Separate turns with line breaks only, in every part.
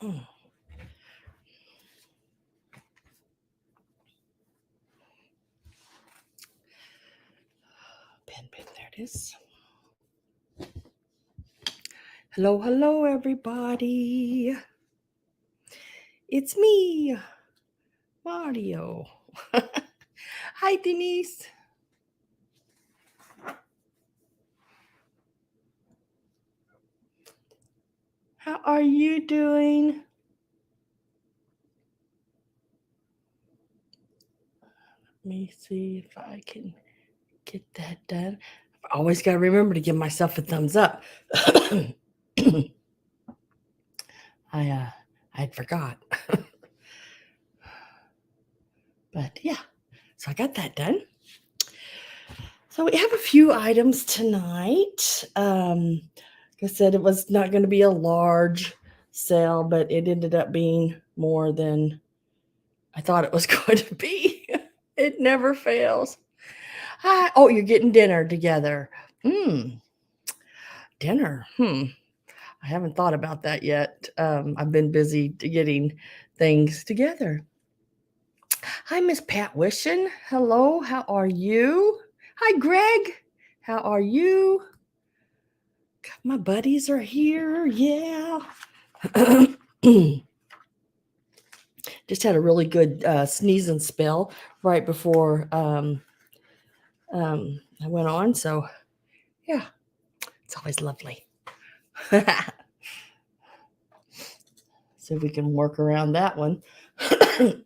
Mm. Pen, there it is. Hello, everybody. It's me, Mario. Hi, Denise. How are you doing? Let me see if I can get that done. I always got to remember to give myself a thumbs up. I forgot. But yeah, so I got that done. So we have a few items tonight. Like I said, it was not going to be a large sale, but it ended up being more than I thought it was going to be. It never fails. Hi. Oh, you're getting dinner together. Dinner. I haven't thought about that yet. I've been busy getting things together. Hi, Miss Pat Wishin. Hello, how are you? Hi, Greg. How are you? My buddies are here. Yeah. Just had a really good sneeze and spell right before I went on. So, yeah, it's always lovely. See if we can work around that one. Hi,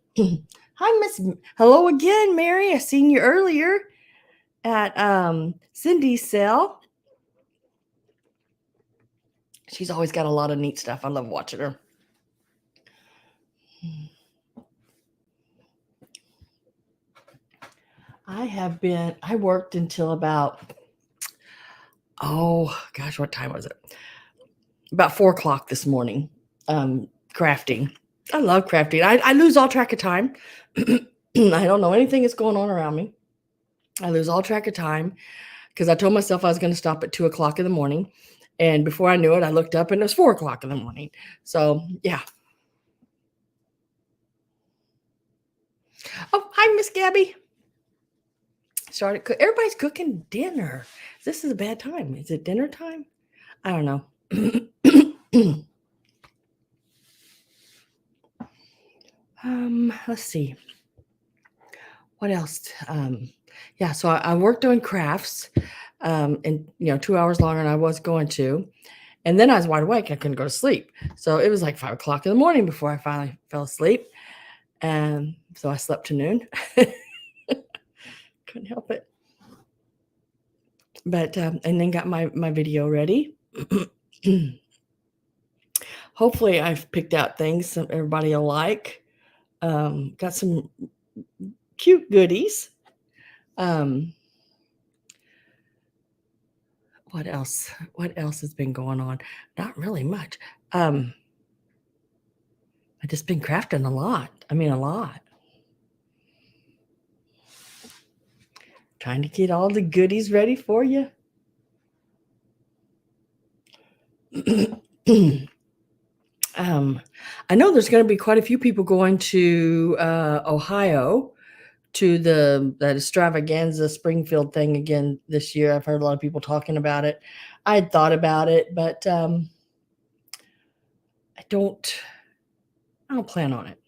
Miss. Hello again, Mary. I seen you earlier at Cindy's cell. She's always got a lot of neat stuff. I love watching her. I worked until about, oh gosh, what time was it? About 4:00 this morning, crafting. I love crafting. I lose all track of time. I don't know anything that's going on around me. I lose all track of time because I told myself I was going to stop at 2:00 in the morning. And before I knew it, I looked up and it was 4:00 in the morning. So, yeah. Oh, hi, Miss Gabby. Everybody's cooking dinner. This is a bad time. Is it dinner time? I don't know. Let's see. What else? Yeah, so I worked doing crafts, and 2 hours longer than I was going to, and then I was wide awake. I couldn't go to sleep, so it was like 5:00 in the morning before I finally fell asleep, and so I slept to noon. Couldn't help it. But and then got my video ready. Hopefully, I've picked out things that everybody will like. Got some cute goodies. What else? What else has been going on? Not really much. I've just been crafting a lot. I mean, a lot. Trying to get all the goodies ready for you. I know there's going to be quite a few people going to Ohio to that extravaganza Springfield thing again this year. I've heard a lot of people talking about it. I had thought about it, but I don't plan on it.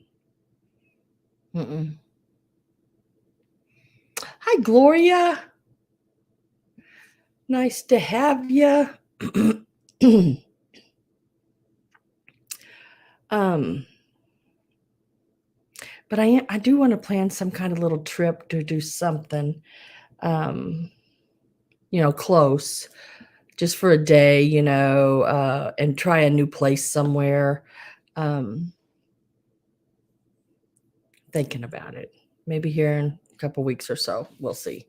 Hi, Gloria. Nice to have you. But I do want to plan some kind of little trip to do something, close, just for a day, and try a new place somewhere. Thinking about it, maybe here in a couple weeks or so. We'll see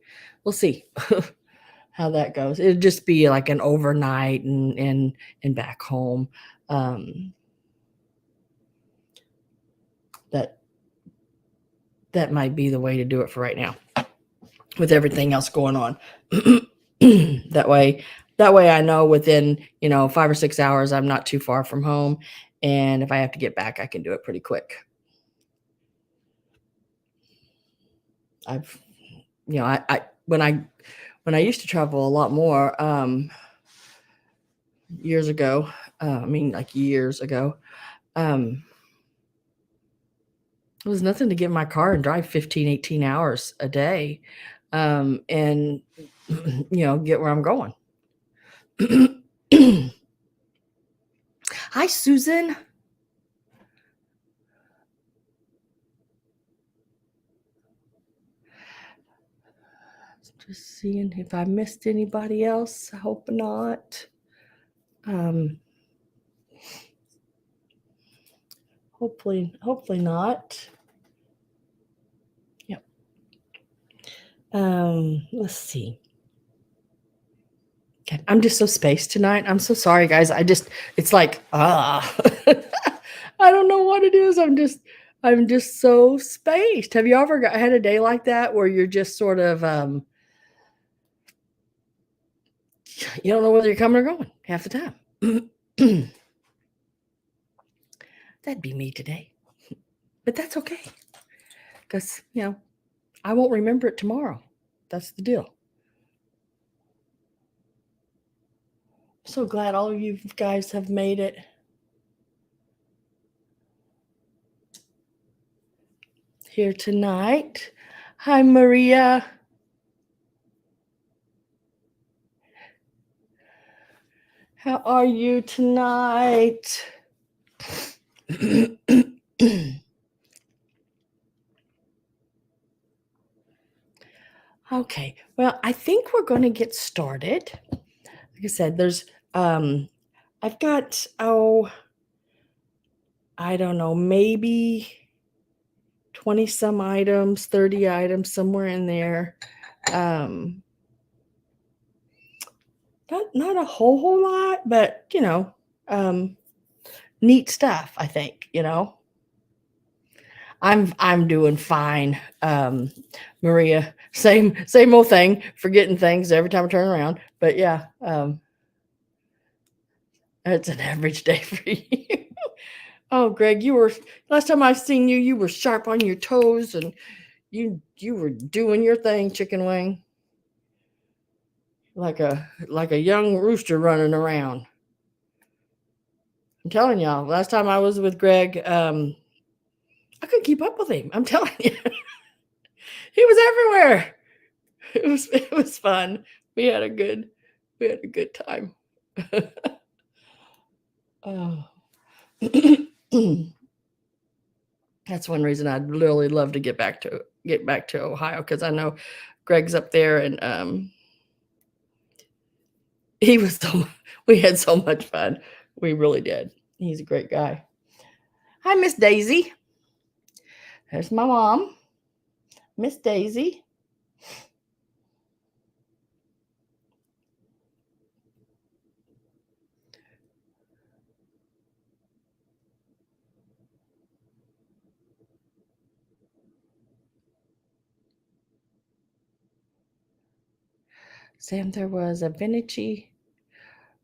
how that goes. It'll just be like an overnight and back home. That might be the way to do it for right now, with everything else going on. That way I know within 5 or 6 hours I'm not too far from home, And if I have to get back, I can do it pretty quick. I've, I when I used to travel a lot more years ago, like years ago, it was nothing to get in my car and drive 15, 18 hours a day, and get where I'm going. Hi, Susan. Just seeing if I missed anybody else. I hope not. Hopefully not. Yep. Let's see. Okay. I'm just so spaced tonight. I'm so sorry, guys. It's like, I don't know what it is. I'm just so spaced. Have you ever had a day like that where you're just sort of, you don't know whether you're coming or going half the time? That'd be me today. But that's okay. Because, I won't remember it tomorrow. That's the deal. So glad all of you guys have made it. Here tonight. Hi, Maria. How are you tonight? Okay, well, I think we're going to get started. Like I said, there's, I've got, I don't know, maybe 20 some items, 30 items, somewhere in there. Not a whole lot, but, neat stuff, I think, I'm doing fine. Maria, same old thing, forgetting things every time I turn around. But yeah, it's an average day for you. Oh, Greg, last time I seen you were sharp on your toes and you were doing your thing, chicken wing. Like a young rooster running around. I'm telling y'all, last time I was with Greg, I couldn't keep up with him. I'm telling you. He was everywhere. It was fun. We had a good time. Oh. That's one reason I'd really love to get back to Ohio, because I know Greg's up there, and we had so much fun. We really did. He's a great guy. Hi, Miss Daisy. There's my mom, Miss Daisy. Sam, there was a vintage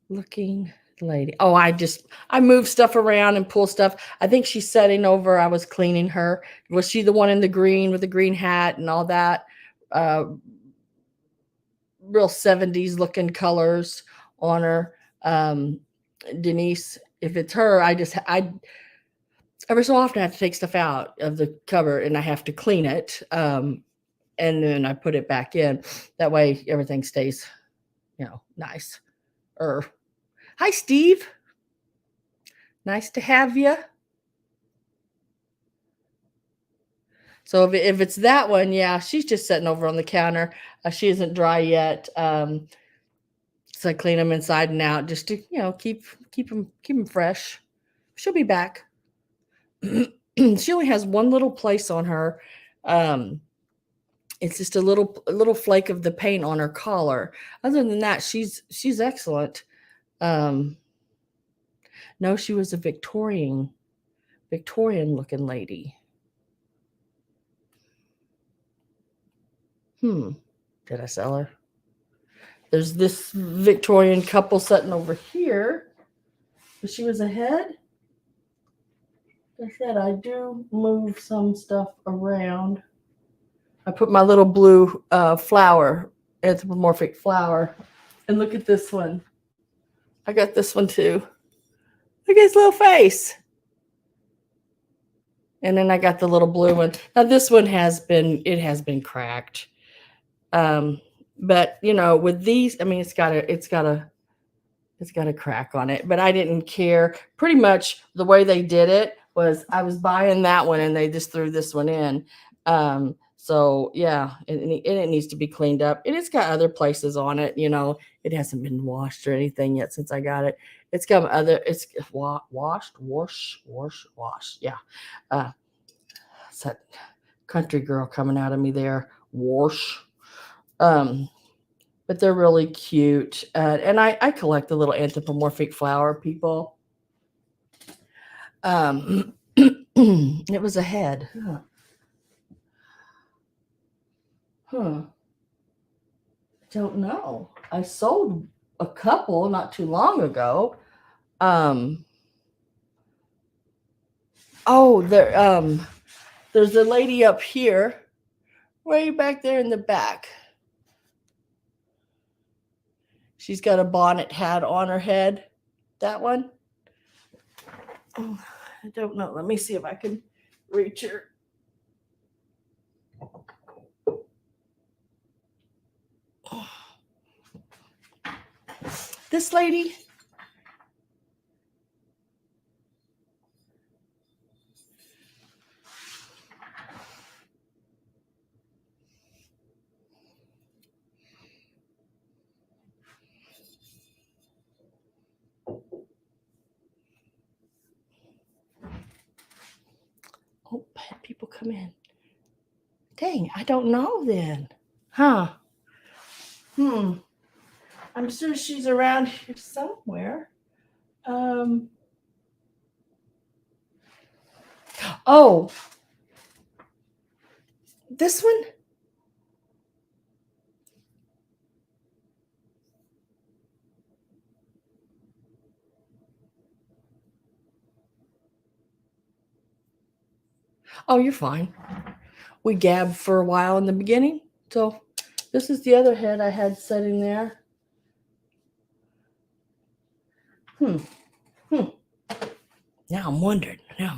looking lady. Oh, I move stuff around and pull stuff. I think she's setting over. I was cleaning her. Was she the one in the green with the green hat and all that? Real 70s looking colors on her. Denise, if it's her, I every so often I have to take stuff out of the cupboard and I have to clean it. And then I put it back in. That way everything stays, nice. Hi, Steve. Nice to have you. So if it's that one, yeah, she's just sitting over on the counter. She isn't dry yet. So I clean them inside and out just to, keep them fresh. She'll be back. She only has one little place on her. It's just a little flake of the paint on her collar. Other than that, she's excellent. No, she was a Victorian looking lady. Did I sell her? There's this Victorian couple sitting over here. She was ahead. I said, I do move some stuff around. I put my little blue flower, anthropomorphic flower. And look at this one. I got this one too. Look at his little face. And then I got the little blue one. Now this one has been cracked. But you know, with these, I mean, it's got a crack on it, but I didn't care. Pretty much the way they did it was I was buying that one and they just threw this one in. So yeah, it needs to be cleaned up. And it's got other places on it, you know, it hasn't been washed or anything yet since I got it. It's got it's washed. Yeah. It's that country girl coming out of me there. Wash. But they're really cute. And I collect the little anthropomorphic flower people. It was a head. Huh. Don't know. I sold a couple not too long ago. Oh, there's a lady up here, way back there in the back. She's got a bonnet hat on her head. That one. Oh, I don't know. Let me see if I can reach her. This lady. Oh, had people come in. Dang, I don't know then. Huh. I'm sure she's around here somewhere. Oh, this one? Oh, you're fine. We gabbed for a while in the beginning. So this is the other head I had sitting there. Now I'm wondering. I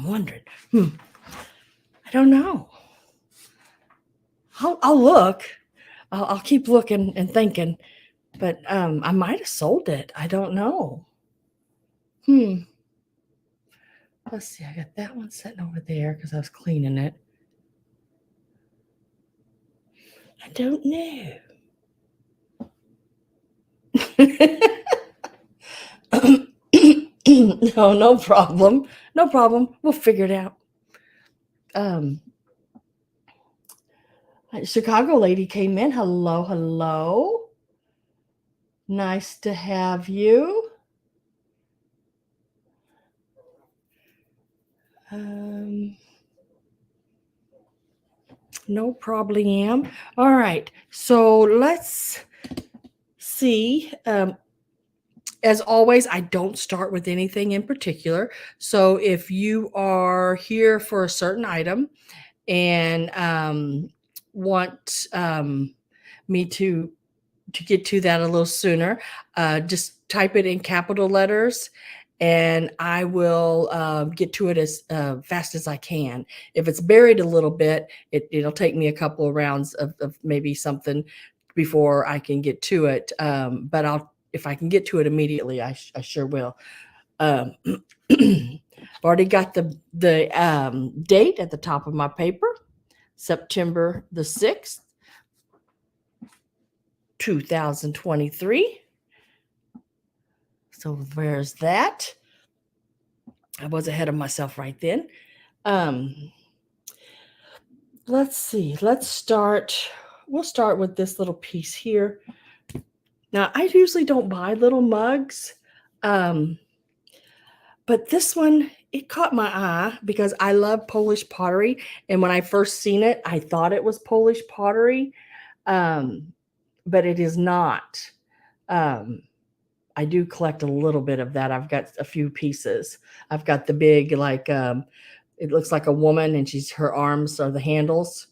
don't know. I'll look. I'll keep looking and thinking. But I might have sold it. I don't know. Let's see. I got that one sitting over there because I was cleaning it. I don't know. No problem. No problem. We'll figure it out. Chicago lady came in. Hello. Nice to have you. No problem. All right. So let's see. As always, I don't start with anything in particular. So if you are here for a certain item and want me to get to that a little sooner, just type it in capital letters and I will get to it as fast as I can. If it's buried a little bit, it'll take me a couple of rounds of maybe something before I can get to it. But if I can get to it immediately, I sure will. I've already got the date at the top of my paper, September the 6th, 2023. So there's that. I was ahead of myself right then. Let's see. We'll start with this little piece here. Now, I usually don't buy little mugs, but this one, it caught my eye because I love Polish pottery. And when I first seen it, I thought it was Polish pottery, but it is not. I do collect a little bit of that. I've got a few pieces. I've got the big, like, It looks like a woman, and her arms are the handles,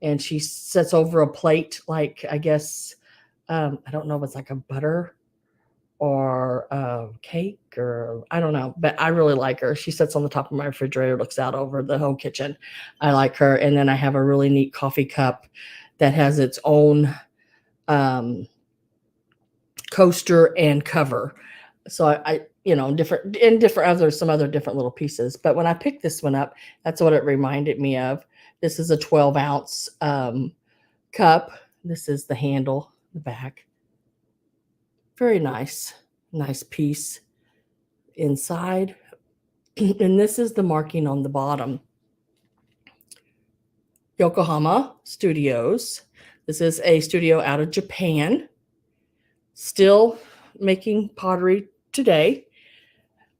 and she sits over a plate, like, I guess, I don't know if it's like a butter or a cake, or I don't know, but I really like her. She sits on the top of my refrigerator, looks out over the whole kitchen. I like her. And then I have a really neat coffee cup that has its own um, coaster and cover. So some other different little pieces. But when I picked this one up, that's what it reminded me of. This is a 12-ounce cup. This is the handle, the back. Very nice piece inside. And this is the marking on the bottom. Yokohama Studios. This is a studio out of Japan, still making pottery today.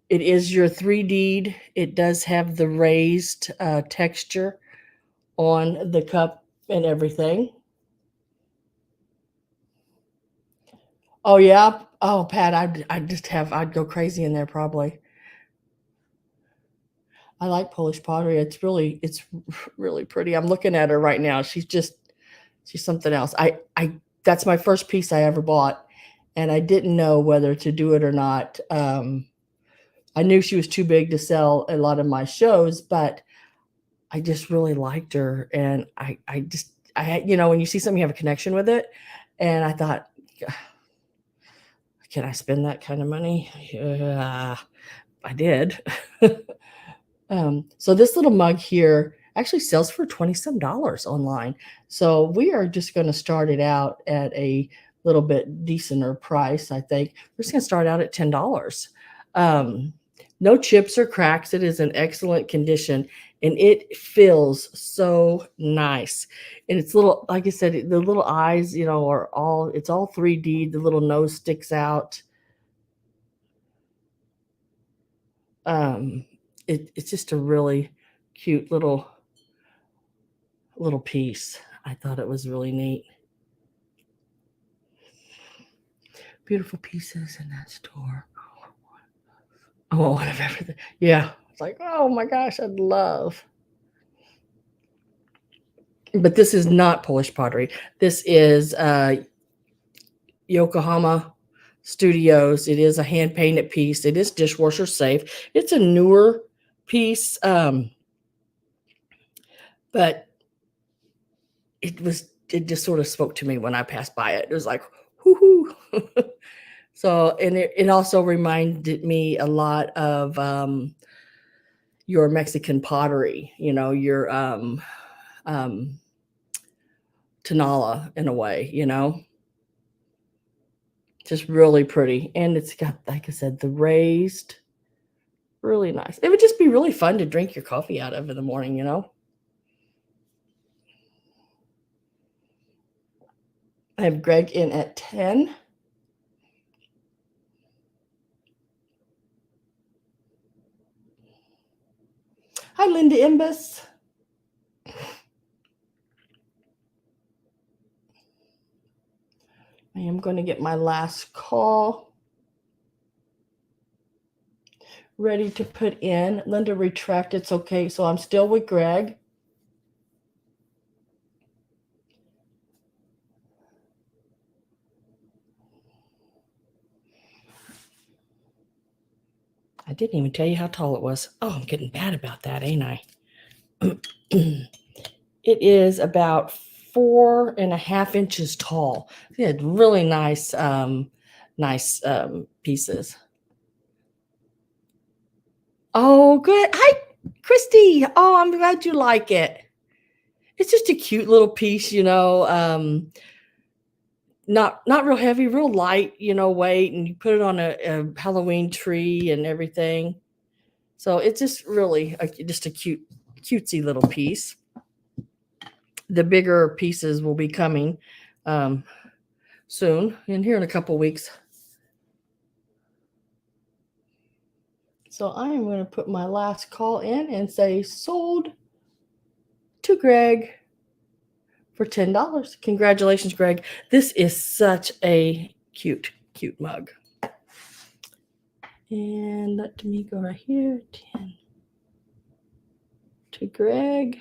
It is your 3D. It does have the raised texture on the cup and everything. Oh yeah. Oh, Pat, I'd go crazy in there probably. I like Polish pottery. It's really pretty. I'm looking at her right now. She's something else. That's my first piece I ever bought, and I didn't know whether to do it or not. I knew she was too big to sell a lot of my shows, but I just really liked her, and I had, when you see something, you have a connection with it, and I thought, can I spend that kind of money? Yeah, I did. So this little mug here actually sells for $20 online. So we are just going to start it out at a little bit decenter price. I think we're just going to start out at $10. No chips or cracks. It is in excellent condition, and it feels so nice. And it's little, like I said, the little eyes, it's all 3D. The little nose sticks out. It's just a really cute little piece. I thought it was really neat. Beautiful pieces in that store. Oh, one of everything. Yeah. It's like, oh my gosh, I'd love. But this is not Polish pottery. This is Yokohama Studios. It is a hand painted piece. It is dishwasher safe. It's a newer piece, but it just sort of spoke to me when I passed by it. It was like, whoo. So, and it also reminded me a lot of your Mexican pottery, your Tonala in a way, just really pretty. And it's got, like I said, the raised, really nice. It would just be really fun to drink your coffee out of in the morning, I have Greg in at 10. Hi, Linda Imbus. I am going to get my last call ready to put in. Linda, retract. It's okay. So I'm still with Greg. I didn't even tell you how tall it was. Oh, I'm getting bad about that, ain't I? It is about 4.5 inches tall. It had really nice pieces. Oh, good. Hi, Christy. Oh, I'm glad you like it. It's just a cute little piece, not real heavy, real light, weight, and you put it on a Halloween tree and everything. So it's just really just a cutesy little piece. The bigger pieces will be coming soon, and here in a couple weeks. So I am going to put my last call in and say sold to Greg for $10. Congratulations, Greg. This is such a cute mug. And let me go right here. 10. to Greg.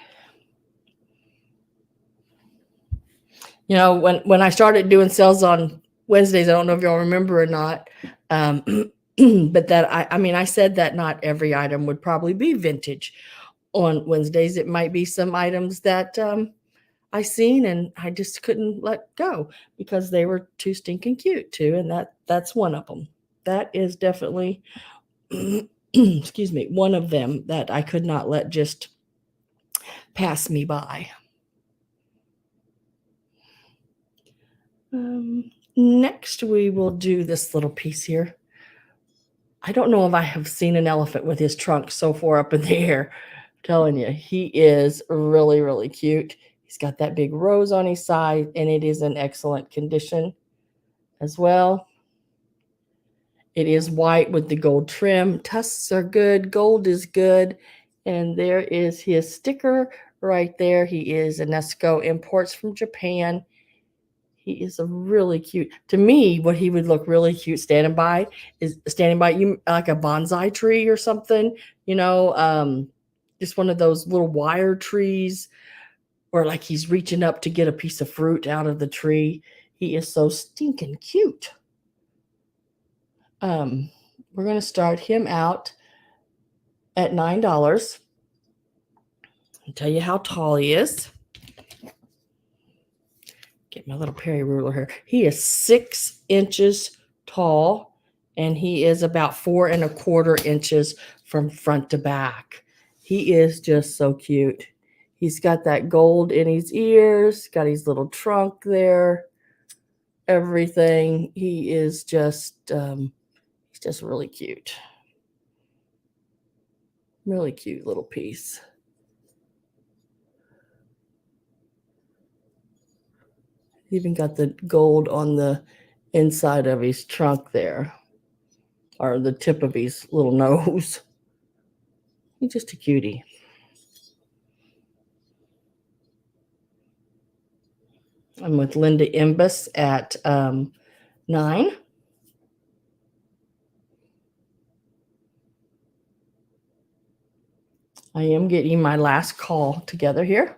You know, when I started doing sales on Wednesdays, I don't know if y'all remember or not, but that I mean, I said that not every item would probably be vintage on Wednesdays. It might be some items that I seen and I just couldn't let go because they were too stinking cute too, and that's one of them. That is definitely, excuse me, one of them that I could not let just pass me by. Next, we will do this little piece here. I don't know if I have seen an elephant with his trunk so far up in the air. I'm telling you, he is really, really cute. He's got that big rose on his side, and it is in excellent condition as well. It is white with the gold trim. Tusks are good. Gold is good. And there is his sticker right there. He is Enesco Imports from Japan. He is a really cute. To me, what he would look really cute standing by you like a bonsai tree or something, just one of those little wire trees, or like he's reaching up to get a piece of fruit out of the tree. He is so stinking cute. We're going to start him out at $9. I'll tell you how tall he is. Get my little Perry ruler here. He is 6 inches tall, and he is about 4¼ inches from front to back. He is just so cute. He's got that gold in his ears, got his little trunk there, everything. He is just, he's just really cute. Really cute little piece. Even got the gold on the inside of his trunk there, or the tip of his little nose. He's just a cutie. I'm with Linda Imbus at 9. I am getting my last call together here.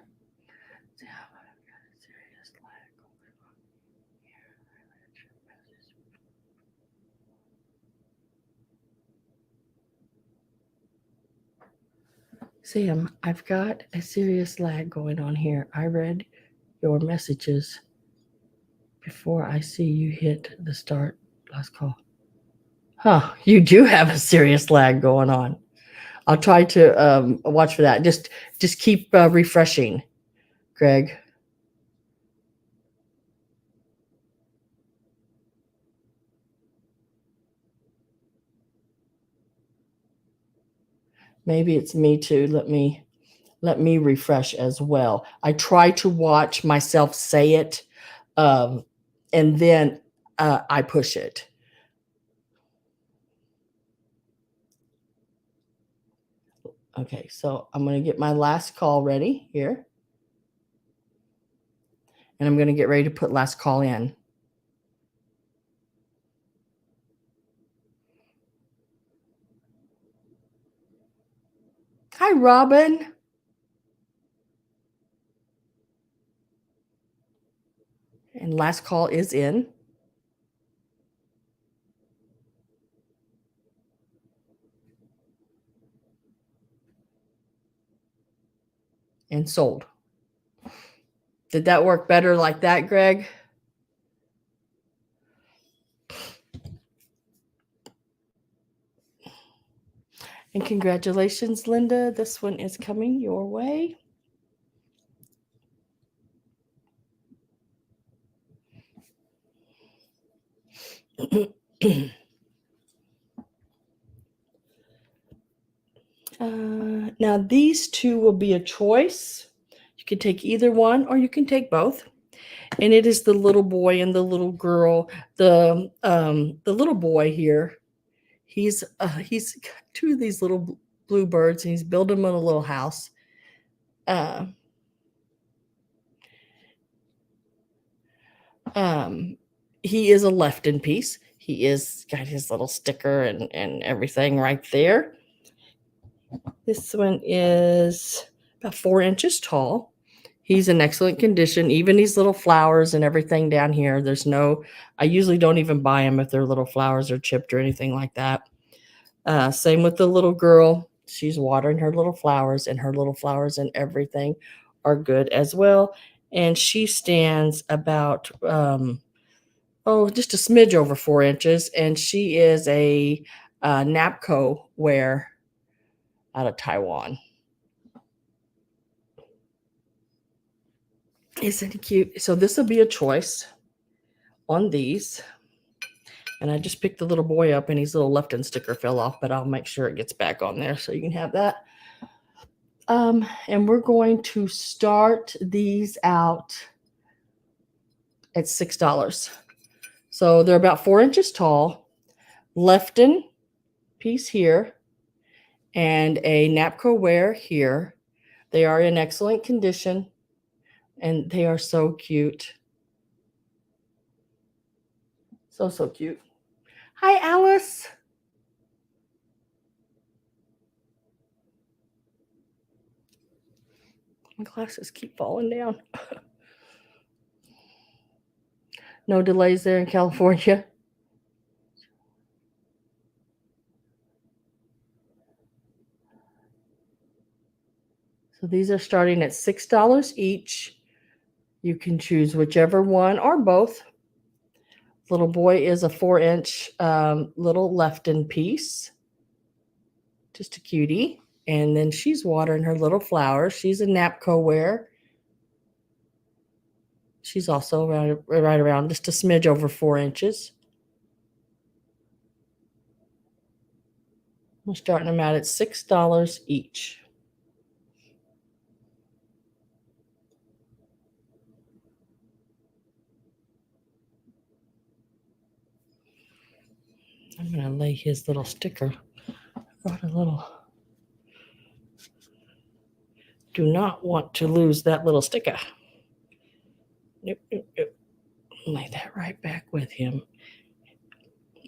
Sam, I've got a serious lag going on here. I read your messages before I see you hit the start last call. Huh, you do have a serious lag going on. I'll try to watch for that. Just keep refreshing, Greg. Maybe it's me too. Let me refresh as well. I try to watch myself say it, and then I push it. Okay, so I'm going to get my last call ready here. And I'm going to get ready to put last call in. Hi, Robin. And last call is in. And sold. Did that work better like that, Greg? And congratulations, Linda. This one is coming your way. Now, these two will be a choice. You can take either one or you can take both. And it is the little boy and the little girl. The little boy here, he's got 2 of these little blue birds, and he's building them in a little house. He is a left-in piece. He is got his little sticker and everything right there. This one is about 4 inches tall. He's in excellent condition. Even these little flowers and everything down here, I usually don't even buy them if their little flowers are chipped or anything like that. Same with the little girl. She's watering her little flowers, and her little flowers and everything are good as well. And she stands about, just a smidge over 4 inches. And she is a Napco wear out of Taiwan. Isn't he cute? So this will be a choice on these. And I just picked the little boy up, and his little left-in sticker fell off, but I'll make sure it gets back on there so you can have that. And we're going to start these out at $6. So they're about 4 inches tall, left-in piece here, and a Napco wear here. They are in excellent condition, and they are so cute. So, so cute. Hi, Alice. My glasses keep falling down. No delays there in California. So these are starting at $6 each. You can choose whichever one or both. Little boy is a 4-inch little left-in piece. Just a cutie. And then she's watering her little flowers. She's a Napco wear. She's also right around just a smidge over 4 inches. We're starting them out at $6 each. I'm going to lay his little sticker. Got a little. Do not want to lose that little sticker. Nope, nope, nope. Lay that right back with him.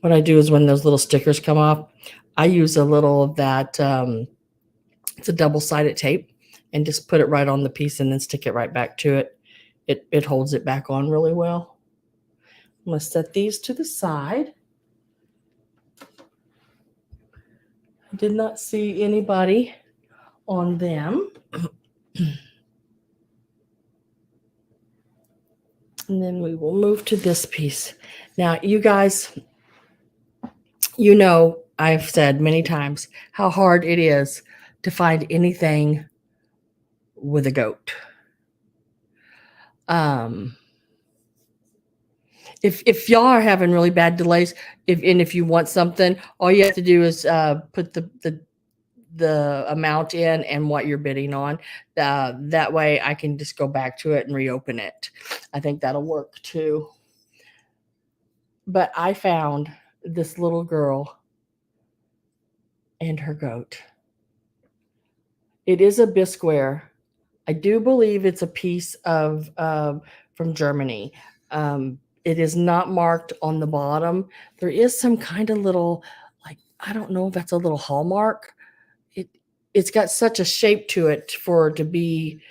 What I do is when those little stickers come off, I use a little of that, it's a double-sided tape, and just put it right on the piece and then stick it right back to it. It holds it back on really well. I'm going to set these to the side. I did not see anybody on them. And then we will move to this piece. Now, you guys, you know, I've said many times how hard it is to find anything with a goat. If y'all are having really bad delays, if you want something, all you have to do is put the amount in and what you're bidding on. That way I can just go back to it and reopen it. I think that'll work too. But I found this little girl and her goat. It is a bisqueware. I do believe it's a piece of from Germany. It is not marked on the bottom. There is some kind of little, like, I don't know if that's a little hallmark. It's got such a shape to it for it to be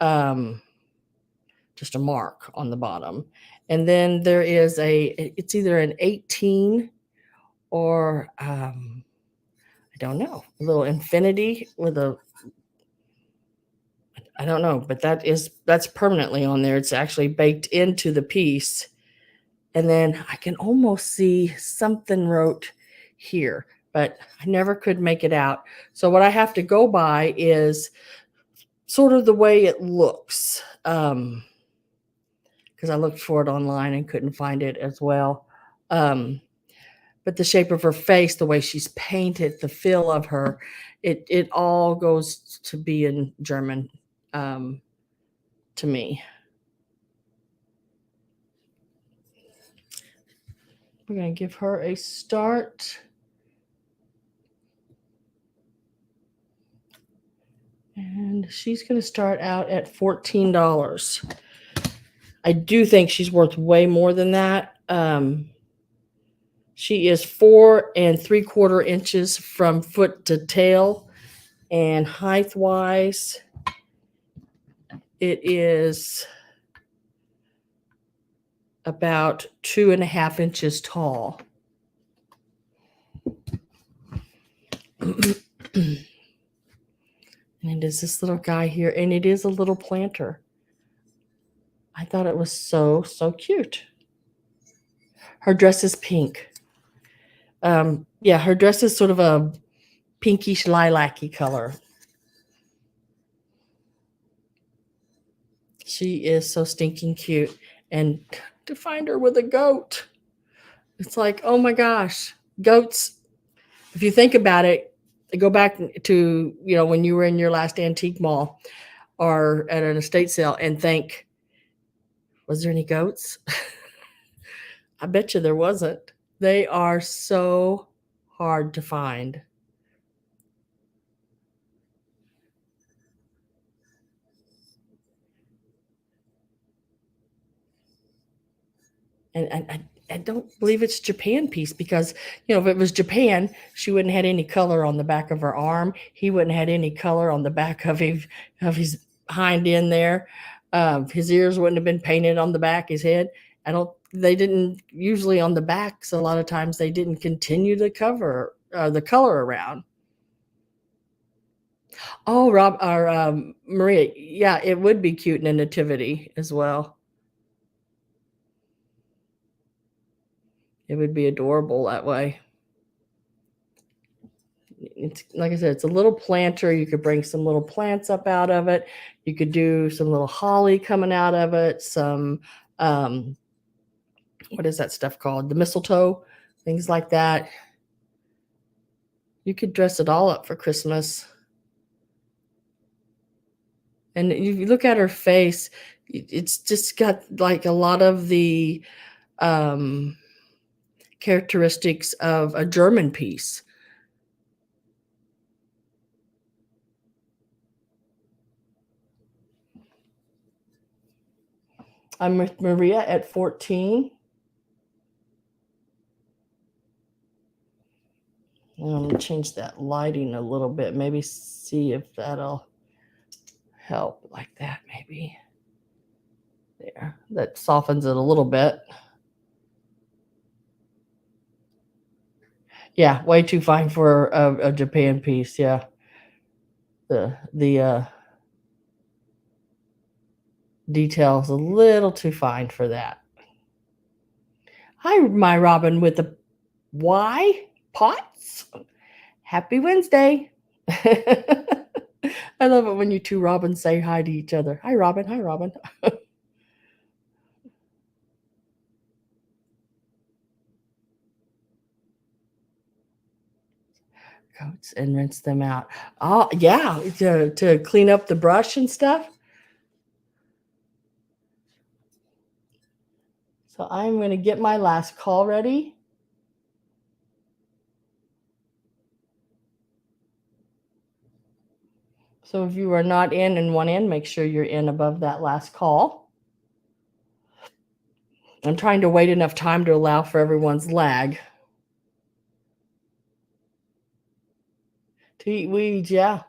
just a mark on the bottom. And then there is it's either an 18 or I don't know, a little infinity with I don't know, but that's permanently on there. It's actually baked into the piece. And then I can almost see something wrote here, but I never could make it out. So what I have to go by is sort of the way it looks. Because I looked for it online and couldn't find it as well. But the shape of her face, the way she's painted, the feel of her, it all goes to be in German to me. We're going to give her a start. And she's going to start out at $14. I do think she's worth way more than that. She is 4 3/4 inches from foot to tail, and height wise, It is about 2.5 inches tall. And it is this little guy here, and it is a little planter. I thought it was so, so cute. Her dress is pink. Yeah, her dress is sort of a pinkish lilac-y color. She is so stinking cute. And to find her with a goat, it's like, oh my gosh, goats. If you think about it, go back to, when you were in your last antique mall or at an estate sale and think, was there any goats? I bet you there wasn't. They are so hard to find. And I don't believe it's Japan piece because, if it was Japan, she wouldn't have had any color on the back of her arm. He wouldn't have had any color on the back of his hind end there. His ears wouldn't have been painted on the back, his head. They didn't usually on the backs. A lot of times they didn't continue to cover the color around. Oh, Rob or Maria, yeah, it would be cute in a nativity as well. It would be adorable that way. It's like I said, it's a little planter. You could bring some little plants up out of it. You could do some little holly coming out of it. Some what is that stuff called? The mistletoe, things like that. You could dress it all up for Christmas. And if you look at her face, it's just got like a lot of the characteristics of a German piece. I'm with Maria at 14. I'm going to change that lighting a little bit. Maybe see if that'll help like that, maybe. There. That softens it a little bit. Yeah, way too fine for a Japan piece. Yeah. The details a little too fine for that. Hi, my Robin with the Y pots. Happy Wednesday. I love it when you two Robins say hi to each other. Hi, Robin. Hi, Robin. Coats and rinse them out. Oh, yeah, to clean up the brush and stuff. So I'm going to get my last call ready. So if you are not in one end, make sure you're in above that last call. I'm trying to wait enough time to allow for everyone's lag. To eat weeds, yeah.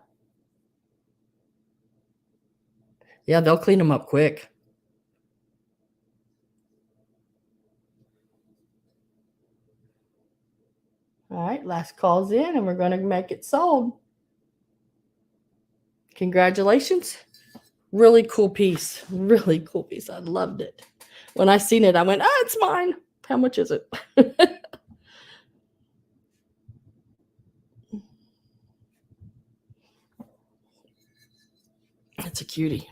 Yeah, they'll clean them up quick. All right, last call's in, and we're going to make it sold. Congratulations. Really cool piece. Really cool piece. I loved it. When I seen it, I went, it's mine. How much is it? It's a cutie.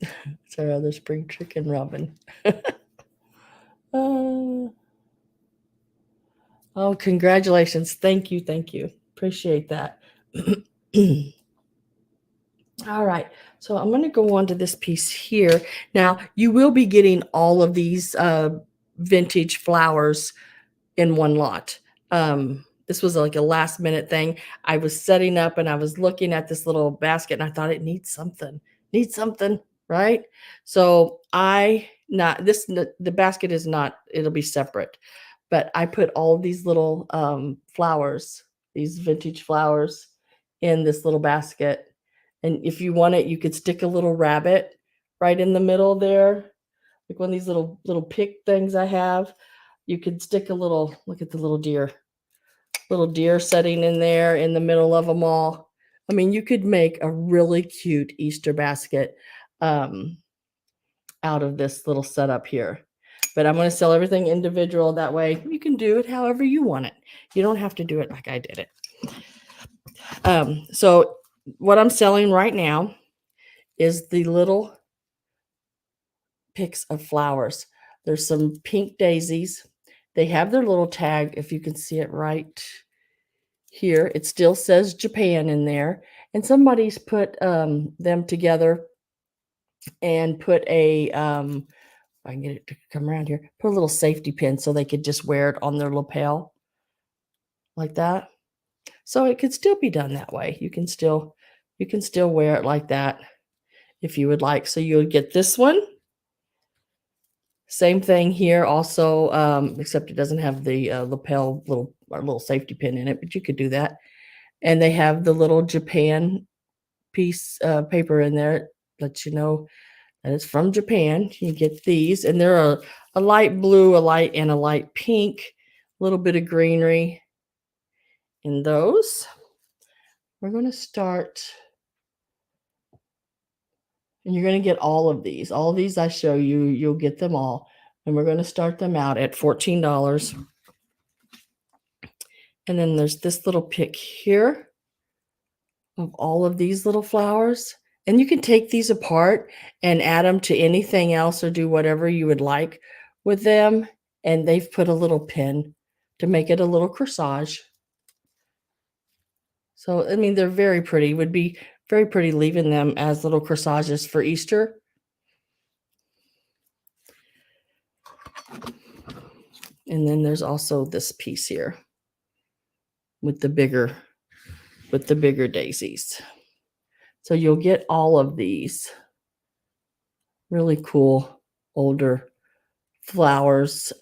It's our other spring chicken, Robin. Oh, congratulations. Thank you. Thank you. Appreciate that. All right. So I'm going to go on to this piece here. Now, you will be getting all of these vintage flowers in one lot. This was like a last minute thing. I was setting up and I was looking at this little basket and I thought it needs something, right? So the basket is not, it'll be separate, but I put all these little flowers these vintage flowers in this little basket. And if you want it, you could stick a little rabbit right in the middle there, like one of these little pick things I have. You could stick a little, look at the little deer setting in there in the middle of them all. I mean, you could make a really cute Easter basket out of this little setup here. But I'm going to sell everything individual. That way you can do it however you want it. You don't have to do it like I did it. So what I'm selling right now is the little picks of flowers. There's some pink daisies. They have their little tag, if you can see it right here. It still says Japan in there. And somebody's put them together and put a, if I can get it to come around here, put a little safety pin so they could just wear it on their lapel like that. So it could still be done that way. You can still wear it like that if you would like. So you would get this one. Same thing here also, except it doesn't have the lapel little safety pin in it, but you could do that. And they have the little Japan piece paper in there. It lets you know that it's from Japan. You get these, and they're a light blue, a light, and a light pink, a little bit of greenery in those. We're going to start, and you're going to get all of these. All of these I show you, you'll get them all. And we're going to start them out at $14. And then there's this little pick here of all of these little flowers. And you can take these apart and add them to anything else or do whatever you would like with them. And they've put a little pin to make it a little corsage. So, I mean, they're very pretty. Would be very pretty leaving them as little corsages for Easter. And then there's also this piece here with the bigger daisies. So you'll get all of these really cool older flowers.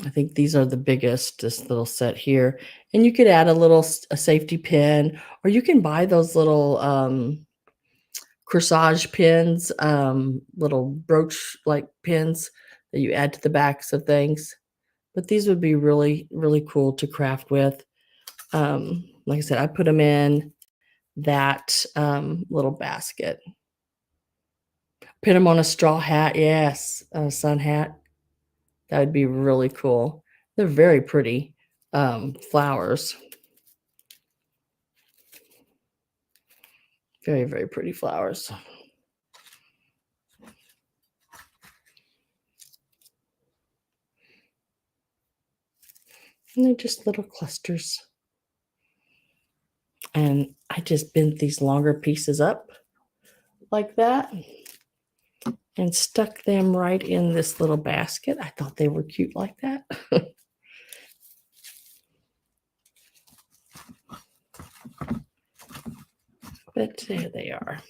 I think these are the biggest, this little set here. And you could add a safety pin, or you can buy those little corsage pins, little brooch like pins that you add to the backs of things. But these would be really, really cool to craft with. Like I said, I put them in that little basket. Put them on a straw hat, yes, a sun hat. That would be really cool. They're very pretty flowers. Very, very pretty flowers. And they're just little clusters. And I just bent these longer pieces up like that and stuck them right in this little basket. I thought they were cute like that. But there they are.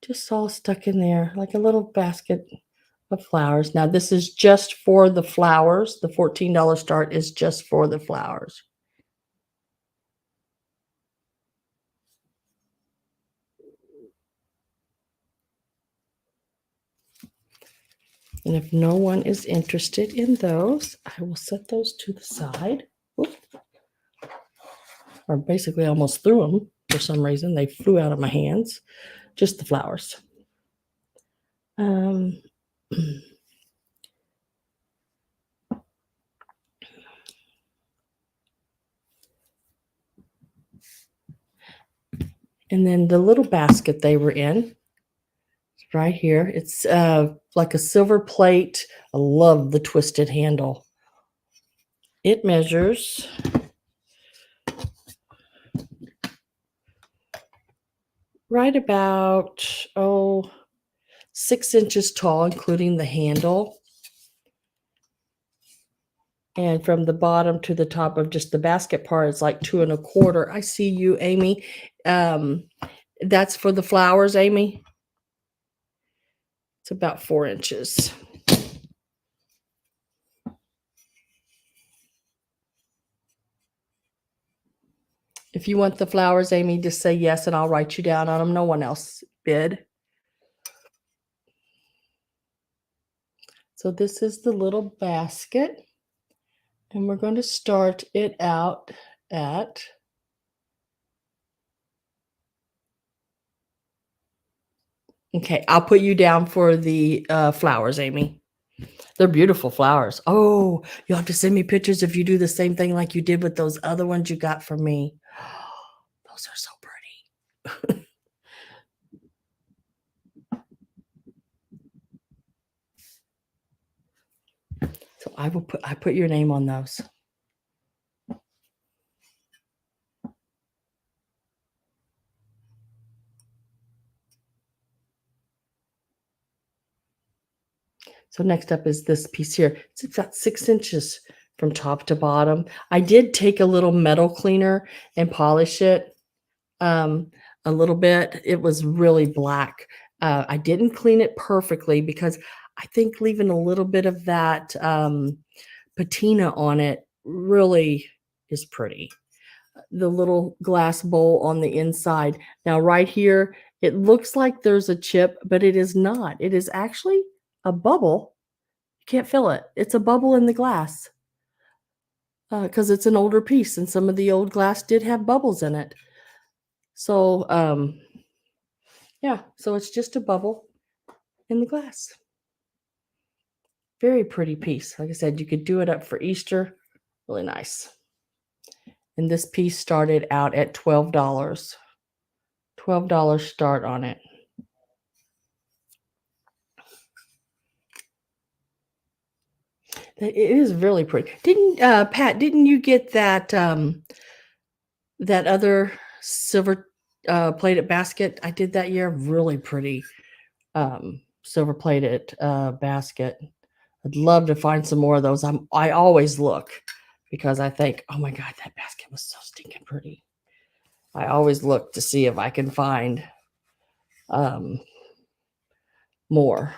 Just all stuck in there like a little basket of flowers. Now this is just for the flowers. The $14 start is just for the flowers. And if no one is interested in those, I will set those to the side. Oops. Or basically almost threw them for some reason. They flew out of my hands. Just the flowers. And then the little basket they were in, right here. It's like a silver plate. I love the twisted handle. It measures right about 6 inches tall, including the handle. And from the bottom to the top of just the basket part, it's like 2 1/4. I see you, Amy. That's for the flowers, Amy. It's about 4 inches. If you want the flowers, Amy, just say yes and I'll write you down on them. No one else bid. So this is the little basket. And we're going to start it out at okay, I'll put you down for the flowers, Amy. They're beautiful flowers. Oh, you'll have to send me pictures if you do the same thing like you did with those other ones you got from me. Those are so pretty. So I put your name on those. So next up is this piece here. It's about 6 inches from top to bottom. I did take a little metal cleaner and polish it a little bit. It was really black. I didn't clean it perfectly because I think leaving a little bit of that patina on it really is pretty. The little glass bowl on the inside. Now right here, it looks like there's a chip, but it is not. It is actually a bubble. You can't feel it. It's a bubble in the glass because it's an older piece, and some of the old glass did have bubbles in it. So, yeah, so it's just a bubble in the glass. Very pretty piece. Like I said, you could do it up for Easter. Really nice. And this piece started out at $12. $12 start on it. It is really pretty. Didn't Pat, didn't you get that that other silver plated basket I did that year? Really pretty silver plated basket. I'd love to find some more of those. I always look because I think, oh my God, that basket was so stinking pretty. I always look to see if I can find more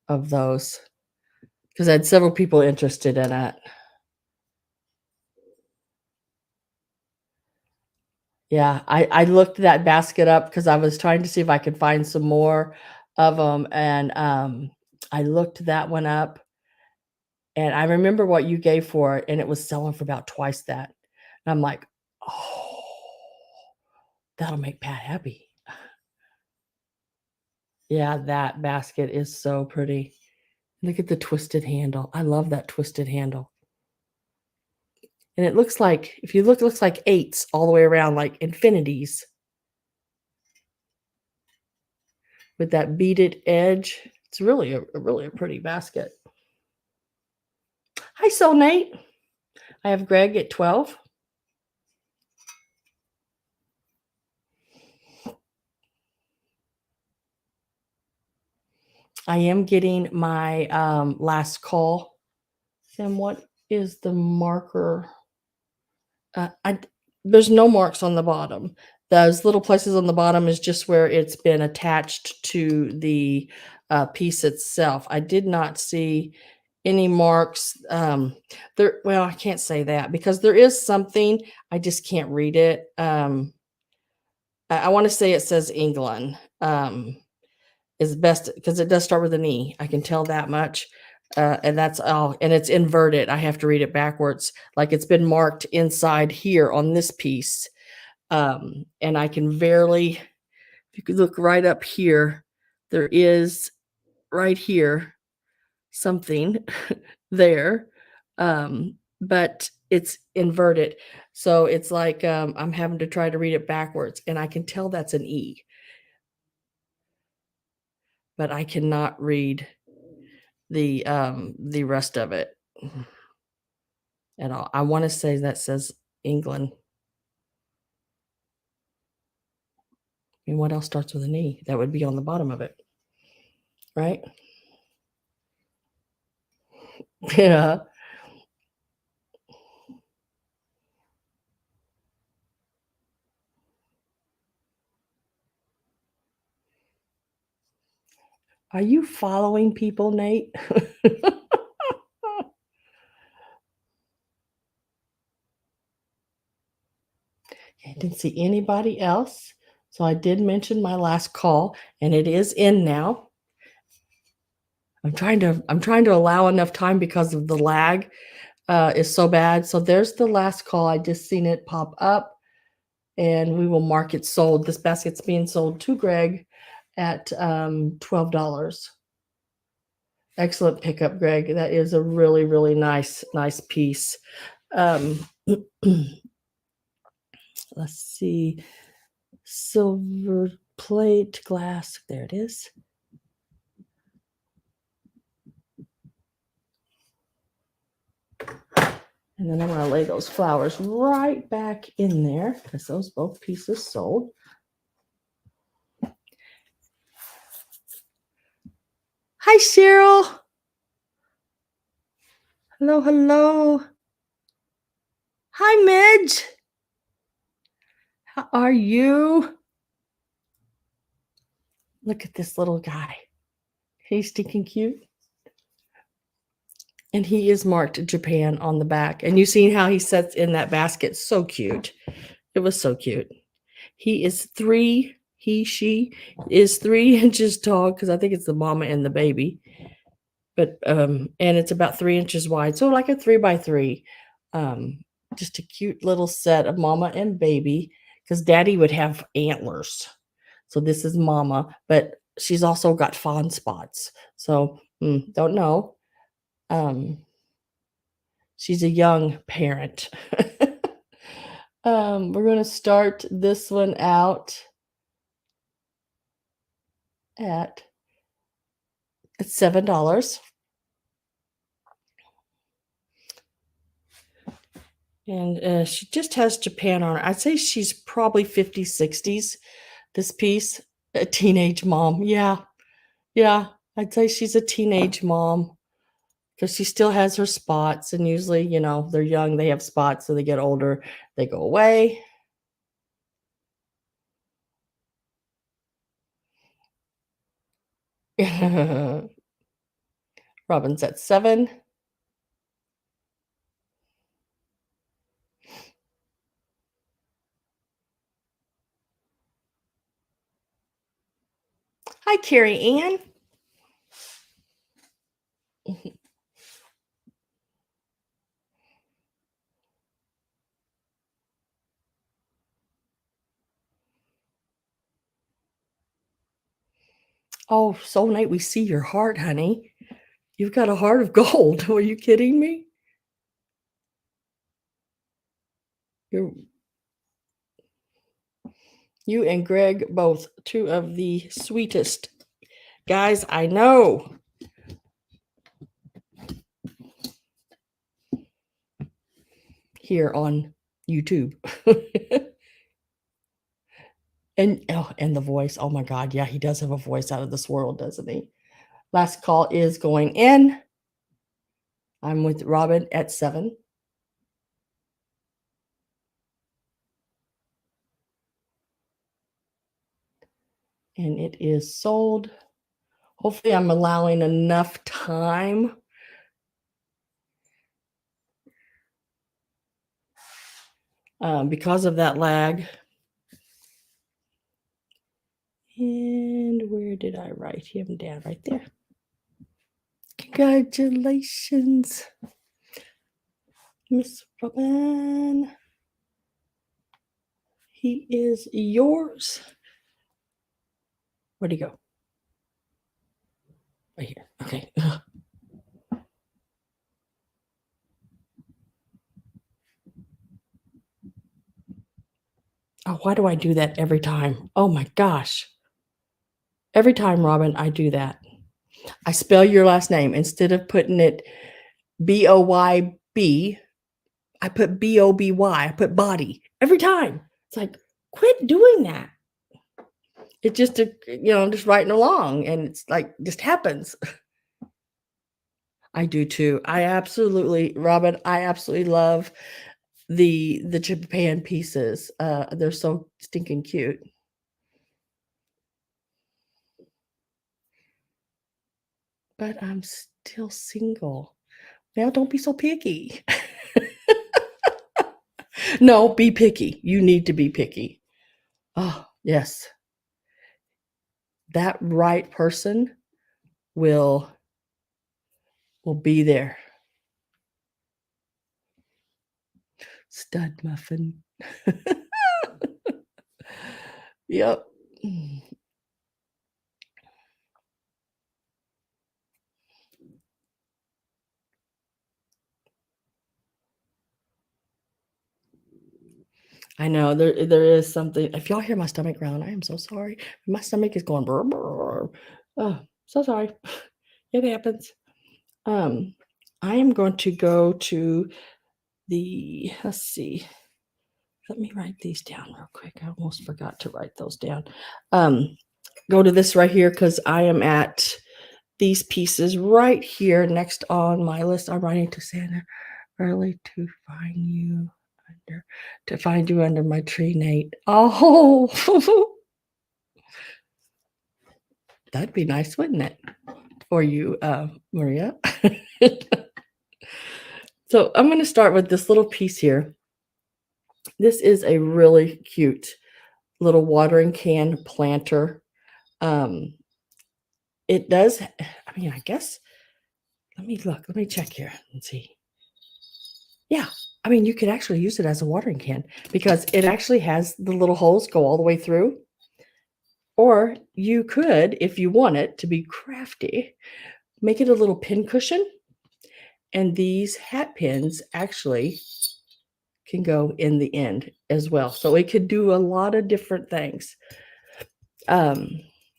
of those because I had several people interested in it. Yeah, I looked that basket up because I was trying to see if I could find some more of them, and I looked that one up, and I remember what you gave for it, and it was selling for about twice that. And I'm like, "Oh, that'll make Pat happy." Yeah, that basket is so pretty. Look at the twisted handle. I love that twisted handle. And it looks like, if you look, it looks like eights all the way around, like infinities with that beaded edge. It's really a pretty basket. Hi, Soul Nate. I have Greg at 12. I am getting my last call. And what is the marker? There's no marks on the bottom. Those little places on the bottom is just where it's been attached to the piece itself. I did not see any marks there. Well, I can't say that because there is something, I just can't read it. I want to say it says England is best because it does start with an E. I can tell that much. And that's all, and it's inverted. I have to read it backwards, like it's been marked inside here on this piece. And I can barely, if you could look right up here, there is right here something there, but it's inverted. So it's like I'm having to try to read it backwards, and I can tell that's an E, but I cannot read the rest of it at all. I want to say that says England. I mean, what else starts with an E? That would be on the bottom of it, right? Yeah. Are you following people, Nate? I didn't see anybody else. So I did mention my last call, and it is in now. I'm trying to allow enough time because of the lag is so bad. So there's the last call. I just seen it pop up, and we will mark it sold. This basket's being sold to Greg at $12. Excellent pickup, Greg. That is a really, really nice piece. Let's see. Silver plate, glass. There it is. And then I'm going to lay those flowers right back in there because those both pieces sold. Hi, Cheryl. Hello, hello. Hi, Midge. How are you? Look at this little guy. He's stinking cute. And he is marked Japan on the back. And you seen how he sits in that basket. So cute. It was so cute. She is 3 inches tall because I think it's the mama and the baby. But and it's about 3 inches wide. So like a 3x3. Just a cute little set of mama and baby because daddy would have antlers. So this is mama, but she's also got fawn spots. So don't know. She's a young parent. We're going to start this one out at $7. And she just has Japan on her. I'd say she's probably 50s, 60s, this piece. A teenage mom. Yeah. I'd say she's a teenage mom because she still has her spots. And usually, they're young, they have spots. So they get older, they go away. Robin's at 7. Hi, Carrie Ann. Oh, Soul Night, we see your heart, honey. You've got a heart of gold. Are you kidding me? You and Greg, both two of the sweetest guys I know. Here on YouTube. and the voice. Oh my God. Yeah, he does have a voice out of this world, doesn't he? Last call is going in. I'm with Robin at 7. And it is sold. Hopefully I'm allowing enough time. Because of that lag. And where did I write him down? Right there. Congratulations, Miss Robin. He is yours. Where'd he go? Right here. Okay. Oh, why do I do that every time? Oh my gosh. Every time, Robin, I do that. I spell your last name. Instead of putting it Boyb, I put Boby. I put body. Every time. It's like, quit doing that. It just, just writing along. And it's like, just happens. I do too. Robin, I absolutely love the Japan pieces. They're so stinking cute. But I'm still single. Now don't be so picky. No, be picky. You need to be picky. Oh, yes. That right person will be there. Stud muffin. Yep. I know there is something. If y'all hear my stomach growl, I am so sorry. My stomach is going brr, brr. Oh, so sorry. It happens. Um, I am going to go to let's see. Let me write these down real quick. I almost forgot to write those down. Go to this right here because I am at these pieces right here next on my list. I'm writing to Santa early to find you under my tree, Nate. Oh, that'd be nice, wouldn't it? For you, Maria. So I'm going to start with this little piece here. This is a really cute little watering can planter. It does, I mean, I guess, let me check here and see. Yeah, I mean, you could actually use it as a watering can because it actually has the little holes go all the way through. Or you could, if you want it to be crafty, make it a little pin cushion. And these hat pins actually can go in the end as well. So it could do a lot of different things.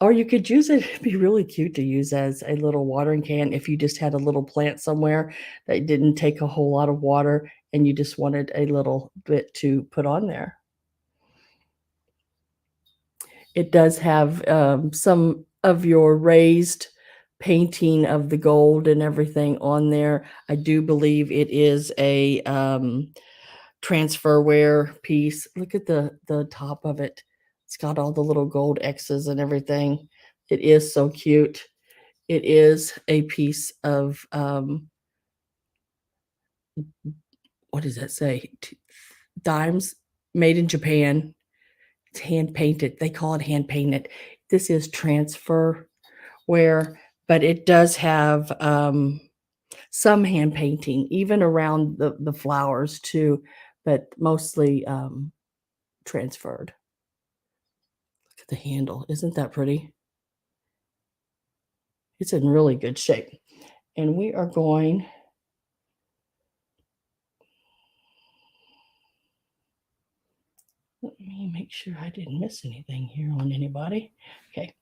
Or you could use it, it'd be really cute to use as a little watering can if you just had a little plant somewhere that didn't take a whole lot of water and you just wanted a little bit to put on there. It does have some of your raised painting of the gold and everything on there. I do believe it is a transfer wear piece. Look at the top of it. It's got all the little gold X's and everything. It is so cute. It is a piece of what does that say? Dimes made in Japan. It's hand painted. They call it hand painted. This is transfer wear, but it does have some hand painting, even around the flowers too, but mostly transferred. Look at the handle. Isn't that pretty? It's in really good shape. And we are going, let me make sure I didn't miss anything here on anybody. Okay.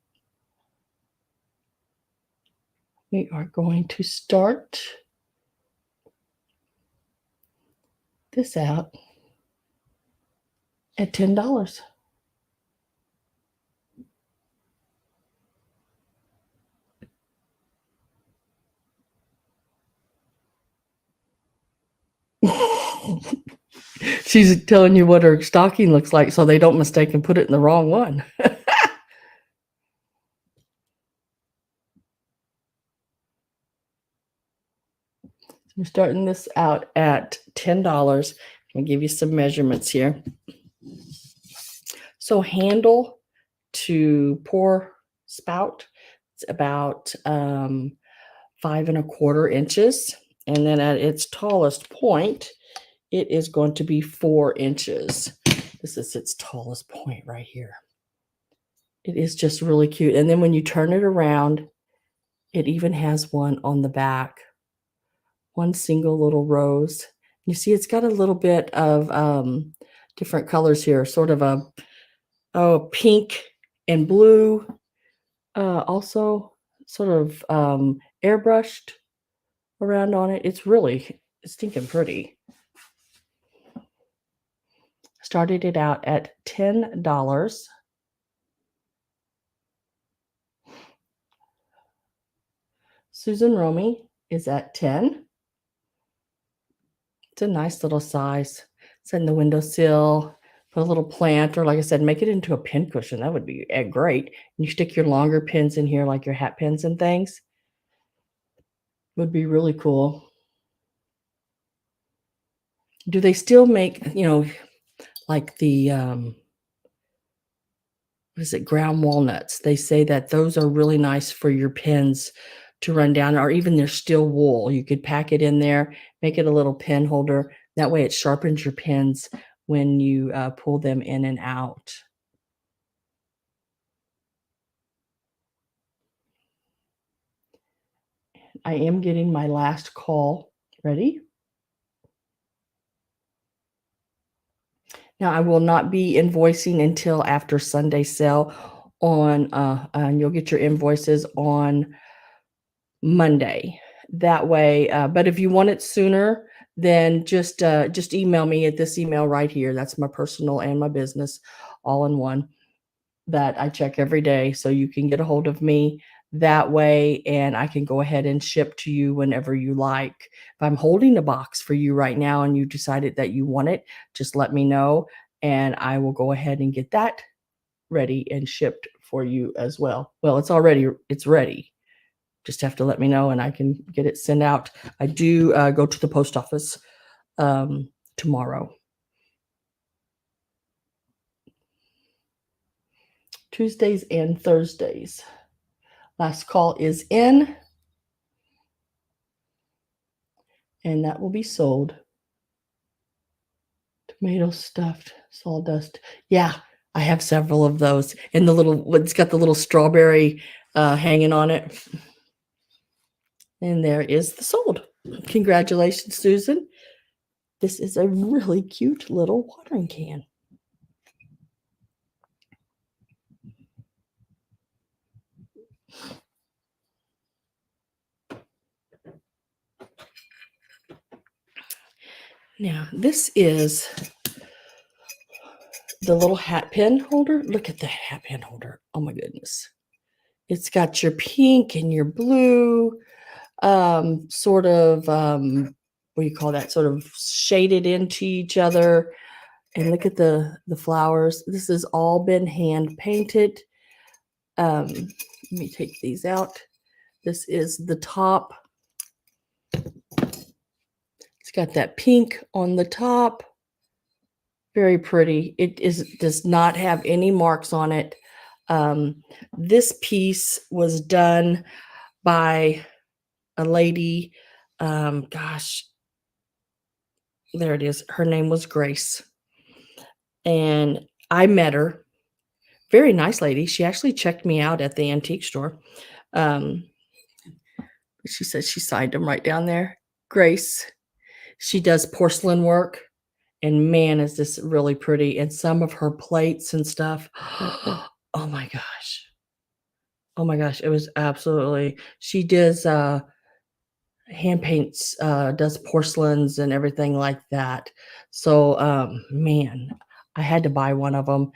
We are going to start this out at $10. She's telling you what her stocking looks like so they don't mistake and put it in the wrong one. We're starting this out at $10. I'm going to give you some measurements here. So handle to pour spout, it's about 5¼ inches. And then at its tallest point, it is going to be 4 inches. This is its tallest point right here. It is just really cute. And then when you turn it around, it even has one on the back. One single little rose. You see, it's got a little bit of different colors here, sort of a pink and blue. Also sort of airbrushed around on it. It's really stinking pretty. Started it out at $10. Susan Romy is at 10. It's a nice little size. It's in the windowsill. Put a little plant, or like I said, make it into a pin cushion. That would be great. And you stick your longer pins in here, like your hat pins and things. Would be really cool. Do they still make, like the what is it, ground walnuts. They say that those are really nice for your pins to run down, or even their steel wool. You could pack it in there, make it a little pin holder. That way it sharpens your pins when you pull them in and out. I am getting my last call. Ready? Now, I will not be invoicing until after Sunday sale on, and you'll get your invoices on Monday. That way, but if you want it sooner, then just email me at this email right here. That's my personal and my business all in one that I check every day, so you can get a hold of me that way, and I can go ahead and ship to you whenever you like. If I'm holding a box for you right now and you decided that you want it, just let me know, and I will go ahead and get that ready and shipped for you as well. Well, it's ready. Just have to let me know and I can get it sent out. I do go to the post office tomorrow. Tuesdays and Thursdays. Last call is in, and that will be sold. Tomato stuffed sawdust. Yeah, I have several of those. And it's got the little strawberry hanging on it. And there is the sold. Congratulations, Susan. This is a really cute little watering can. Now, this is the little hat pin holder. Look at the hat pin holder. Oh my goodness. It's got your pink and your blue, sort of, what do you call that? Sort of shaded into each other. And look at the flowers. This has all been hand painted. Let me take these out. This is the top. It's got that pink on the top. Very pretty. Does not have any marks on it. This piece was done by a lady. Gosh, there it is. Her name was Grace. And I met her. Very nice lady. She actually checked me out at the antique store. She said she signed them right down there. Grace. She does porcelain work. And man, is this really pretty. And some of her plates and stuff. Oh my gosh. Oh my gosh. It was absolutely. She does hand paints, does porcelains and everything like that. So man, I had to buy one of them.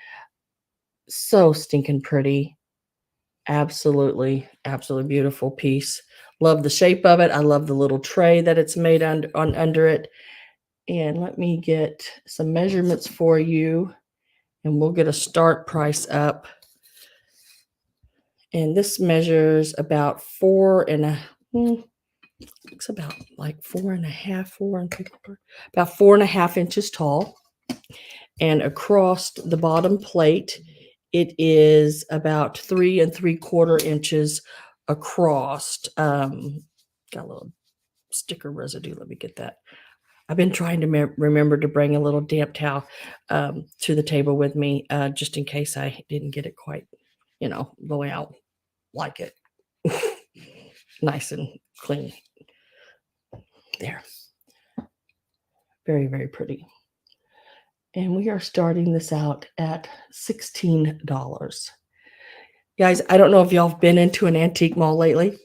So stinking pretty. Absolutely, absolutely beautiful piece. Love the shape of it. I love the little tray that it's made under it. And let me get some measurements for you, and we'll get a start price up. And this measures about it's about like 4.5, 4.75, about 4.5 inches tall. And across the bottom plate, it is about 3.75 inches across. Got a little sticker residue. Let me get that. I've been trying to remember to bring a little damp towel to the table with me, just in case I didn't get it quite, the way I like it. Nice and clean. There. Very, very pretty. And we are starting this out at $16. Guys, I don't know if y'all have been into an antique mall lately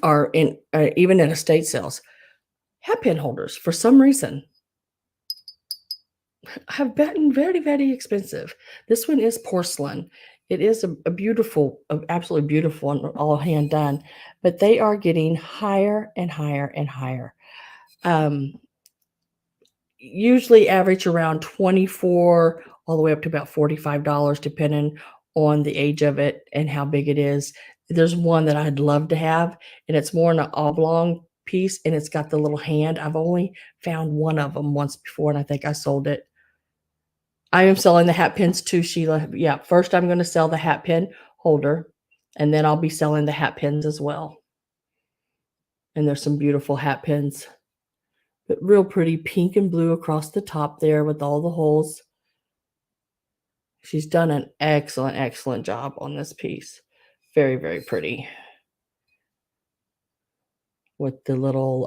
or even in estate sales. HatPin holders, for some reason, have gotten very, very expensive. This one is porcelain. It is a beautiful, absolutely beautiful, and all hand done, but they are getting higher and higher and higher. Usually average around 24 all the way up to about $45, depending on the age of it and how big it is. There's one that I'd love to have, and it's more in an oblong piece, and it's got the little hand. I've only found one of them once before, and I think I sold it. I am selling the hat pins too, Sheila. Yeah, first I'm going to sell the hat pin holder, and then I'll be selling the hat pins as well. And there's some beautiful hat pins, but real pretty pink and blue across the top there with all the holes. She's done an excellent, excellent job on this piece. Very, very pretty. With the little,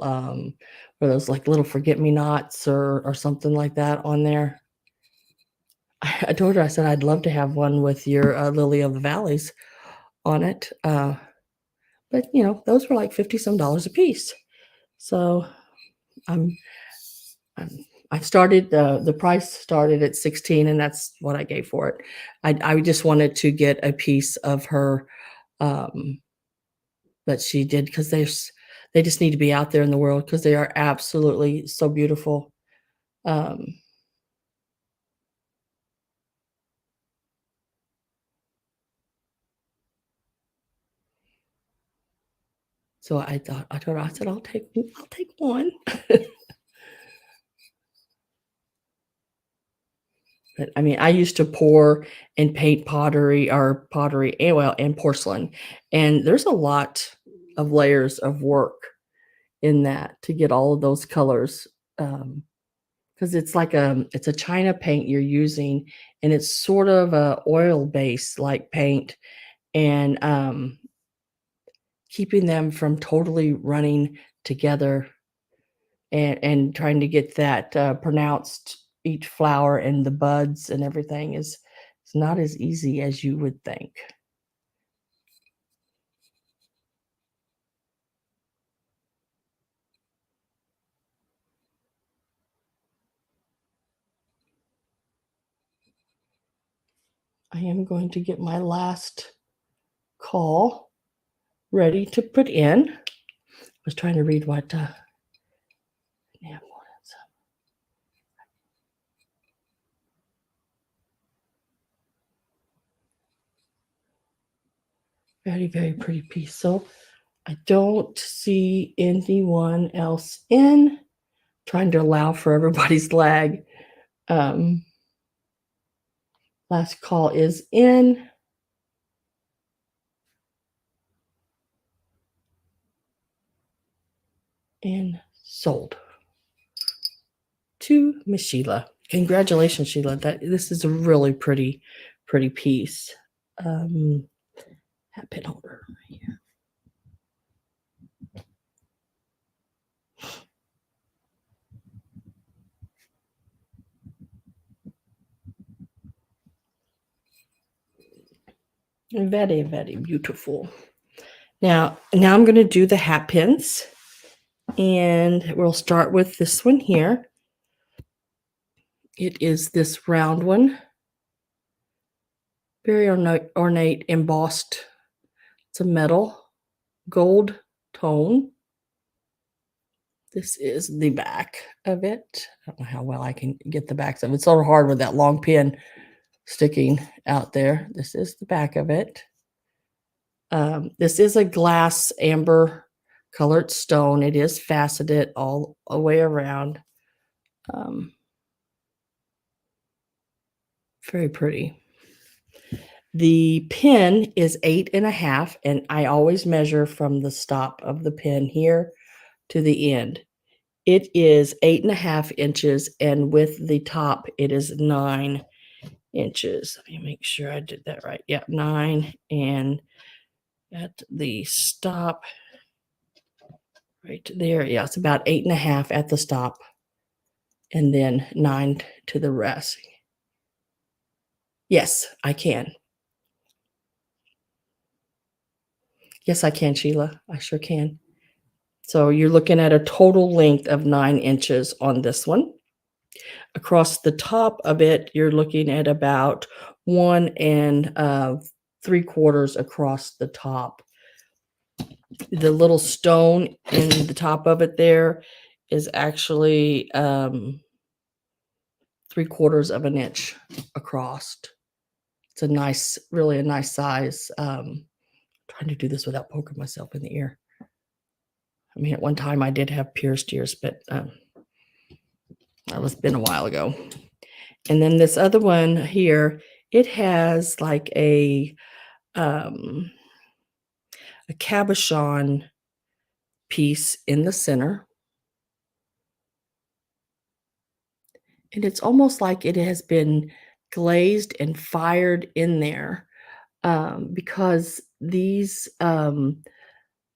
or those like little forget-me-nots or something like that on there. I told her, I said, I'd love to have one with your Lily of the Valleys on it. But you know, those were like 50 some dollars a piece. So I'm I started the price started at 16, and that's what I gave for it. I just wanted to get a piece of her that she did because they just need to be out there in the world because they are absolutely so beautiful. Um, so I told her, I said, I'll take one. But I mean, I used to pour and paint pottery and porcelain, and there's a lot of layers of work in that to get all of those colors. Because it's a China paint you're using, and it's sort of a oil base like paint, and keeping them from totally running together and trying to get that pronounced each flower and the buds and everything is it's not as easy as you would think. I am going to get my last call ready to put in. I was trying to read what yeah, very, very pretty piece. So I don't see anyone else in. Trying to allow for everybody's lag. Um, last call is in. And sold to Miss Sheila. Congratulations, Sheila. This is a really pretty, pretty piece. Hat pin holder right here. Very, very beautiful. Now I'm going to do the hat pins, and we'll start with this one here. It is this round one, very ornate embossed. It's a metal gold tone. This is the back of it. I don't know how well I can get the backs of it. It's so hard with that long pin sticking out there. This is the back of it. This is a glass amber colored stone. It is faceted all the way around. Very pretty. The pin is 8.5, and I always measure from the stop of the pin here to the end. It is 8.5 inches, and with the top, it is 9 inches. Let me make sure I did that right. Yeah, 9, and at the stop right there, yeah, it's about 8.5 at the stop, and then 9 to the rest. Yes, I can. Yes, I can, Sheila. I sure can. So you're looking at a total length of 9 inches on this one. Across the top of it, you're looking at about 1 3/4 across the top. The little stone in the top of it there is actually 3/4 of an inch across. It's really a nice size. Trying to do this without poking myself in the ear. I mean, at one time I did have pierced ears, but that was been a while ago. And then this other one here, it has like a cabochon piece in the center, and it's almost like it has been glazed and fired in there, because these,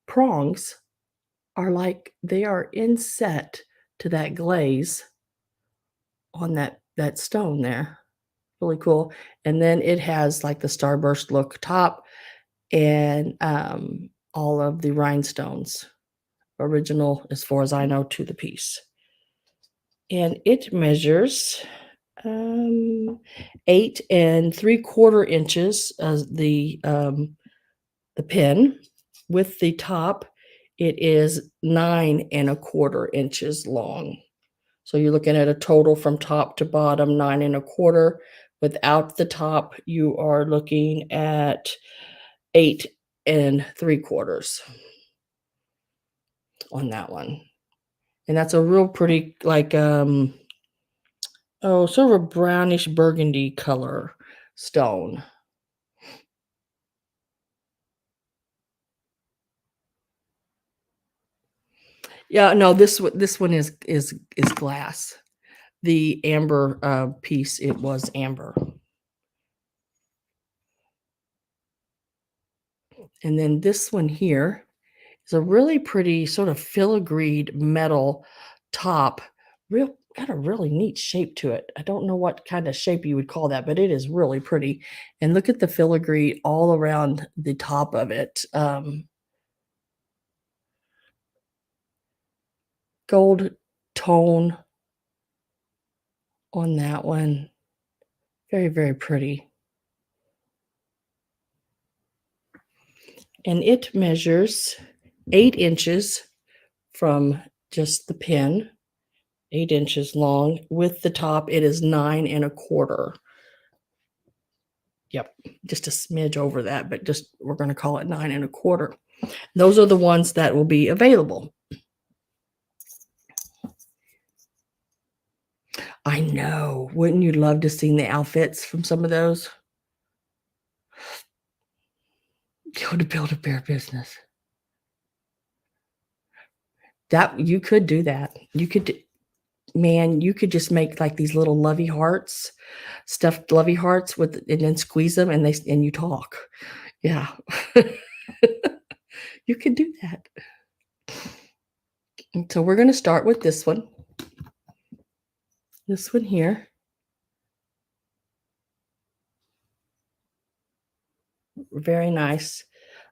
prongs are like they are inset to that glaze on that stone there. Really cool. And then it has like the starburst look top and, all of the rhinestones, original as far as I know to the piece. And it measures, 8 3/4 inches as the pin. With the top, it is 9 1/4 inches long. So you're looking at a total from top to bottom, 9 1/4. Without the top, you are looking at 8 3/4 on that one. And that's a real pretty, like, oh, sort of a brownish burgundy color stone. Yeah, no, this one is glass. The amber, piece, it was amber. And then this one here is a really pretty sort of filigreed metal top. Real got a really neat shape to it. I don't know what kind of shape you would call that, but it is really pretty. And look at the filigree all around the top of it. Gold tone on that one. Very, very pretty. And it measures 8 inches from just the pin, 8 inches long. With the top, it is 9 1/4. Yep, just a smidge over that, but just we're going to call it 9 1/4. Those are the ones that will be available. I know. Wouldn't you love to see the outfits from some of those? Go to Build-A-Bear business. That you could do that. You could, man, you could just make like these little lovey hearts, stuffed lovey hearts with, and then squeeze them, and you talk. Yeah. You could do that. And so we're going to start with this one. This one here. Very nice.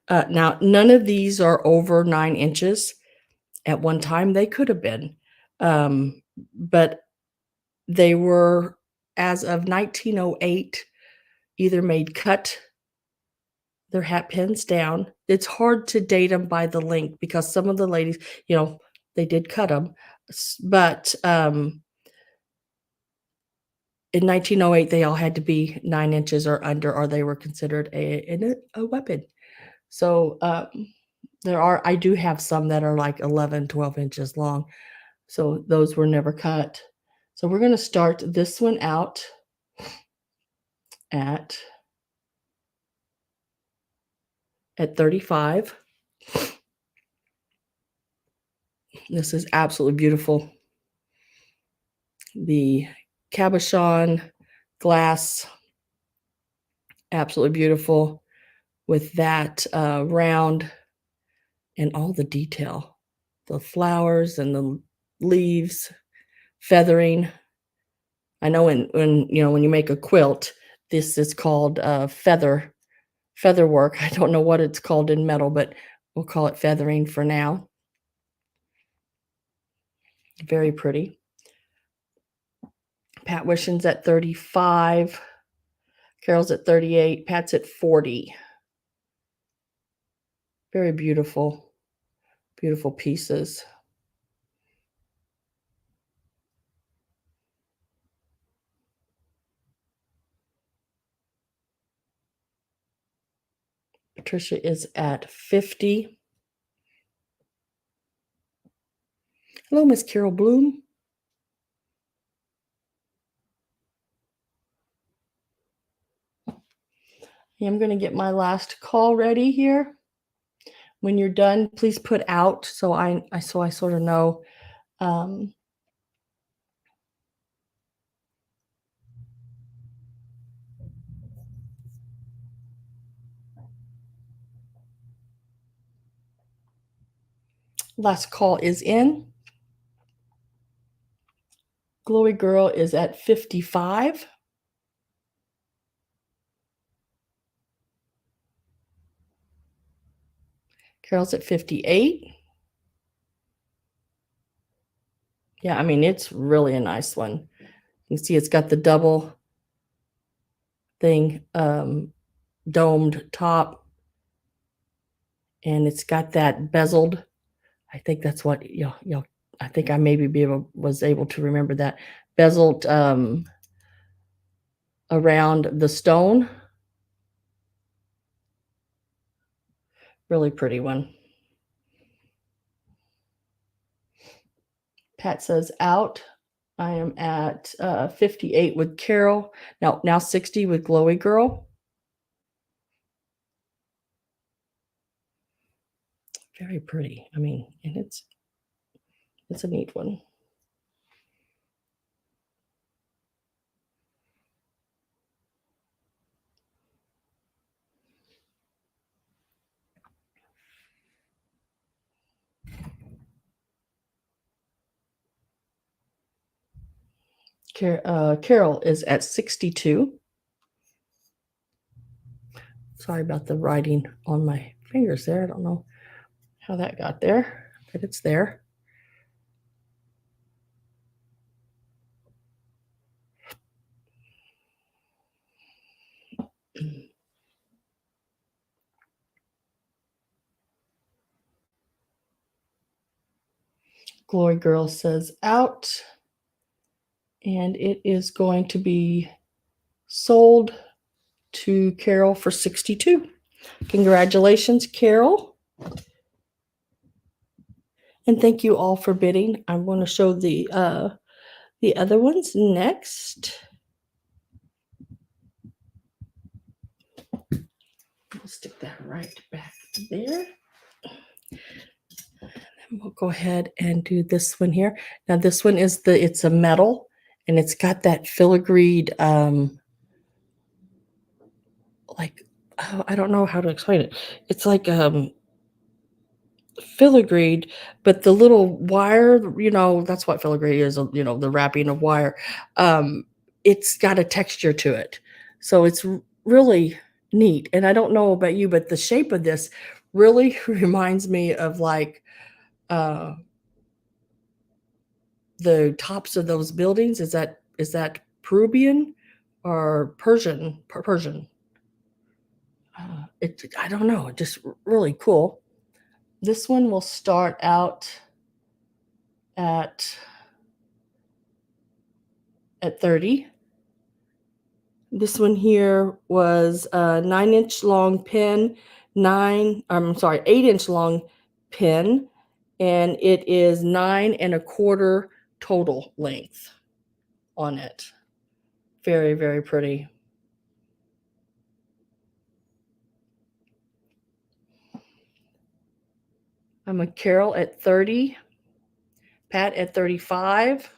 Now, none of these are over 9 inches. At one time, they could have been, but they were, as of 1908, either made cut their hat pins down. It's hard to date them by the length because some of the ladies, they did cut them, but in 1908, they all had to be 9 inches or under, or they were considered a weapon. So I do have some that are like 11, 12 inches long. So those were never cut. So we're going to start this one out at 35. This is absolutely beautiful. The cabochon glass, absolutely beautiful with that round and all the detail, the flowers and the leaves, feathering. I know when you make a quilt, this is called feather work. I don't know what it's called in metal, but we'll call it feathering for now. Very pretty. Pat Wishin's at 35. Carol's at 38. Pat's at 40. Very beautiful, beautiful pieces. Patricia is at 50. Hello, Miss Carol Bloom. I'm going to get my last call ready here. When you're done, please put out so I sort of know. Um, last call is in. Glowy Girl is at 55. Carol's at 58. Yeah, I mean, it's really a nice one. You can see it's got the double thing, domed top, and it's got that bezeled. I think that's what I think I maybe was able to remember that bezeled around the stone. Really pretty one. Pat says out. I am at 58 with Carol. Now 60 with Glowy Girl. Very pretty. I mean, and it's a neat one. Carol is at 62. Sorry about the writing on my fingers there. I don't know how that got there, but it's there. Glory Girl says out, and it is going to be sold to Carol for 62. Congratulations, Carol. And thank you all for bidding. I'm going to show the other ones next. I'll stick that right back there. And we'll go ahead and do this one here. Now this one is it's a metal, and it's got that filigreed like, oh, I don't know how to explain it. It's like filigreed, but the little wire, that's what filigree is, the wrapping of wire. It's got a texture to it. So it's really neat. And I don't know about you, but the shape of this really reminds me of like the tops of those buildings. Is that Peruvian or Persian? Persian. I don't know, just really cool. This one will start out at 30. This one here was a 9-inch long pin, 8-inch long pin, and it is 9 1/4 total length on it. Very, very pretty. I'm a Carol at 30, Pat at 35.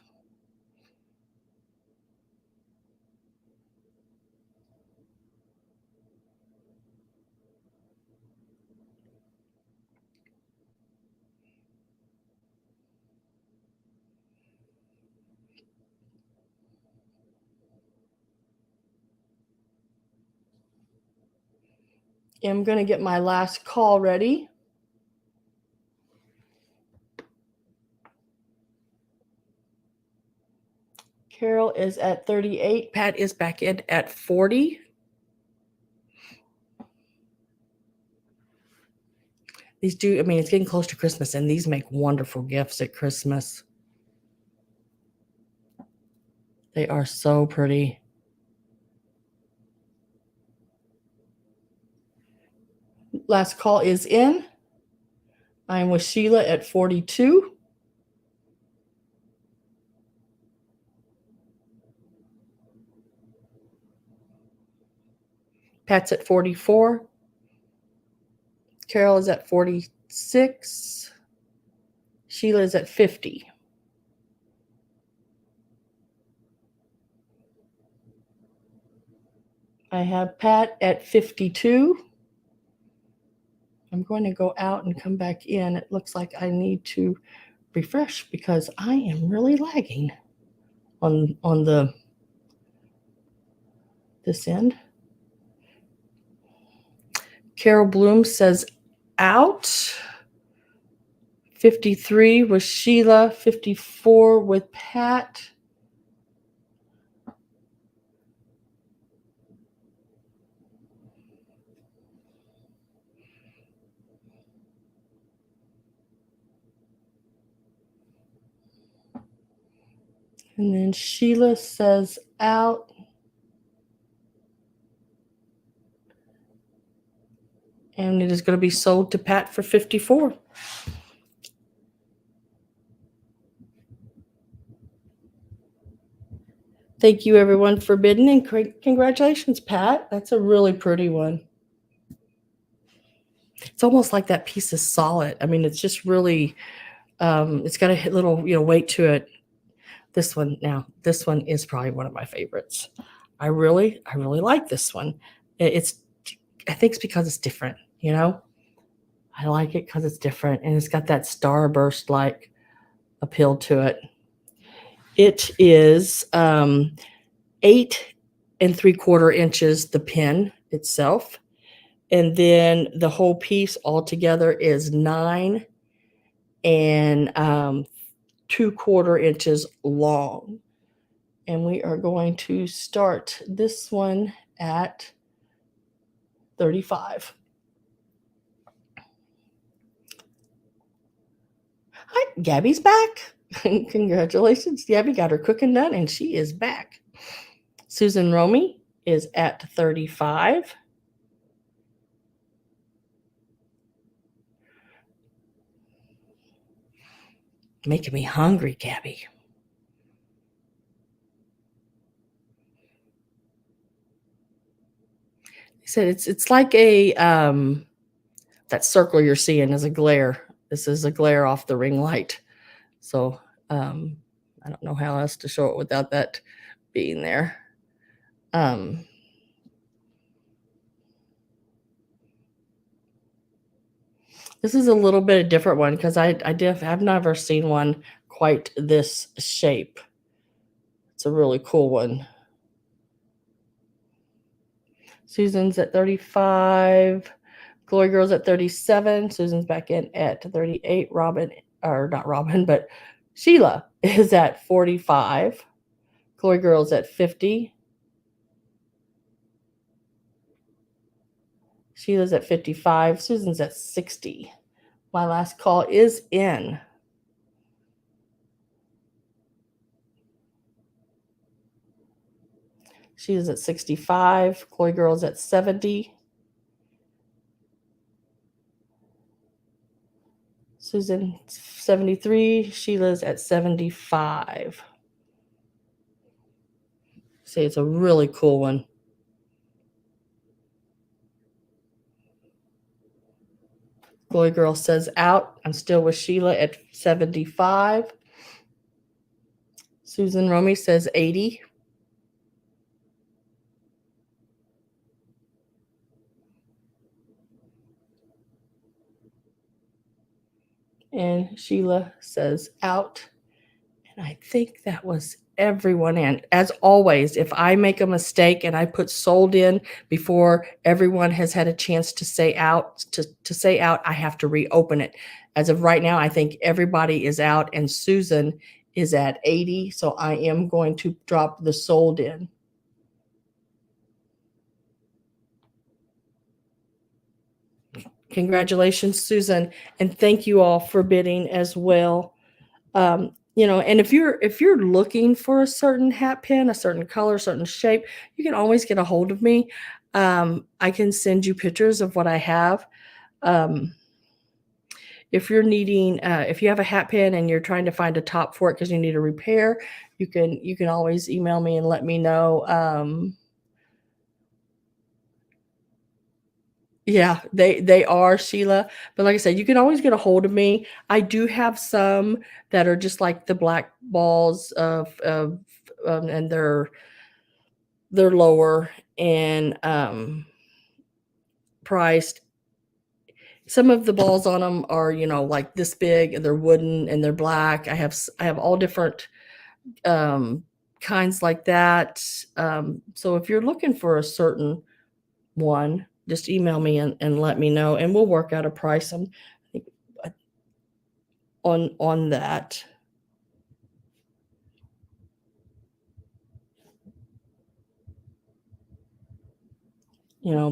I'm going to get my last call ready. Carol is at 38. Pat is back in at 40. It's getting close to Christmas, and these make wonderful gifts at Christmas. They are so pretty. Last call is in. I'm with Sheila at 42. Pat's at 44. Carol is at 46. Sheila is at 50. I have Pat at 52. I'm going to go out and come back in. It looks like I need to refresh because I am really lagging on this end. Carol Bloom says out. 53 with Sheila, 54 with Pat. And then Sheila says out. And it is going to be sold to Pat for 54. Thank you, everyone, for bidding, and congratulations, Pat. That's a really pretty one. It's almost like that piece is solid. I mean, it's just really, it's got a little, weight to it. This one is probably one of my favorites. I really like this one. I think it's because it's different, I like it because it's different, and it's got that starburst-like appeal to it. It is 8 3/4 inches, the pin itself. And then the whole piece altogether is 9 2/4 inches long. And we are going to start this one at 35. Hi, Gabby's back. Congratulations. Gabby got her cooking done, and she is back. Susan Romy is at 35. Making me hungry, Gabby. He said it's like a that circle you're seeing is a glare. This is a glare off the ring light. So I don't know how else to show it without that being there. This is a little bit a different one because I've never seen one quite this shape. It's a really cool one. Susan's at 35. Glory Girl's at 37. Susan's back in at 38. Not Robin, but Sheila is at 45. Glory Girl's at 50. Sheila's at 55. Susan's at 60. My last call is in. Sheila's at 65. Glory Girl's at 70. Susan 73. Sheila's at 75. See, it's a really cool one. Glory Girl says out. I'm still with Sheila at 75. Susan Romy says 80. And Sheila says out. And I think that was everyone in. As always, if I make a mistake and I put sold in before everyone has had a chance to say out, I have to reopen it. As of right now, I think everybody is out, and Susan is at 80. So I am going to drop the sold in. Congratulations, Susan, and thank you all for bidding as well. And if you're looking for a certain hat pin, a certain color, certain shape, you can always get a hold of me. I can send you pictures of what I have. If you're needing, if you have a hat pin and you're trying to find a top for it because you need a repair, you can always email me and let me know. Yeah, they are, Sheila. But like I said, you can always get a hold of me. I do have some that are just like the black balls and they're lower and priced. Some of the balls on them are, like this big, and they're wooden and they're black. I have all different um, kinds like that. So if you're looking for a certain one, just email me and let me know, and we'll work out a price on that.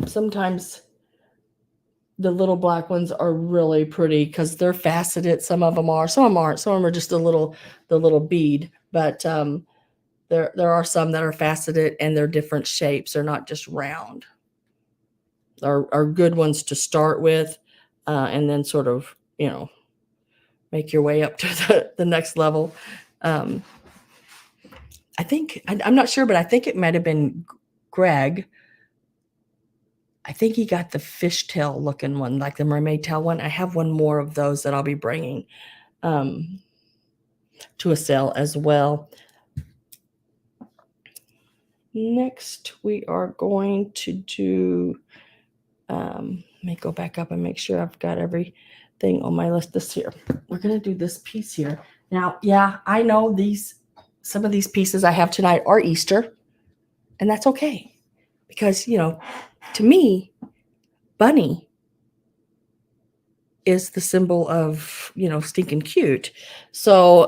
Sometimes the little black ones are really pretty because they're faceted. Some of them are, some of them aren't. Some of them are just the little bead. But there are some that are faceted and they're different shapes. They're not just round. Are good ones to start with, and then sort of make your way up to the next level. Um, I'm not sure, but I think it might have been Greg. I think he got the fishtail looking one, like the mermaid tail one. I have one more of those that I'll be bringing to a sale as well. Next, we are going to do, let me go back up and make sure I've got everything on my list. This here, we're going to do this piece here. Now, yeah, I know some of these pieces I have tonight are Easter, and that's okay. Because, to me, bunny is the symbol of, stinking cute. So,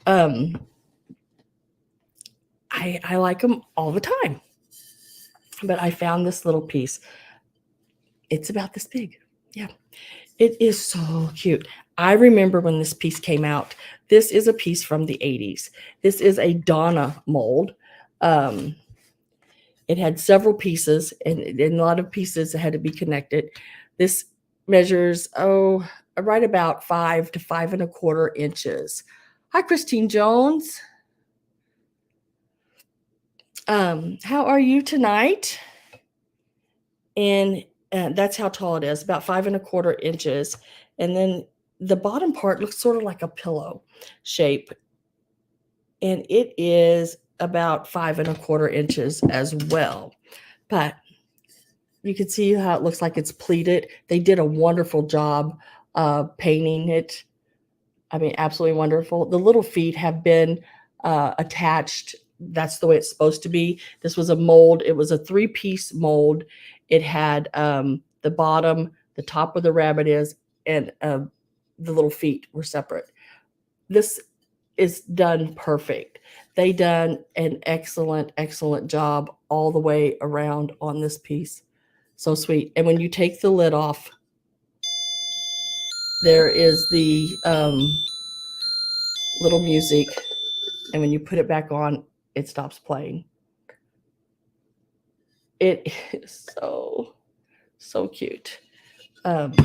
um, I like them all the time. But I found this little piece. It's about this big. Yeah. It is so cute. I remember when this piece came out. This is a piece from the 80s. This is a Donna mold. It had several pieces, and a lot of pieces that had to be connected. This measures, right about 5 to 5.25 inches. Hi, Christine Jones. How are you tonight? And that's how tall it is, about 5.25 inches. And then the bottom part looks sort of like a pillow shape. And it is about 5.25 inches as well. But you can see how it looks like it's pleated. They did a wonderful job painting it. I mean, absolutely wonderful. The little feet have been attached. That's the way it's supposed to be. This was a mold. It was a 3-piece mold. It had the bottom, the top where the rabbit is, and the little feet were separate. This is done perfect. They done an excellent, excellent job all the way around on this piece. So sweet. And when you take the lid off, there is the little music. And when you put it back on, it stops playing. It is so, so cute. The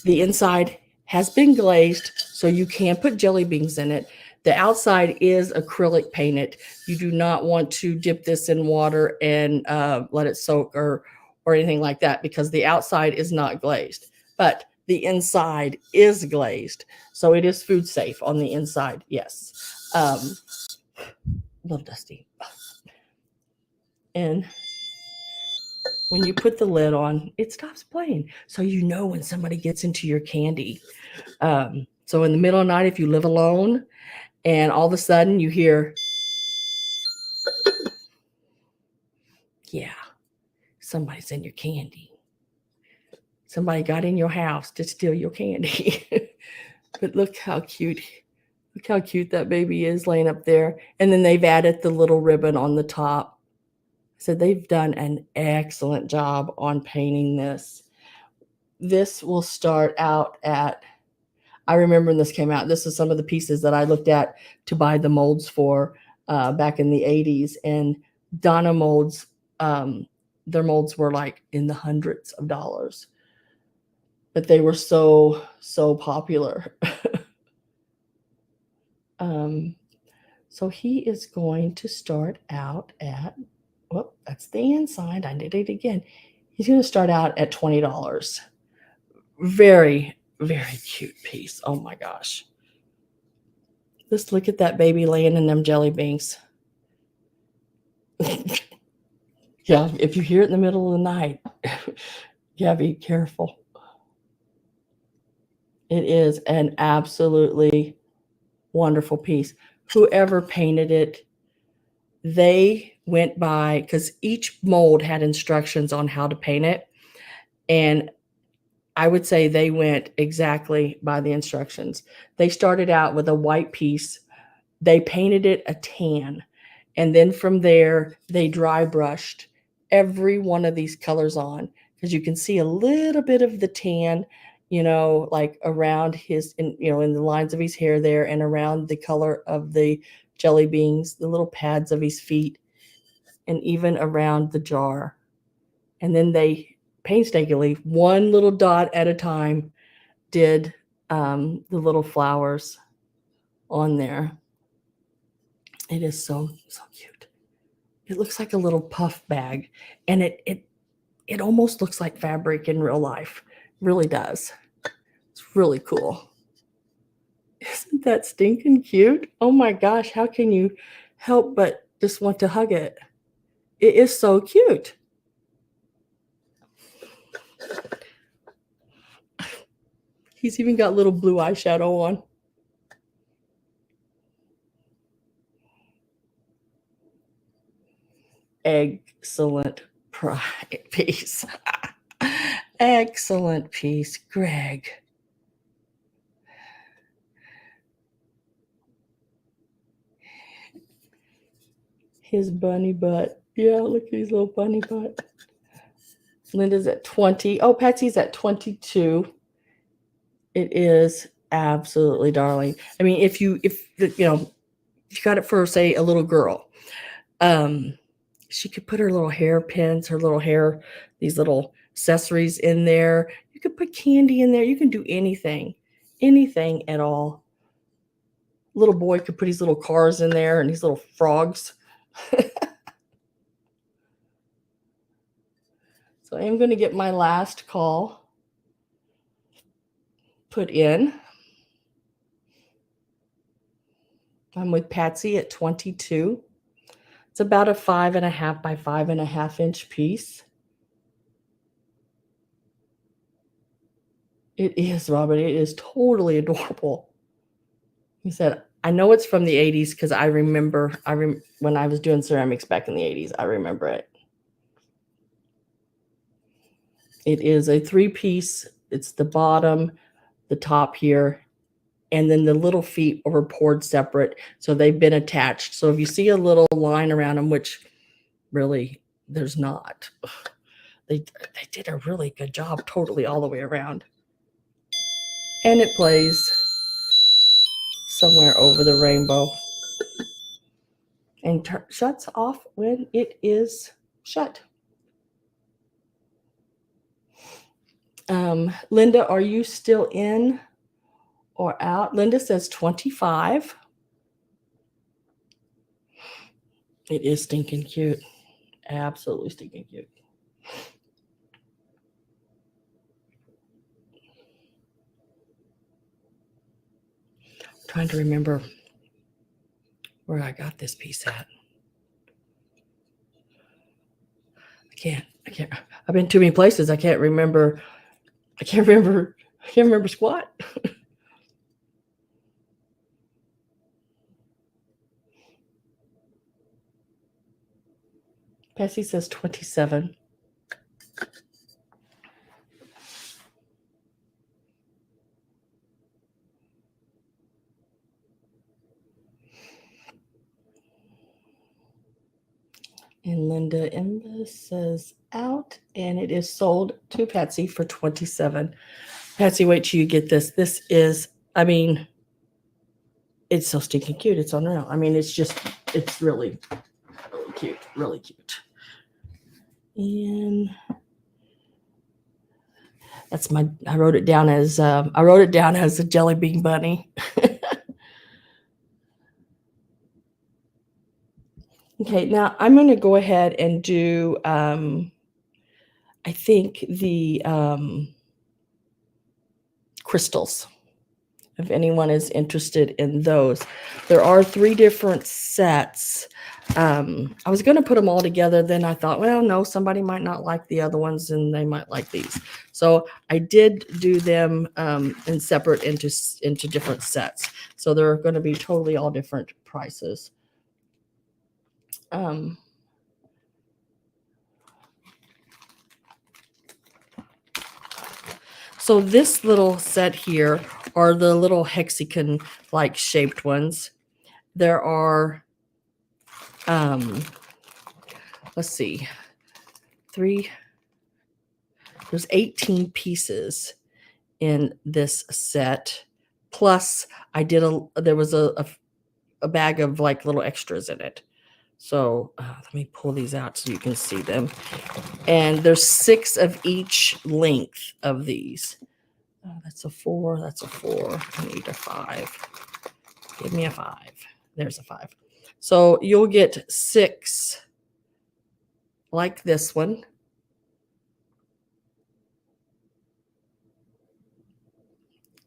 inside has been glazed, so you can put jelly beans in it. The outside is acrylic painted. You do not want to dip this in water and let it soak or anything like that, because the outside is not glazed, but the inside is glazed. So it is food safe on the inside. Yes. Little dusty. And when you put the lid on, it stops playing. So you know when somebody gets into your candy. So in the middle of the night, if you live alone and all of a sudden you hear, yeah, somebody's in your candy. Somebody got in your house to steal your candy. But look how cute. Look how cute that baby is laying up there. And then they've added the little ribbon on the top. So they've done an excellent job on painting this. This will start out at, I remember when this came out, this is some of the pieces that I looked at to buy the molds for back in the 80s. And Donna molds, their molds were like in the hundreds of dollars. But they were so, so popular. So he is going to start out at, That's the inside. I did it again. He's going to start out at $20. Very, very cute piece. Oh my gosh. Just look at that baby laying in them jelly beans. Yeah, if you hear it in the middle of the night, yeah, be careful. It is an absolutely wonderful piece. Whoever painted it, they went by, because each mold had instructions on how to paint it. And I would say they went exactly by the instructions. They started out with a white piece. They painted it a tan. And then from there, they dry brushed every one of these colors on, because you can see a little bit of the tan, like around in the lines of his hair there, and around the color of the jelly beans, the little pads of his feet, and even around the jar. And then they painstakingly, one little dot at a time, did the little flowers on there. It is so cute. It looks like a little puff bag, and it almost looks like fabric in real life. It really does. It's really cool. Isn't that stinking cute? Oh my gosh, how can you help but just want to hug it? It is so cute. He's even got little blue eyeshadow on. Excellent piece. Excellent piece, Greg. His bunny butt. Yeah, look at his little bunny butt. Linda's at 20. Oh, Patsy's at 22. It is absolutely darling. I mean, if you got it for, say, a little girl, she could put her little hairpins, these little accessories in there. You could put candy in there. You can do anything at all. Little boy could put his little cars in there and these little frogs. So I am going to get my last call put in. I'm with Patsy at 22. It's about a 5.5 by 5.5 inch piece. It is, Robert. It is totally adorable. He said, I know it's from the 80s because I remember when I was doing ceramics back in the 80s. I remember it. It is a 3-piece. It's the bottom, the top here, and then the little feet are poured separate. So they've been attached. So if you see a little line around them, which really there's not, they did a really good job totally all the way around. And it plays Somewhere Over the Rainbow and shuts off when it is shut. Linda, are you still in or out? Linda says 25. It is stinking cute. Absolutely stinking cute. I'm trying to remember where I got this piece at. I can't. I've been too many places. I can't remember squat. Patsy says 27. And Linda says out, and it is sold to Patsy for 27. Patsy, wait till you get this. This is, I mean, it's so stinking cute. It's unreal. I mean, it's really, really cute. Really cute. And I wrote it down as a jelly bean bunny. Okay, now I'm going to go ahead and do, I think, the crystals, if anyone is interested in those. There are 3 different sets. I was going to put them all together. Then I thought, well, no, somebody might not like the other ones and they might like these. So I did do them in separate into different sets. So they're going to be totally all different prices. So this little set here are the little hexagon like shaped ones. There are, let's see, there's 18 pieces in this set. Plus there was a bag of like little extras in it. So let me pull these out so you can see them. And there's 6 of each length of these. That's a 4. That's a 4. I need a 5. Give me a 5. There's a 5. So you'll get 6 like this one.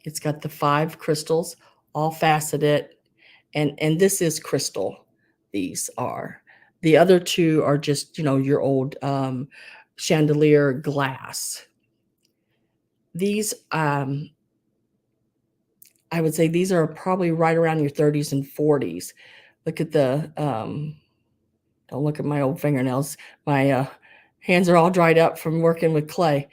It's got the 5 crystals, all faceted, and this is crystal. These are. The other 2 are just, your old chandelier glass. These, I would say these are probably right around your 30s and 40s. Look at the, don't look at my old fingernails. My hands are all dried up from working with clay.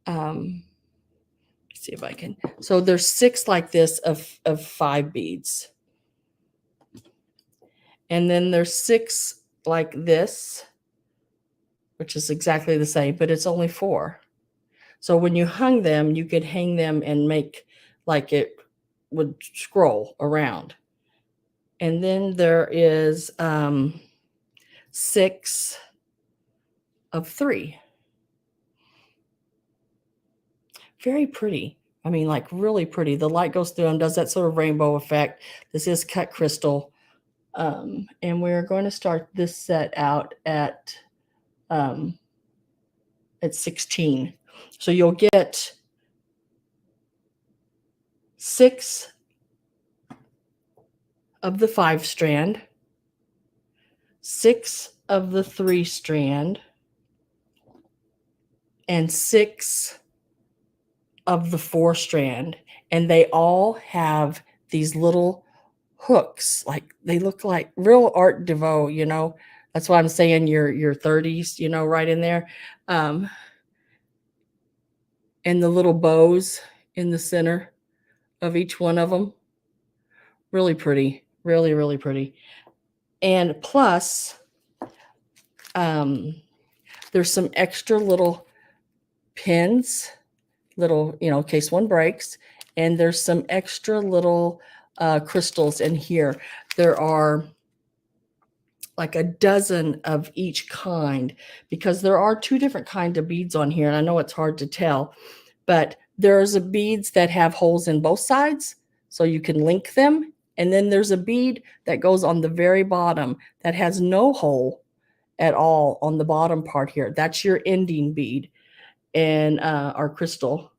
See if I can. So there's 6 like this of 5 beads. And then there's 6 like this, which is exactly the same, but it's only 4. So when you hung them, you could hang them and make like it would scroll around. And then there is 6 of 3. Very pretty. I mean, like really pretty. The light goes through them, does that sort of rainbow effect. This is cut crystal. And we're going to start this set out at 16. So you'll get 6 of the 5 strand, 6 of the 3 strand, and 6 of the 4 strand. And they all have these little hooks, like they look like real Art Deco, That's why I'm saying your 30s, right in there. And the little bows in the center of each one of them. Really pretty. Really, really pretty. And plus, there's some extra little pins, little, in case one breaks. And there's some extra little crystals in here. There are like a dozen of each kind, because there are 2 different kinds of beads on here. And I know it's hard to tell, but there's a beads that have holes in both sides, so you can link them. And then there's a bead that goes on the very bottom that has no hole at all on the bottom part here. That's your ending bead and our crystal.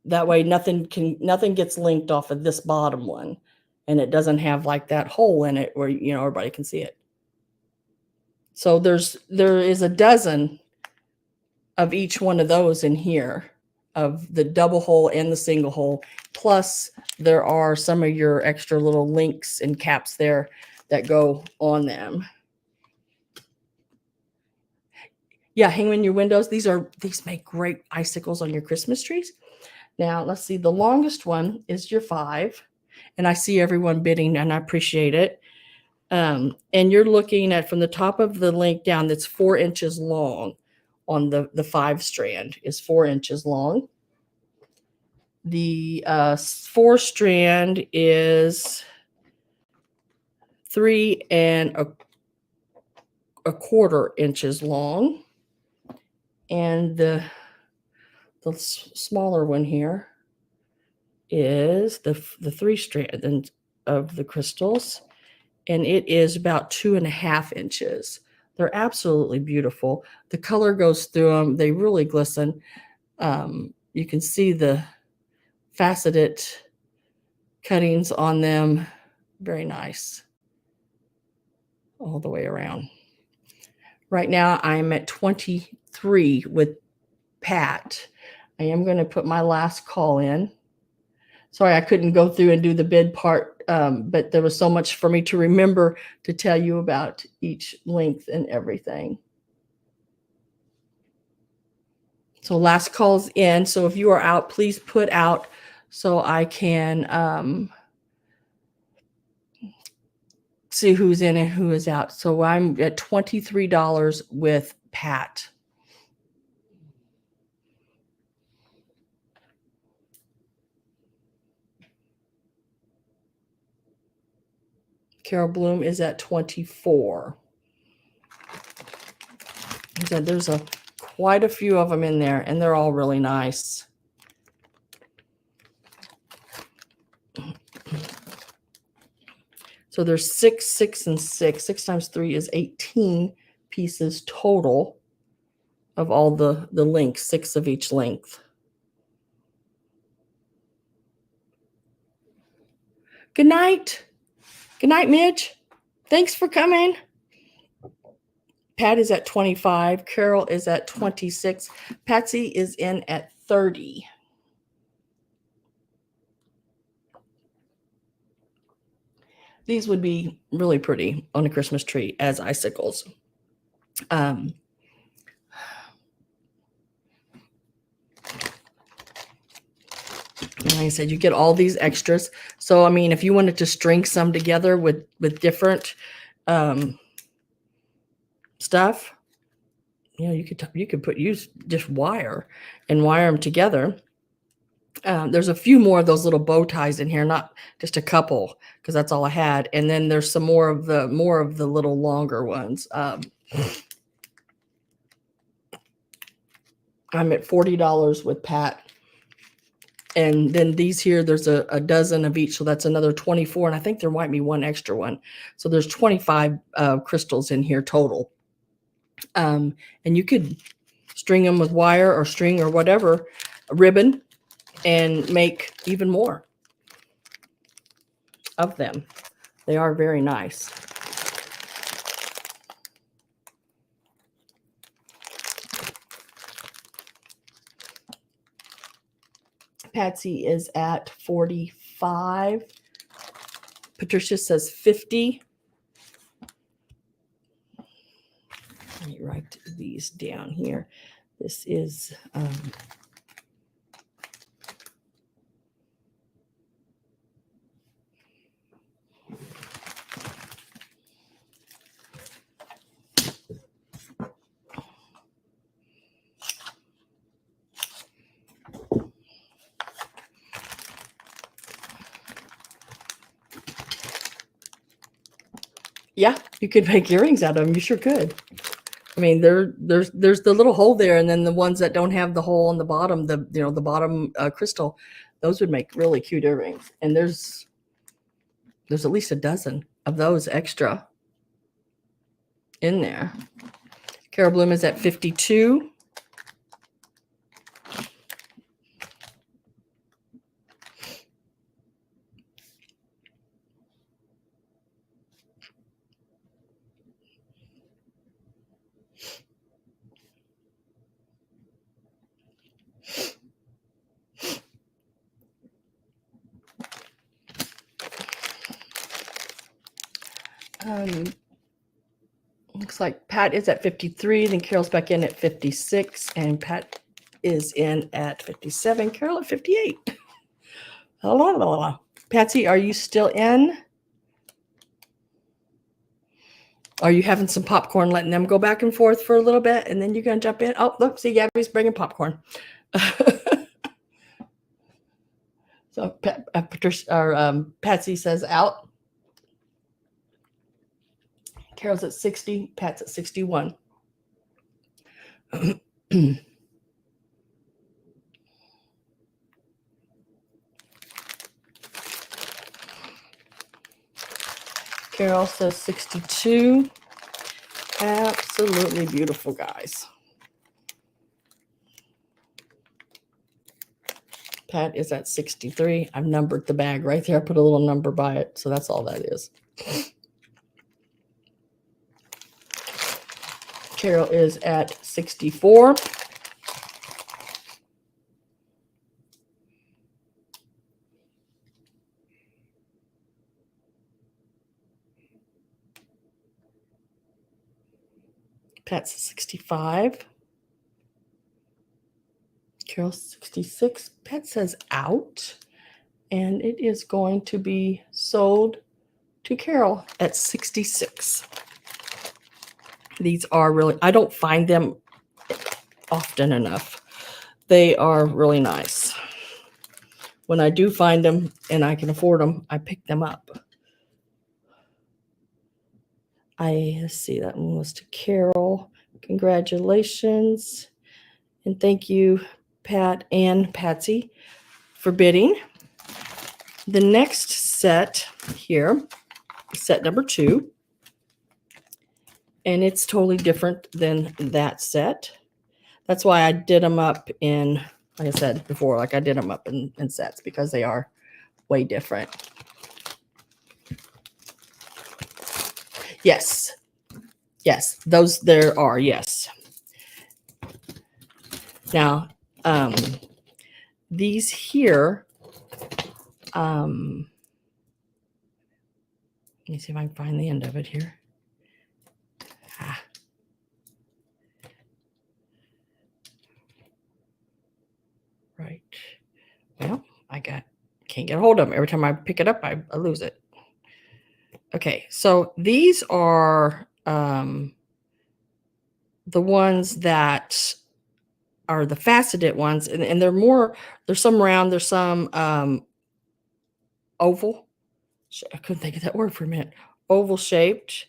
That way nothing gets linked off of this bottom one, and it doesn't have like that hole in it where everybody can see it. So there is a dozen of each one of those in here, of the double hole and the single hole. Plus there are some of your extra little links and caps there that go on them. Yeah, hang them in your windows. These make great icicles on your Christmas trees. Now, let's see. The longest one is your 5. And I see everyone bidding, and I appreciate it. And you're looking at, from the top of the link down, that's 4 inches long on the 5 strand is 4 inches long. The 4 strand is 3 1/4 inches long. And the smaller one here is the 3 strand of the crystals and it is about 2.5 inches. They're absolutely beautiful. The color goes through them. They really glisten. You can see the faceted cuttings on them. Very nice all the way around. Right now I'm at 23 with Pat. I am going to put my last call in. Sorry, I couldn't go through and do the bid part, but there was so much for me to remember to tell you about each length and everything. So last call's in. So if you are out, please put out so I can see who's in and who is out. So I'm at $23 with Pat. Carol Bloom is at 24. There's quite a few of them in there, and they're all really nice. So there's 6, 6, and 6. 6 times 3 is 18 pieces total of all the lengths, 6 of each length. Good night. Good night, Midge. Thanks for coming. Pat is at 25. Carol is at 26. Patsy is in at 30. These would be really pretty on a Christmas tree as icicles. Like I said, you get all these extras. So, I mean, if you wanted to string some together with different stuff, you know, you could use just wire and wire them together. There's a few more of those little bow ties in here, not just a couple, because that's all I had. And then there's some more of the little longer ones. I'm at $40 with Pat. And then these here, there's a dozen of each. So that's another 24. And I think there might be one extra one. So there's 25 crystals in here total. And you could string them with wire or string or whatever, a ribbon, and make even more of them. They are very nice. Patsy is at 45. Patricia says 50. Let me write these down here. This is yeah, you could make earrings out of them. You sure could. I mean, there's the little hole there, and then the ones that don't have the hole on the bottom, the bottom crystal, those would make really cute earrings. And there's at least a dozen of those extra in there. Carol Bloom is at 52. Looks like Pat is at 53, then Carol's back in at 56, and Pat is in at 57. Carol at 58. Patsy, are you still in? Are you having some popcorn, letting them go back and forth for a little bit, and then you're going to jump in? Oh, look, see, Gabby's bringing popcorn. So Patsy says out. Carol's at 60. Pat's at 61. Carol says 62. Absolutely beautiful, guys. Pat is at 63. I've numbered the bag right there. I put a little number by it, so that's all that is. Carol is at 64. Pat's 65. Carol's 66. Pat says out. And it is going to be sold to Carol at 66. These are really, I don't find them often enough. They are really nice. When I do find them and I can afford them, I pick them up. Let's see, that one was to Carol. Congratulations. And thank you, Pat and Patsy, for bidding. The next set here is set number 2. And it's totally different than that set. That's why I did them up in, like I said before, like I did them up in sets because they are way different. Yes. Yes, those there are, yes. Now, these here, let me see if I can find the end of it here. Right. Well, can't get a hold of them. Every time I pick it up, I lose it. Okay, so these are the ones that are the faceted ones, and there's some round, there's some oval. I couldn't think of that word for a minute. Oval shaped,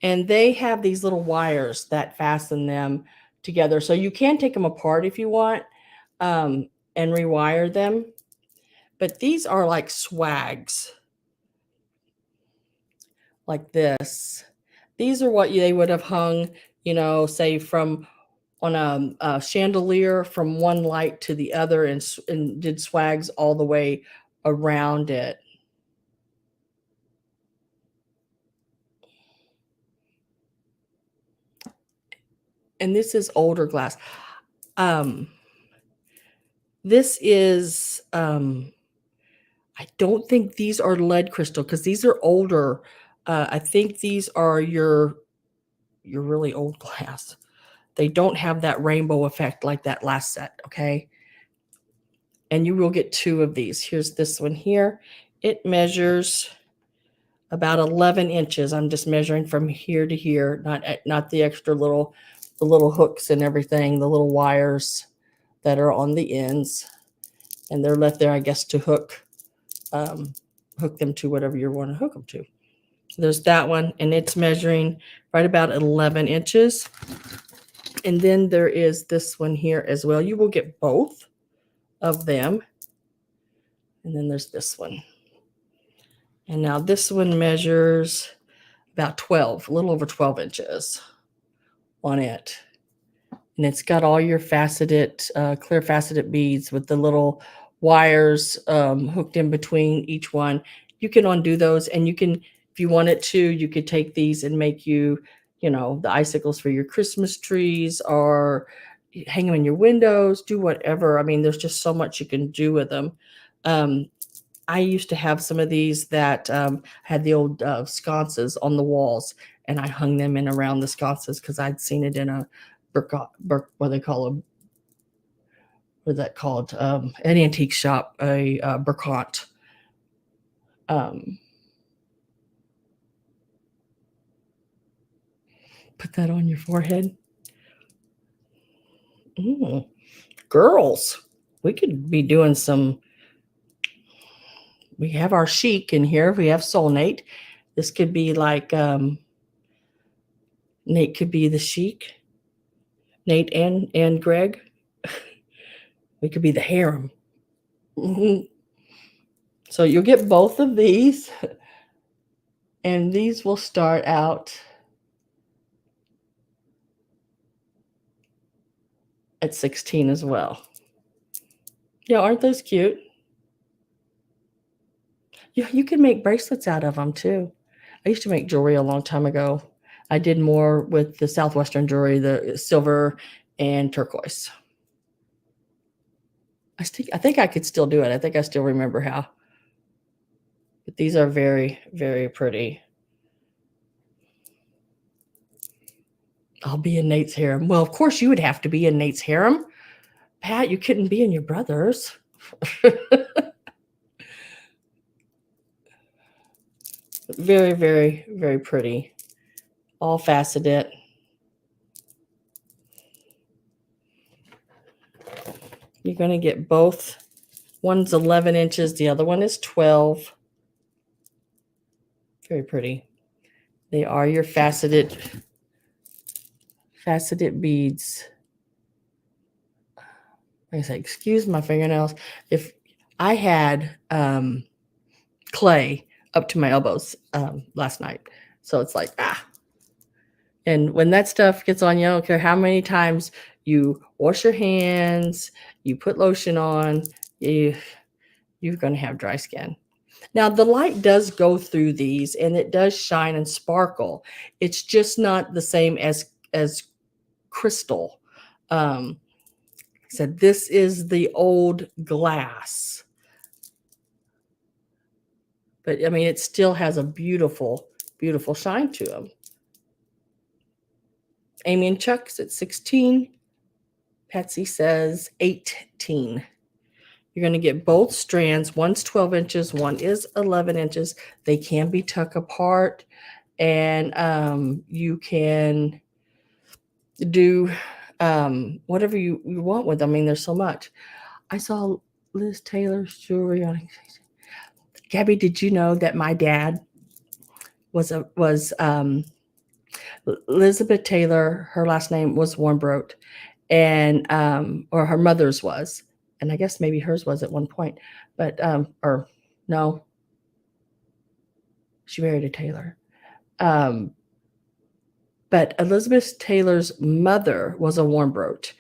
and they have these little wires that fasten them together. So you can take them apart if you want, and rewire them. But these are like swags, like this. These are what they would have hung, say from on a chandelier from one light to the other, and did swags all the way around it. And this is older glass. This is, I don't think these are lead crystal because these are older. I think these are your really old glass. They don't have that rainbow effect like that last set, okay? And you will get 2 of these. Here's this one here. It measures about 11 inches. I'm just measuring from here to here, not the extra little hooks and everything, the little wires that are on the ends. And they're left there, I guess, to hook them to whatever you want to hook them to. So there's that one, and it's measuring right about 11 inches. And then there is this one here as well. You will get both of them. And then there's this one. And now this one measures about 12, a little over 12 inches on it. And it's got all your faceted, clear faceted beads with the little wires hooked in between each one. You can undo those, and you can, if you wanted to, you could take these and make the icicles for your Christmas trees, or hang them in your windows, do whatever. I mean, there's just so much you can do with them. I used to have some of these that had the old sconces on the walls, and I hung them in around the sconces because I'd seen it in a what they call them. What is that called? An antique shop, a Burkant. Put that on your forehead. Girls, we could be doing some. We have our chic in here. We have Soulmate. This could be like Nate could be the chic. Nate and Greg. We could be the harem. So you'll get both of these. And these will start out at 16 as well. Yeah, aren't those cute? You can make bracelets out of them too. I used to make jewelry a long time ago. I did more with the Southwestern jewelry, the silver and turquoise. I think I could still do it. I think I still remember how. But these are very, very pretty. I'll be in Nate's harem. Well, of course you would have to be in Nate's harem. Pat, you couldn't be in your brother's. Very, very, very pretty. All faceted. You're going to get both. One's 11 inches. The other one is 12. Very pretty. They are your faceted beads. Like I said, excuse my fingernails. If I had clay up to my elbows last night. So it's like, And when that stuff gets on you, I don't care how many times you wash your hands, you put lotion on, you're going to have dry skin. Now, the light does go through these, and it does shine and sparkle. It's just not the same as crystal. I said, this is the old glass. But, I mean, it still has a beautiful, beautiful shine to them. Amy and Chuck's at 16. Patsy says 18. You're going to get both strands. One's 12 inches. One is 11 inches. They can be tucked apart. And you can do whatever you want with them. I mean, there's so much. I saw Liz Taylor's jewelry on. Gabby, did you know that my dad was Elizabeth Taylor? Her last name was Warmbrodt, and or her mother's was, and I guess maybe hers was at one point, but or no, she married a Taylor. But Elizabeth Taylor's mother was a Warmbrodt,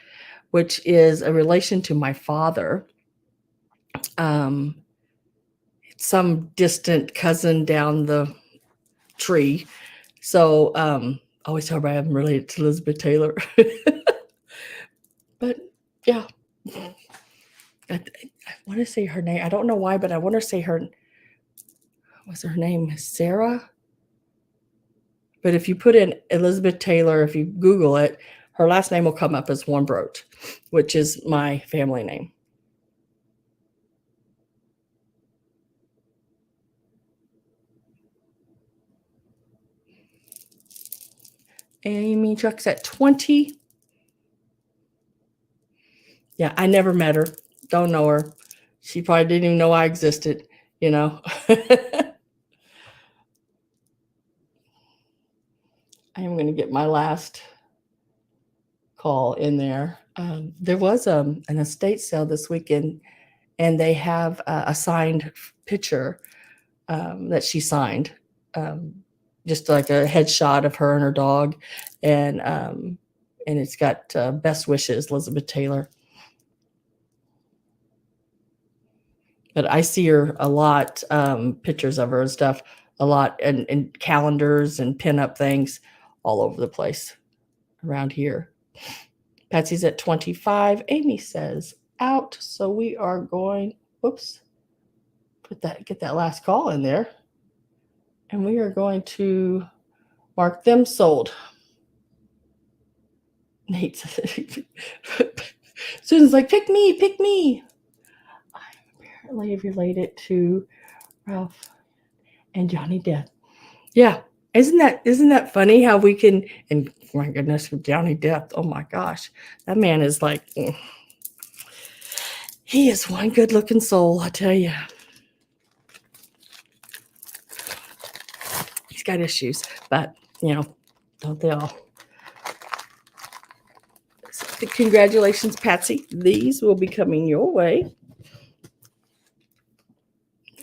which is a relation to my father. Some distant cousin down the tree. So always tell everybody I'm related to Elizabeth Taylor. But yeah, I want to say her name. I don't know why, but I want to say what's her name? Sarah? But if you put in Elizabeth Taylor, if you Google it, her last name will come up as Warmbrodt, which is my family name. Amy Chuck's at 20. Yeah, I never met her. Don't know her. She probably didn't even know I existed, you know. I am going to get my last call in there. There was an estate sale this weekend, and they have a signed picture that she signed, just like a headshot of her and her dog, and it's got best wishes, Elizabeth Taylor. But I see her a lot, pictures of her and stuff, a lot, and calendars and pin-up things all over the place around here. Patsy's at 25. Amy says out. So we are going, whoops, get that last call in there. And we are going to mark them sold. Nate Susan's like, pick me. I'm apparently related to Ralph and Johnny Depp. Yeah. Isn't that funny how we can, and my goodness, Johnny Depp, oh my gosh, that man is like, he is one good looking soul, I tell you. He's got issues, but don't they all? So, congratulations, Patsy. These will be coming your way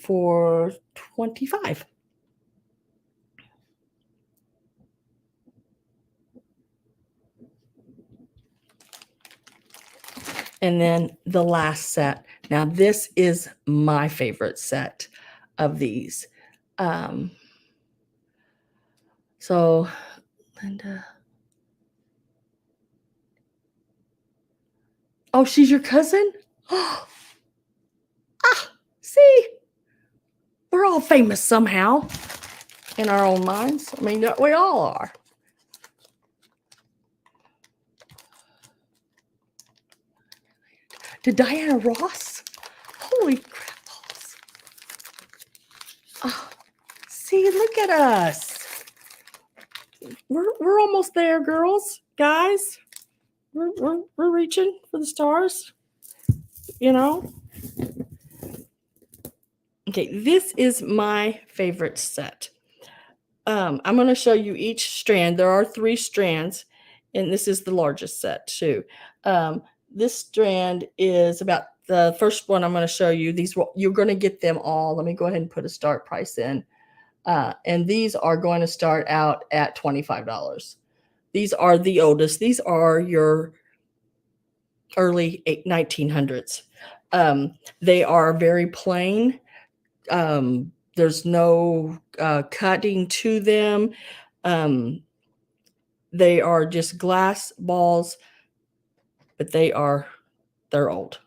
for $25. And then the last set. Now, this is my favorite set of these. So, Linda. Oh, she's your cousin? Ah, see, we're all famous somehow in our own minds. I mean, we all are. To Diana Ross? Holy crap balls. Oh, see, look at us. We're almost there, girls, guys. We're reaching for the stars, you know. Okay, this is my favorite set. I'm going to show you each strand. There are 3 strands, and this is the largest set too. This strand is about the first one I'm going to show you. These you're going to get them all. Let me go ahead and put a start price in. And these are going to start out at $25. These are the oldest. These are your early 1900s. They are very plain. There's no cutting to them. They are just glass balls, but they're old.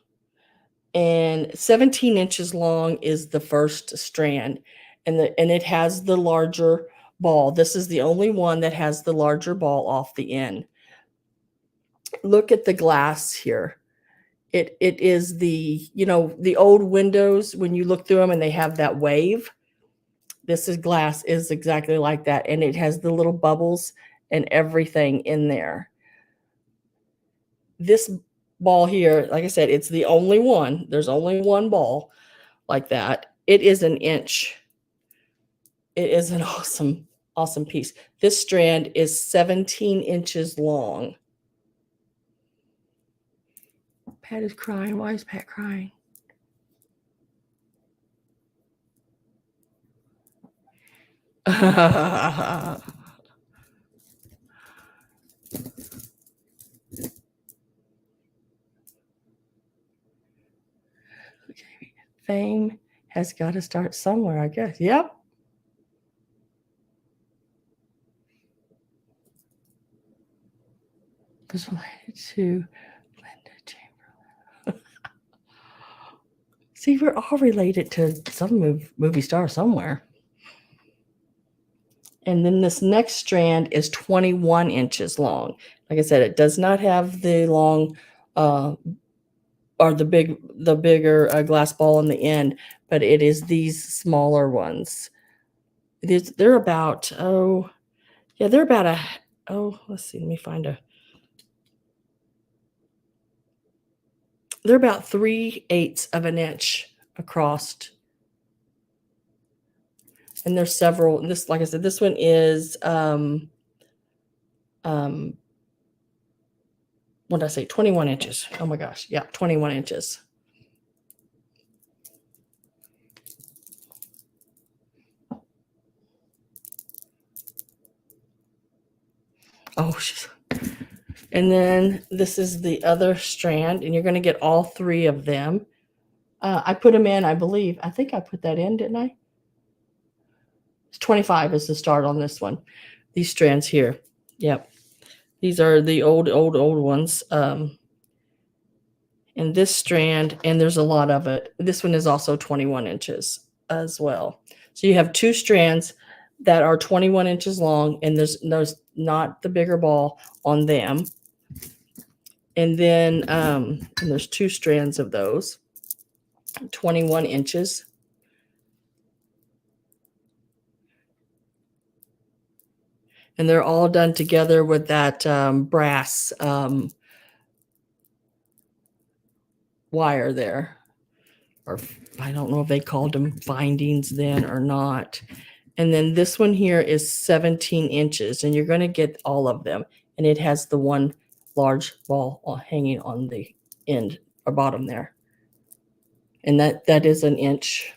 And 17 inches long is the first strand, and it has the larger ball. This is the only one that has the larger ball off the end. Look at the glass here. It is the old windows when you look through them and they have that wave. This is glass is exactly like that, and it has the little bubbles and everything in there. This ball here, like I said, it's the only one. There's only one ball like that. It is an inch. It is an awesome piece. This strand is 17 inches long. Pat is crying. Why is Pat crying? Fame has got to start somewhere, I guess. Yep. Was related to Linda Chamberlain. See, we're all related to some movie star somewhere. And then this next strand is 21 inches long. Like I said, it does not have the long or the bigger glass ball on the end, but it is these smaller ones. They're about, let's see, let me find they're about 3/8 of an inch across. And there's several, this, like I said, this one is, what did I say? 21 inches. Oh my gosh. Yeah, 21 inches. Oh, and then this is the other strand, and you're going to get all 3 of them. I put them in, I believe. I think I put that in, didn't I? It's 25 is the start on this one. These strands here. Yep. These are the old ones. And this strand, and there's a lot of it. This one is also 21 inches as well. So you have 2 strands that are 21 inches long, and there's not the bigger ball on them. And then and there's 2 strands of those, 21 inches. And they're all done together with that brass wire there. Or I don't know if they called them bindings then or not. And then this one here is 17 inches, and you're going to get all of them. And it has the one large ball hanging on the end or bottom there. And that is an inch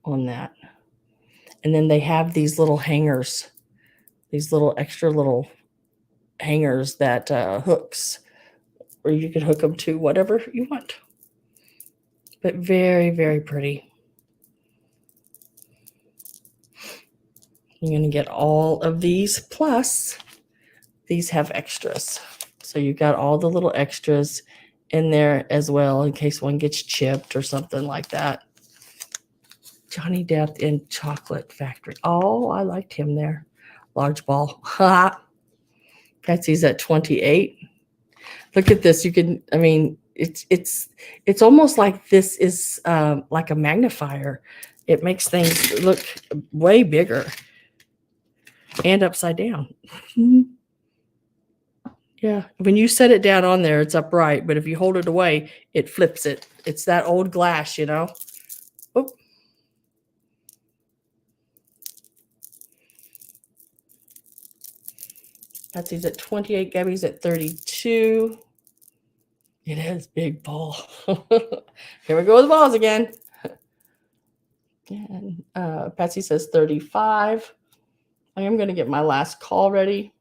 on that. And then they have these little hangers, these little extra little hangers that hooks or you could hook them to whatever you want. But very, very pretty. You're going to get all of these, plus these have extras. So you've got all the little extras in there as well in case one gets chipped or something like that. Johnny Depp in Chocolate Factory. Oh, I liked him there. Large ball. Patsy's at 28. Look at this. You can, I mean, it's almost like this is like a magnifier. It makes things look way bigger and upside down. Yeah, when you set it down on there, it's upright, but if you hold it away, it flips it. It's that old glass, you know. Oh. Patsy's at 28, Gabby's at 32. It is big ball. Here we go with the balls again. And Patsy says 35. I am going to get my last call ready.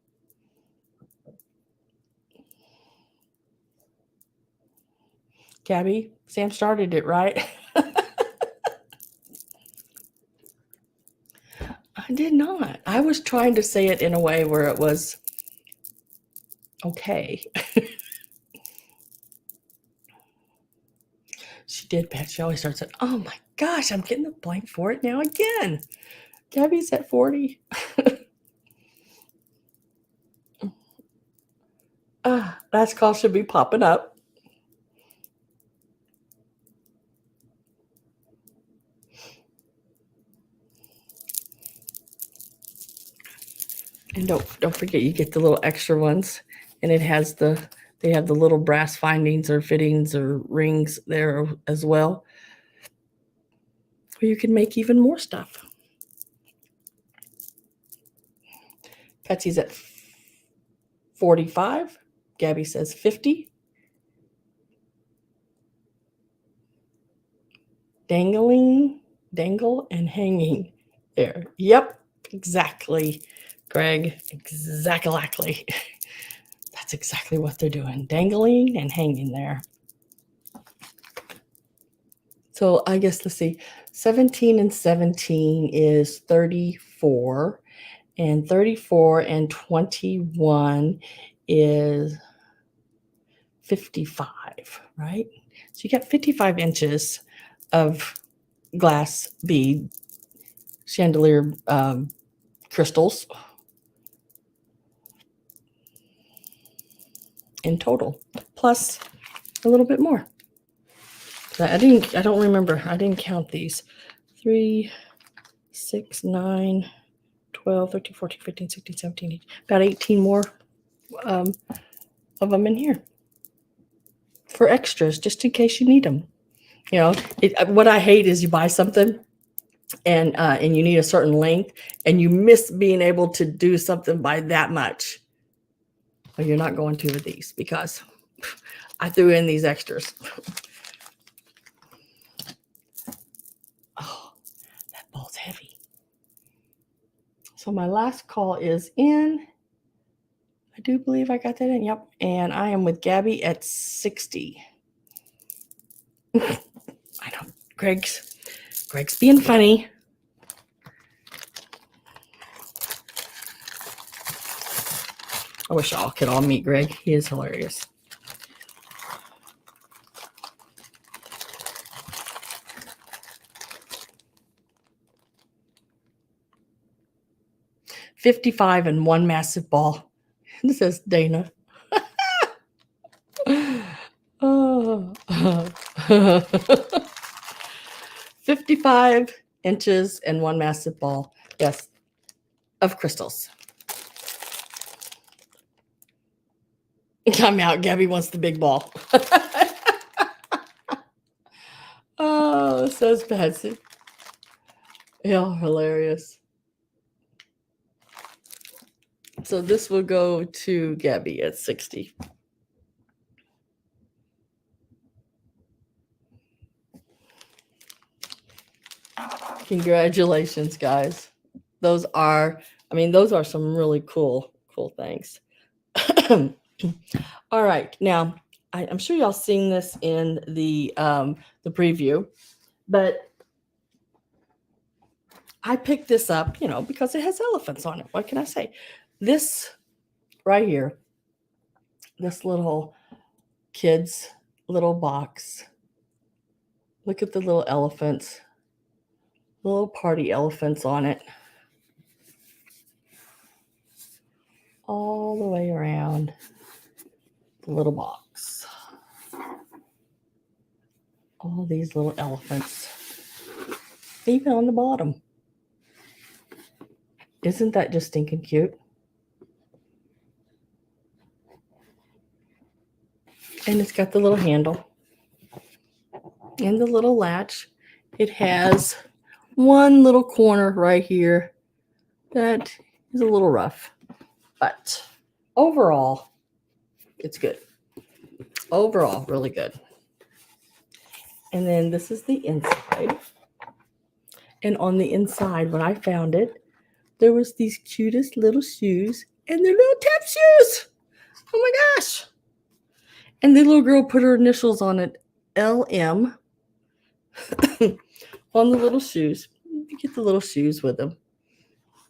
Gabby, Sam started it, right? I did not. I was trying to say it in a way where it was okay. She did, Pat. She always starts at, oh my gosh, I'm getting the blank for it now again. Gabby's at 40. Last call should be popping up. And don't forget, you get the little extra ones, and it has they have the little brass findings or fittings or rings there as well, where you can make even more stuff. Patsy's at 45. Gabby says 50. Dangle and hanging there. Yep, exactly, Greg. Exactly. That's exactly what they're doing. Dangling and hanging there. So I guess, let's see, 17 and 17 is 34. And 34 and 21 is 55, right? So you got 55 inches of glass bead chandelier crystals in total, plus a little bit more. I don't remember. I didn't count these. 3, 6, 9, 12, 13, 14, 15, 16, 17, 18, about 18 more of them in here for extras, just in case you need them. You know, what I hate is you buy something and you need a certain length and you miss being able to do something by that much. Well, you're not going to with these because I threw in these extras. Oh, that ball's heavy. So my last call is in. I do believe I got that in. Yep. And I am with Gabby at 60. I don't. Greg's being funny. I wish y'all could all meet Greg. He is hilarious. $55 and one massive ball. This says Dana. Oh. 55 inches and one massive ball. Yes, of crystals. I'm out. Gabby wants the big ball. Oh, says Patsy. Yeah, hilarious. So this will go to Gabby at 60. Congratulations, guys. Those are some really cool things. All right. Now, I'm sure y'all seen this in the preview, but I picked this up, because it has elephants on it. What can I say? This right here, this little kid's little box. Look at the little elephants, little party elephants on it, all the way around the little box. All these little elephants, even on the bottom. Isn't that just stinking cute? And it's got the little handle and the little latch. It has one little corner right here that is a little rough, but overall, it's good. Overall, really good. And then this is the inside. And on the inside, when I found it, there was these cutest little shoes, and they're little tap shoes. Oh my gosh. And the little girl put her initials on it, LM, on the little shoes. You get the little shoes with them.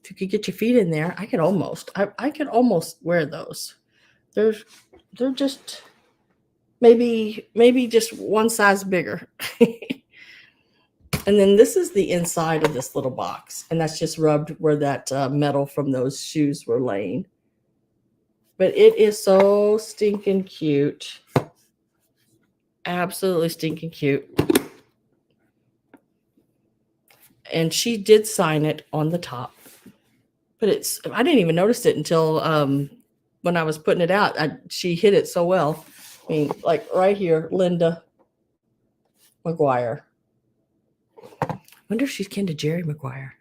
If you could get your feet in there, I could almost wear those. They're just maybe just one size bigger. And then this is the inside of this little box, and that's just rubbed where that metal from those shoes were laying. But it is so stinking cute. Absolutely stinking cute. And she did sign it on the top. But I didn't even notice it until when I was putting it out. She hid it so well. I mean, like right here, Linda McGuire. Wonder if she's kin to Jerry Maguire.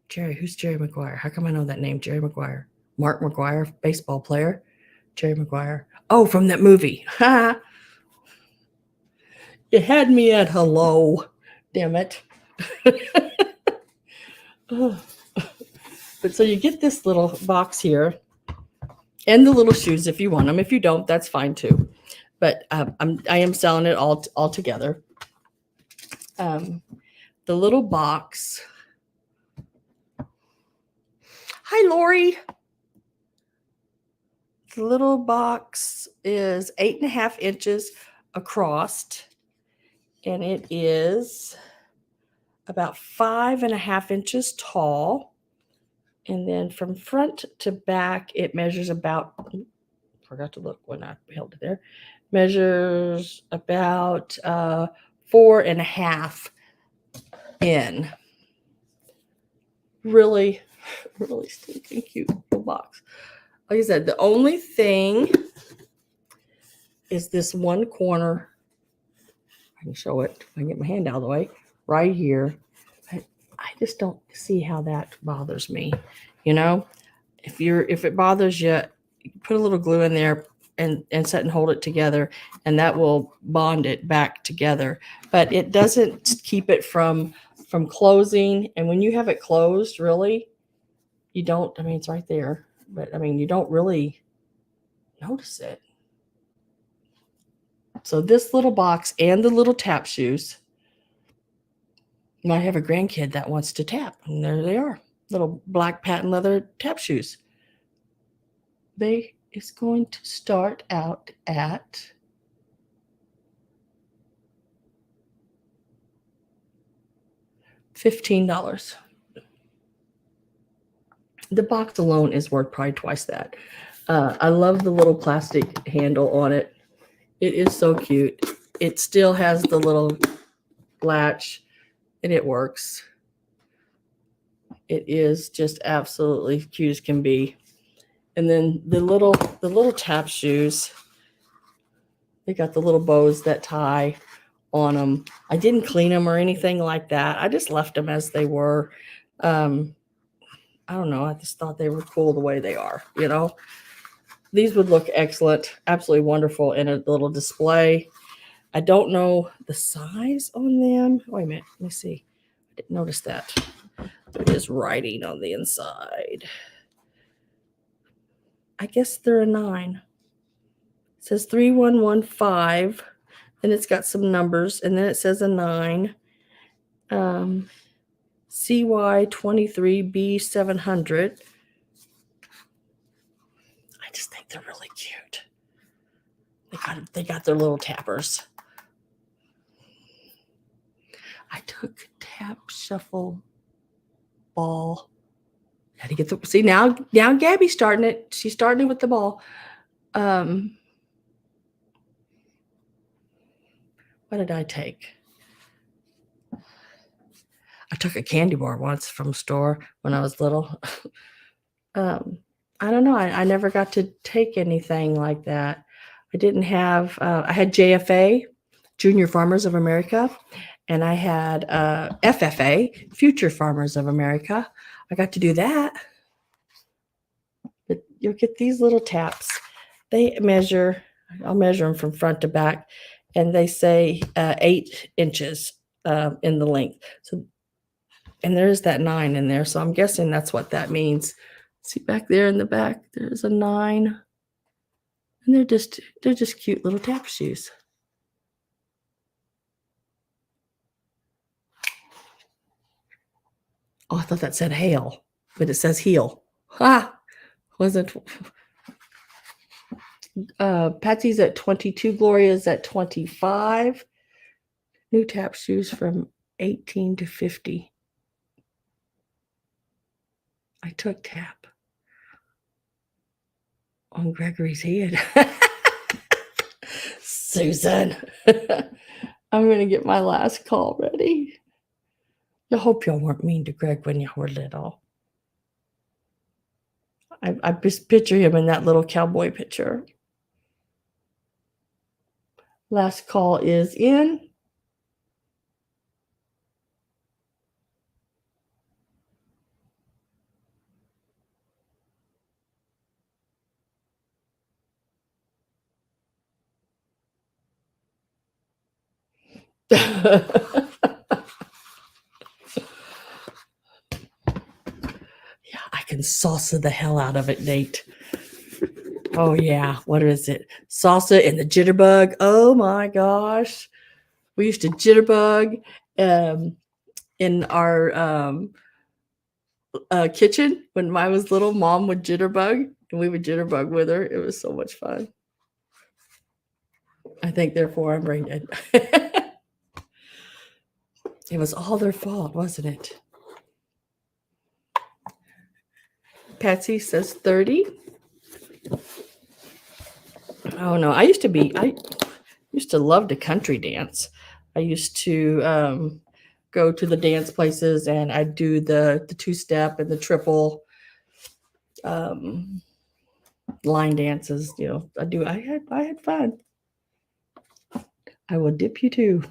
Jerry, who's Jerry Maguire? How come I know that name, Jerry Maguire? Mark McGuire, baseball player. Jerry Maguire. Oh, from that movie. Ha! You had me at hello. Damn it. But so you get this little box here and the little shoes if you want them. If you don't, that's fine too. But I am selling it all together. The little box. Hi, Lori. The little box is 8.5 inches across, and it is about 5.5 inches tall. And then from front to back, it measures about, forgot to look when I held it there, measures about 4.5 in. Really, really stinking cute little box. Like I said, the only thing is this one corner. I can show it if I can get my hand out of the way. Right here. I just don't see how that bothers me. If it bothers you, put a little glue in there and set and hold it together, and that will bond it back together. But it doesn't keep it from closing. And when you have it closed, really, you don't, it's right there, but you don't really notice it. So this little box and the little tap shoes, you might have a grandkid that wants to tap, and there they are, little black patent leather tap shoes. They is going to start out at $15. The box alone is worth probably twice that. I love the little plastic handle on it. It is so cute. It still has the little latch, and it works. It is just absolutely cute as can be. And then the little tap shoes, they got the little bows that tie on them. I didn't clean them or anything like that. I just left them as they were. I don't know. I just thought they were cool the way they are, These would look excellent, absolutely wonderful in a little display. I don't know the size on them. Wait a minute. Let me see. I didn't notice that. There is writing on the inside. I guess they're a 9. It says 3115. Then it's got some numbers, and then it says a 9. CY23B700. I just think they're really cute. They got their little tappers. I took tap shuffle ball. Had to get the see now Gabby's starting it. She's starting it with the ball. What did I take? I took a candy bar once from a store when I was little. I don't know. I never got to take anything like that. I didn't have, I had JFA, Junior Farmers of America, and I had FFA, Future Farmers of America. I got to do that. But you'll get these little taps. They measure, I'll measure them from front to back, and they say 8 inches in the length. So, and there's that 9 in there. So I'm guessing that's what that means. See back there in the back, there's a 9. And they're just cute little tap shoes. Oh, I thought that said hail, but it says heel. Ha! Wasn't Patsy's at 22, Gloria's at 25. New tap shoes from 18 to 50. I took tap on Gregory's head. Susan. I'm going to get my last call ready. I hope y'all weren't mean to Greg when you were little. I just picture him in that little cowboy picture. Last call is in. Yeah, I can salsa the hell out of it, Nate. Oh yeah, what is it? Salsa and the jitterbug. Oh my gosh, we used to jitterbug in our kitchen when I was little. Mom would jitterbug, and we would jitterbug with her. It was so much fun. I think therefore I'm brain dead. It was all their fault, wasn't it? Patsy says 30. Oh no, I used to love to country dance. I used to go to the dance places, and I'd do the 2-step and the triple line dances. You know, I had fun. I will dip you too.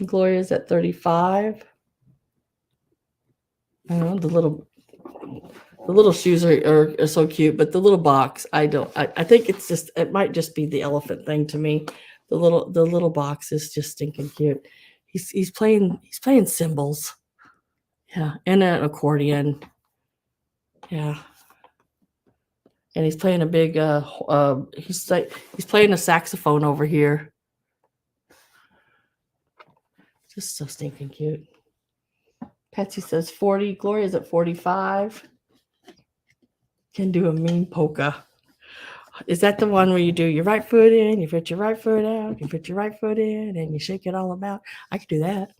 Gloria's at 35. I don't know, the little shoes are so cute, but the little box, I think it might just be the elephant thing to me. The little box is just stinking cute. He's playing cymbals. Yeah, and an accordion. Yeah. And he's playing a big he's playing a saxophone over here. Just so stinking cute. Patsy says 40. Gloria's at 45. Can do a mean polka. Is that the one where you do your right foot in, you put your right foot out, you put your right foot in, and you shake it all about? I could do that.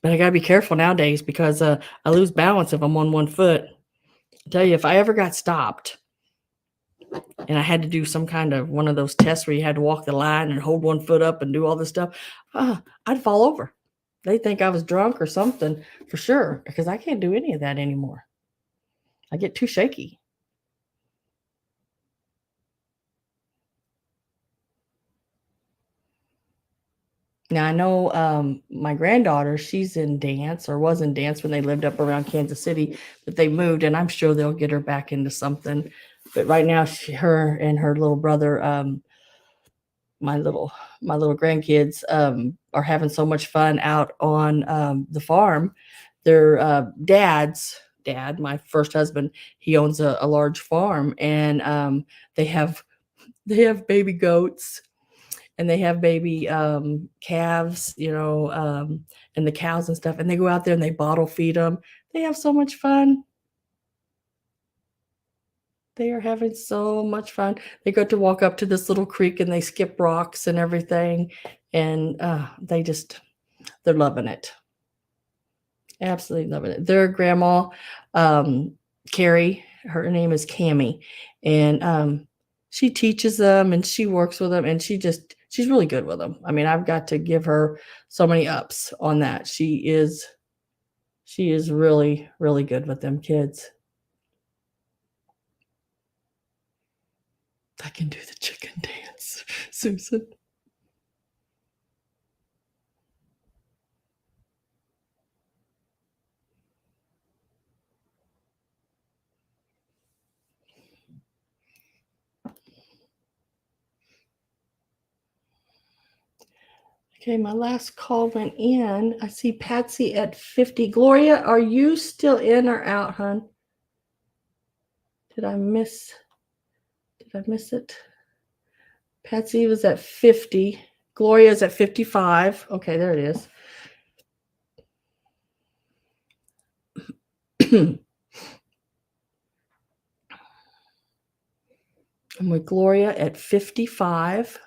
But I got to be careful nowadays because I lose balance if I'm on one foot. I tell you, if I ever got stopped and I had to do some kind of one of those tests where you had to walk the line and hold one foot up and do all this stuff, I'd fall over. They think I was drunk or something for sure, because I can't do any of that anymore. I get too shaky. Now, I know my granddaughter, she's in dance or was in dance when they lived up around Kansas City, but they moved, and I'm sure they'll get her back into something. But right now, her and her little brother, my little grandkids, are having so much fun out on the farm their dad's dad, my first husband, he owns a large farm, and they have baby goats, and they have baby calves, and the cows and stuff, and they go out there and they bottle feed them. They have so much fun. They are having so much fun. They go to walk up to this little creek and they skip rocks and everything, and they're loving it. Absolutely loving it. Their grandma, Carrie, her name is Cammy, and she teaches them and she works with them, and she's really good with them. I mean, I've got to give her so many ups on that. She is really, really good with them kids. I can do the chicken dance, Susan. Okay, my last call went in. I see Patsy at 50. Gloria, are you still in or out, hon? Did I miss it? Patsy was at 50. Gloria's at 55. Okay, there it is. I'm with Gloria at 55.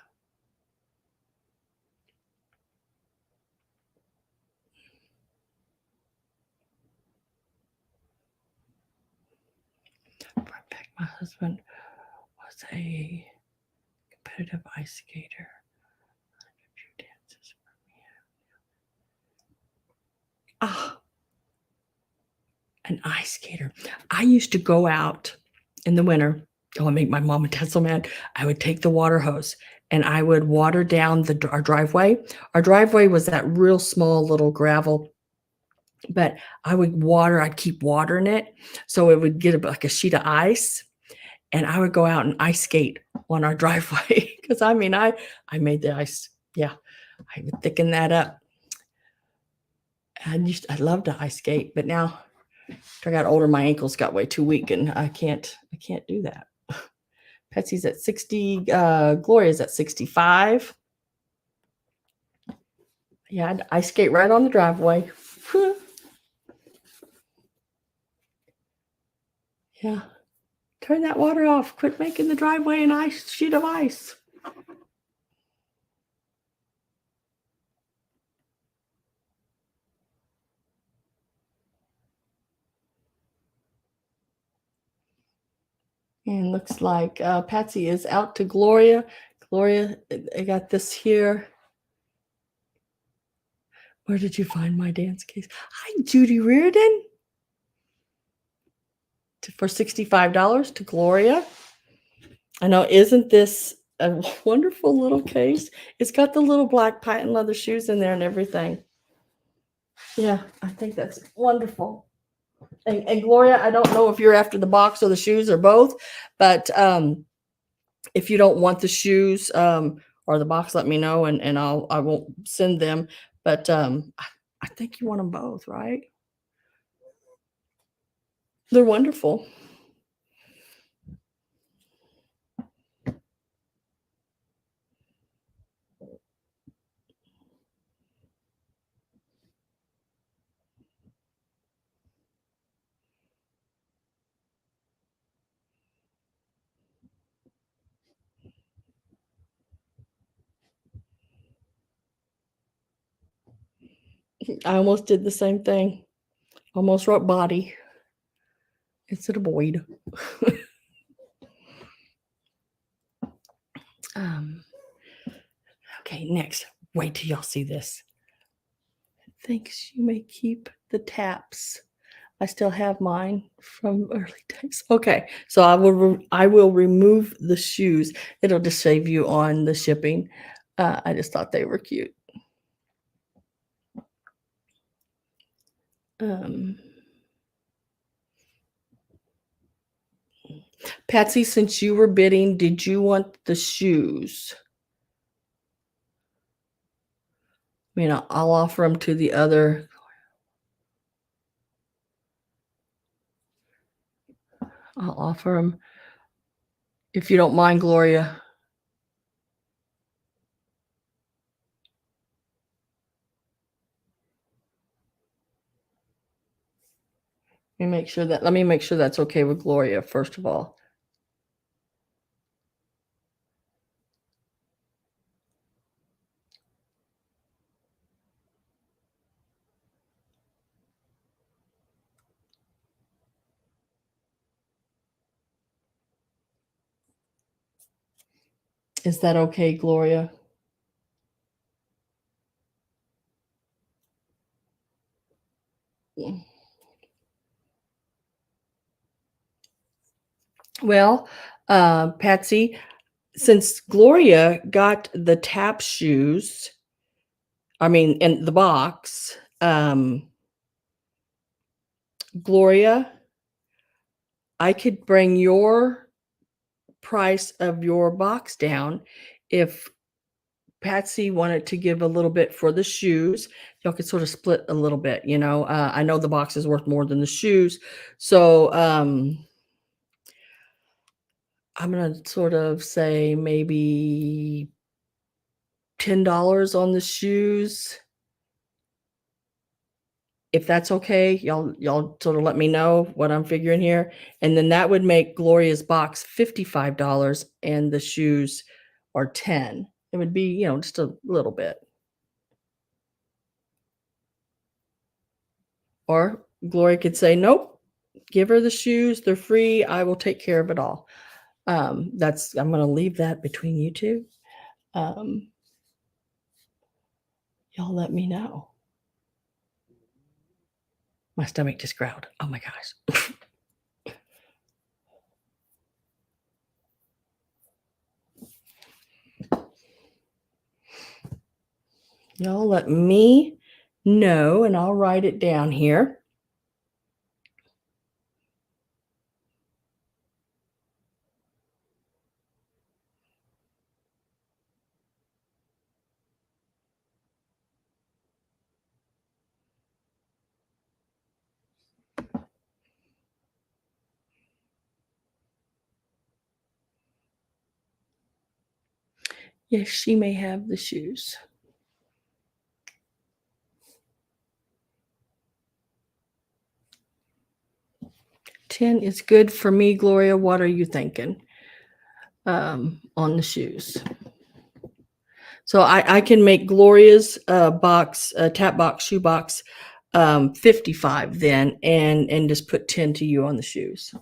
My husband was a competitive ice skater. An ice skater. I used to go out in the winter. Oh, I make my mom and dad so mad. I would take the water hose and I would water down our driveway. Our driveway was that real small little gravel, but I'd keep watering it so it would get like a sheet of ice, and I would go out and ice skate on our driveway because I made the ice. Yeah, I would thicken that up. I loved to ice skate, but now I got older, my ankles got way too weak, and I can't do that. Patsy's at 60. Gloria's at 65. Yeah, I'd ice skate right on the driveway. Yeah. Turn that water off. Quit making the driveway an sheet of ice. And looks like Patsy is out to Gloria. Gloria, I got this here. Where did you find my dance case? Hi, Judy Reardon. For $65 to Gloria. I know, isn't this a wonderful little case? It's got the little black patent leather shoes in there and everything. Yeah, I think that's wonderful. And Gloria, I don't know if you're after the box or the shoes or both, but if you don't want the shoes or the box, let me know, and I won't send them. But I think you want them both, right? They're wonderful. I almost did the same thing. Almost wrote body instead of Boyd. Okay, next. Wait till y'all see this. Thanks, you may keep the taps. I still have mine from early days. Okay, so I will remove the shoes. It'll just save you on the shipping. I just thought they were cute. Patsy, since you were bidding, did you want the shoes? I mean, I'll offer them to the other. I'll offer them, if you don't mind, Gloria. Let me make sure that's okay with Gloria, first of all. Is that okay, Gloria? Well, Patsy, since Gloria got the tap shoes, in the box, Gloria, I could bring your price of your box down if Patsy wanted to give a little bit for the shoes. Y'all could sort of split a little bit, you know. I know the box is worth more than the shoes, so I'm gonna sort of say maybe $10 on the shoes. If that's okay, y'all sort of let me know what I'm figuring here, and then that would make Gloria's box $55 and the shoes are 10. It would be, just a little bit. Or Gloria could say, "Nope, give her the shoes. They're free. I will take care of it all." I'm gonna leave that between you two. Um, y'all let me know. My stomach just growled. Oh my gosh. Y'all let me know, and I'll write it down here. Yes, she may have the shoes. $10 is good for me, Gloria. What are you thinking on the shoes? So I can make Gloria's box, tap box, shoe box, 55 then, and just put 10 to you on the shoes.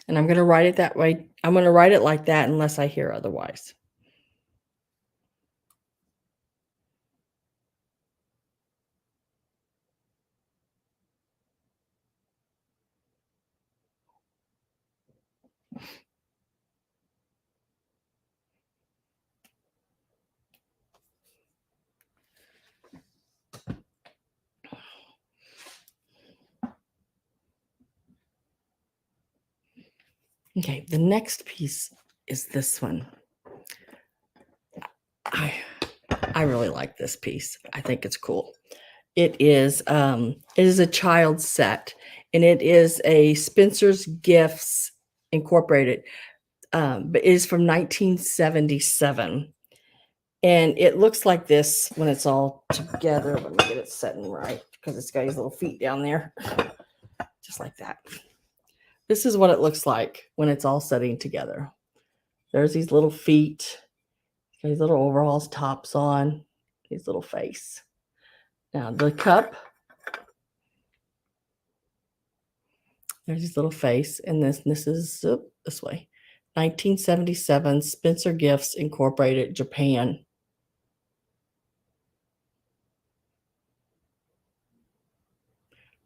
And I'm going to write it that way. I'm going to write it like that unless I hear otherwise. Okay, the next piece is this one. I really like this piece. I think it's cool. It is a child set, and it is a Spencer's Gifts Incorporated, but it is from 1977. And it looks like this when it's all together. Let me get it setting right because it's got these little feet down there, just like that. This is what it looks like when it's all setting together. There's these little feet, these little overalls, tops on, his little face. Now the cup, there's his little face, and this is this way. 1977, Spencer Gifts Incorporated, Japan.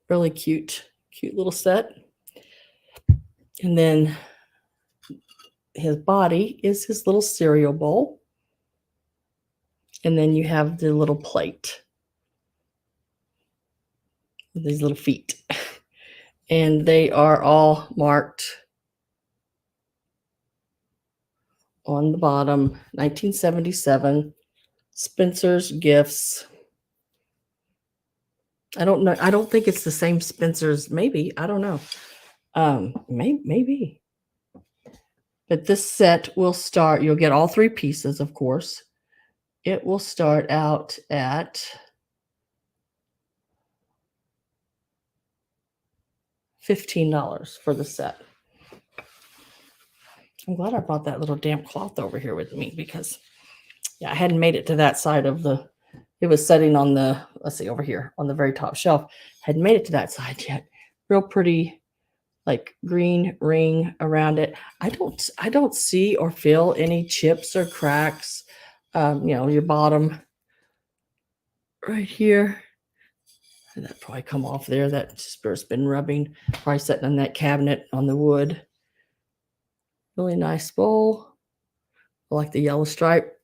Really cute little set. And then his body is his little cereal bowl. And then you have the little plate with these little feet. And they are all marked on the bottom, 1977, Spencer's Gifts. I don't know. I don't think it's the same Spencer's. Maybe. I don't know. Maybe. But this set will start, you'll get all 3 pieces, of course. It will start out at $15 for the set. I'm glad I brought that little damp cloth over here with me because, yeah, I hadn't made it to that side of it was setting on the, let's see, over here on the very top shelf. Hadn't made it to that side yet. Real pretty, like green ring around it. I don't see or feel any chips or cracks. Your bottom right here. And that probably come off there. That spirit's been rubbing, probably sitting on that cabinet on the wood. Really nice bowl. I like the yellow stripe.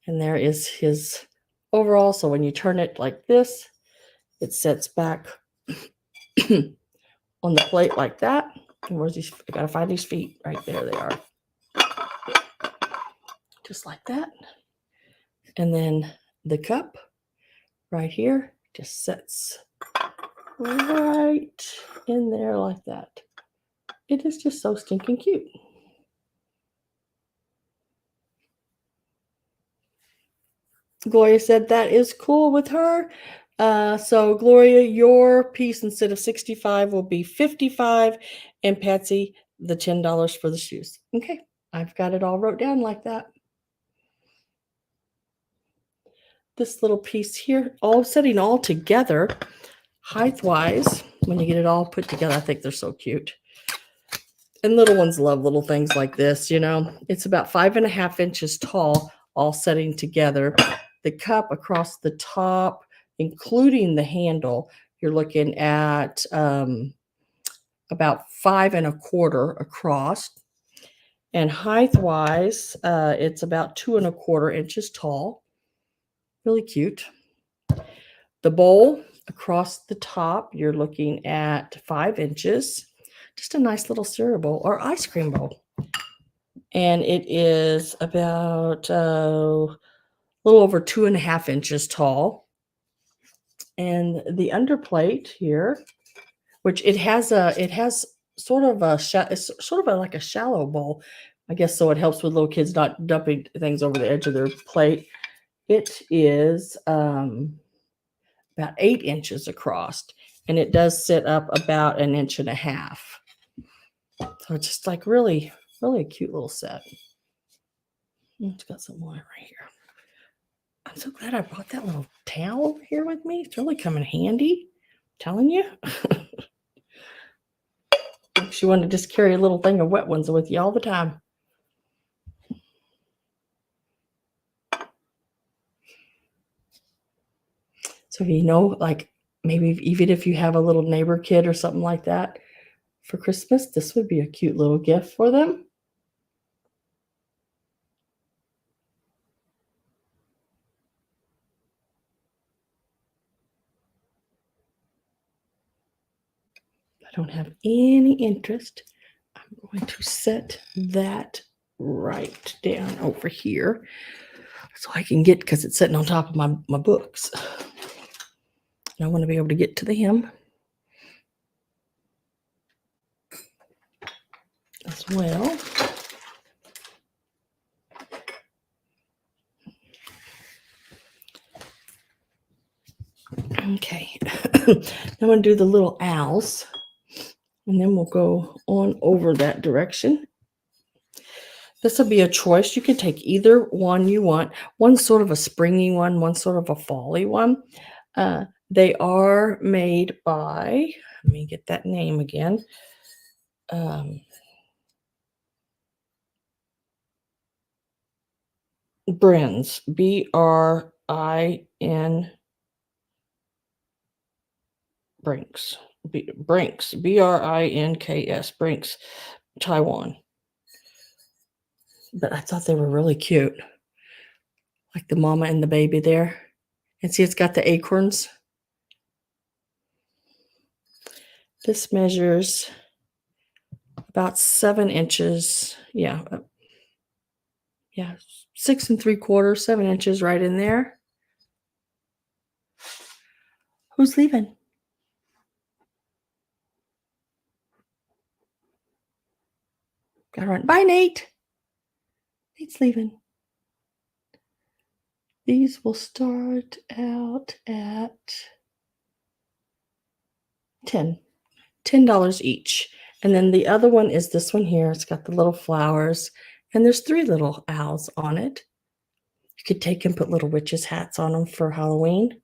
And there is his overall. So when you turn it like this, it sets back on the plate like that. And where's these? I gotta find these feet. Right there they are. Just like that. And then the cup right here just sets right in there like that. It is just so stinking cute. Gloria said that is cool with her. So Gloria, your piece instead of 65 will be 55, and Patsy, the $10 for the shoes. Okay, I've got it all wrote down like that. This little piece here, all setting all together, height-wise, when you get it all put together, I think they're so cute. And little ones love little things like this, It's about 5.5 inches tall, all setting together. The cup across the top, including the handle, you're looking at about 5 1/4 across. And height-wise, it's about 2 1/4 inches tall. Really cute. The bowl across the top, you're looking at 5 inches. Just a nice little cereal bowl or ice cream bowl. And it is about a little over 2.5 inches tall. And the underplate here, which it has sort of it's sort of like a shallow bowl, I guess, so it helps with little kids not dumping things over the edge of their plate. It is about 8 inches across, and it does sit up about 1.5 inches. So it's just like really, really a cute little set. It's got some more right here. I'm so glad I brought that little towel over here with me. It's really coming handy. I'm telling you. Makes you want to just carry a little thing of wet ones with you all the time. So like maybe even if you have a little neighbor kid or something like that for Christmas, this would be a cute little gift for them. I don't have any interest. I'm going to set that right down over here so I can get, because it's sitting on top of my books. And I want to be able to get to them as well. Okay, I'm going to do the little owls, and then we'll go on over that direction. This will be a choice. You can take either one you want. One's sort of a springy one, one's sort of a fally one. They are made by, let me get that name again. Brins, BRIN, Brinks, Brinks, BRINKS, Brinks, Taiwan. But I thought they were really cute. like the mama and the baby there. And see, it's got the acorns. This measures about 7 inches. Yeah, 6 3/4, 7 inches right in there. Who's leaving? Gotta run. Bye, Nate. Nate's leaving. These will start out at $10 each. And then the other one is this one here. It's got the little flowers, and there's 3 little owls on it. You could take and put little witches' hats on them for Halloween.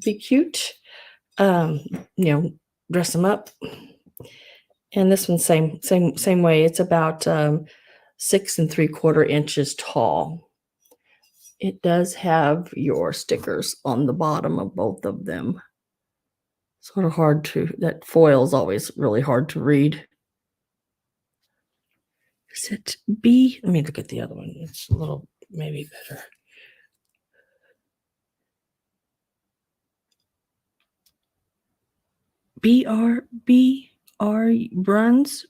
Be cute. You know, dress them up. And this one, same way. It's about 6 3/4 inches tall. It does have your stickers on the bottom of both of them. Sort of hard to, that foil is always really hard to read. Is it B? Let me look at the other one. It's a little maybe better.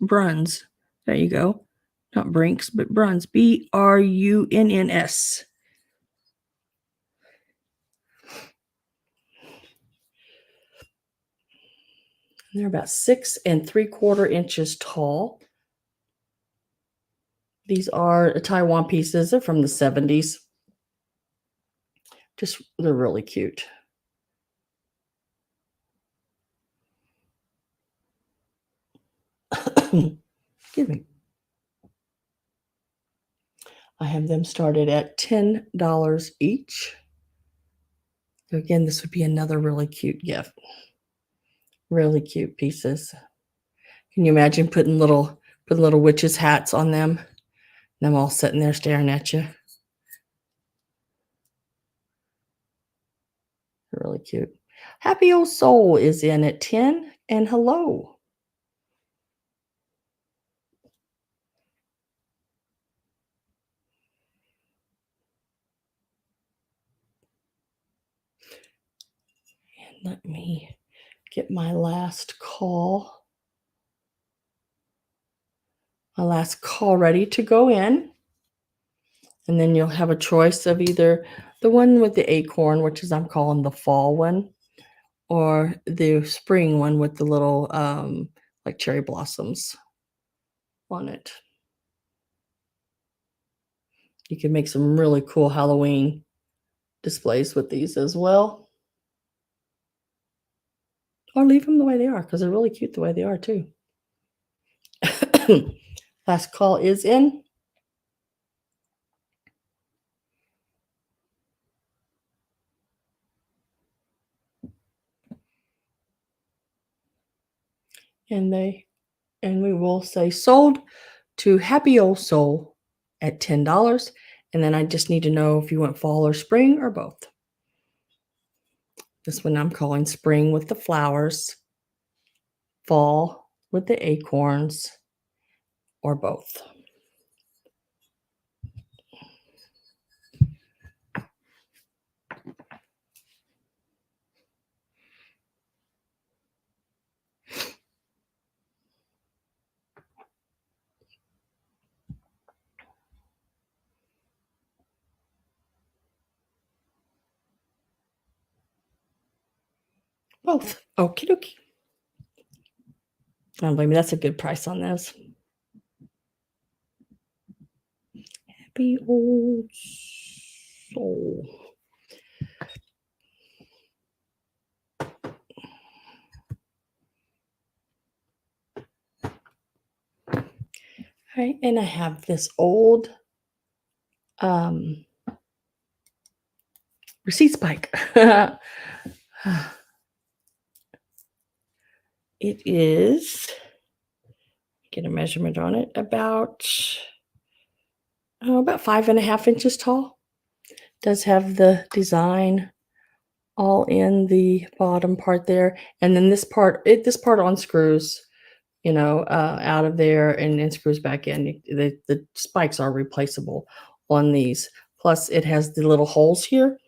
Bruns. There you go. Not Brinks, but Bruns. Brunns. And they're about 6 3/4 inches tall. These are Taiwan pieces. They're from the 70s. Just, they're really cute. Excuse me. I have them started at $10 each. So again, this would be another really cute gift. Really cute pieces. Can you imagine putting little witches' hats on them? Them all sitting there staring at you. Really cute. Happy Old Soul is in at 10, and hello. And let me get my last call. My last call ready to go in. And then you'll have a choice of either the one with the acorn, which is I'm calling the fall one, or the spring one with the little like cherry blossoms on it. You can make some really cool Halloween displays with these as well. Or leave them the way they are, because they're really cute the way they are too. Last call is in. And we will say sold to Happy Old Soul at $10. And then I just need to know if you want fall or spring or both. This one I'm calling spring with the flowers, fall with the acorns, or both. Both. Okie dokie. Don't blame me. That's a good price on those. Happy Old Soul. All right, and I have this old receipt spike. It is, get a measurement on it, about 5.5 inches tall. Does have the design all in the bottom part there, and then this part unscrews, out of there and then screws back in. The spikes are replaceable on these, Plus, it has the little holes here.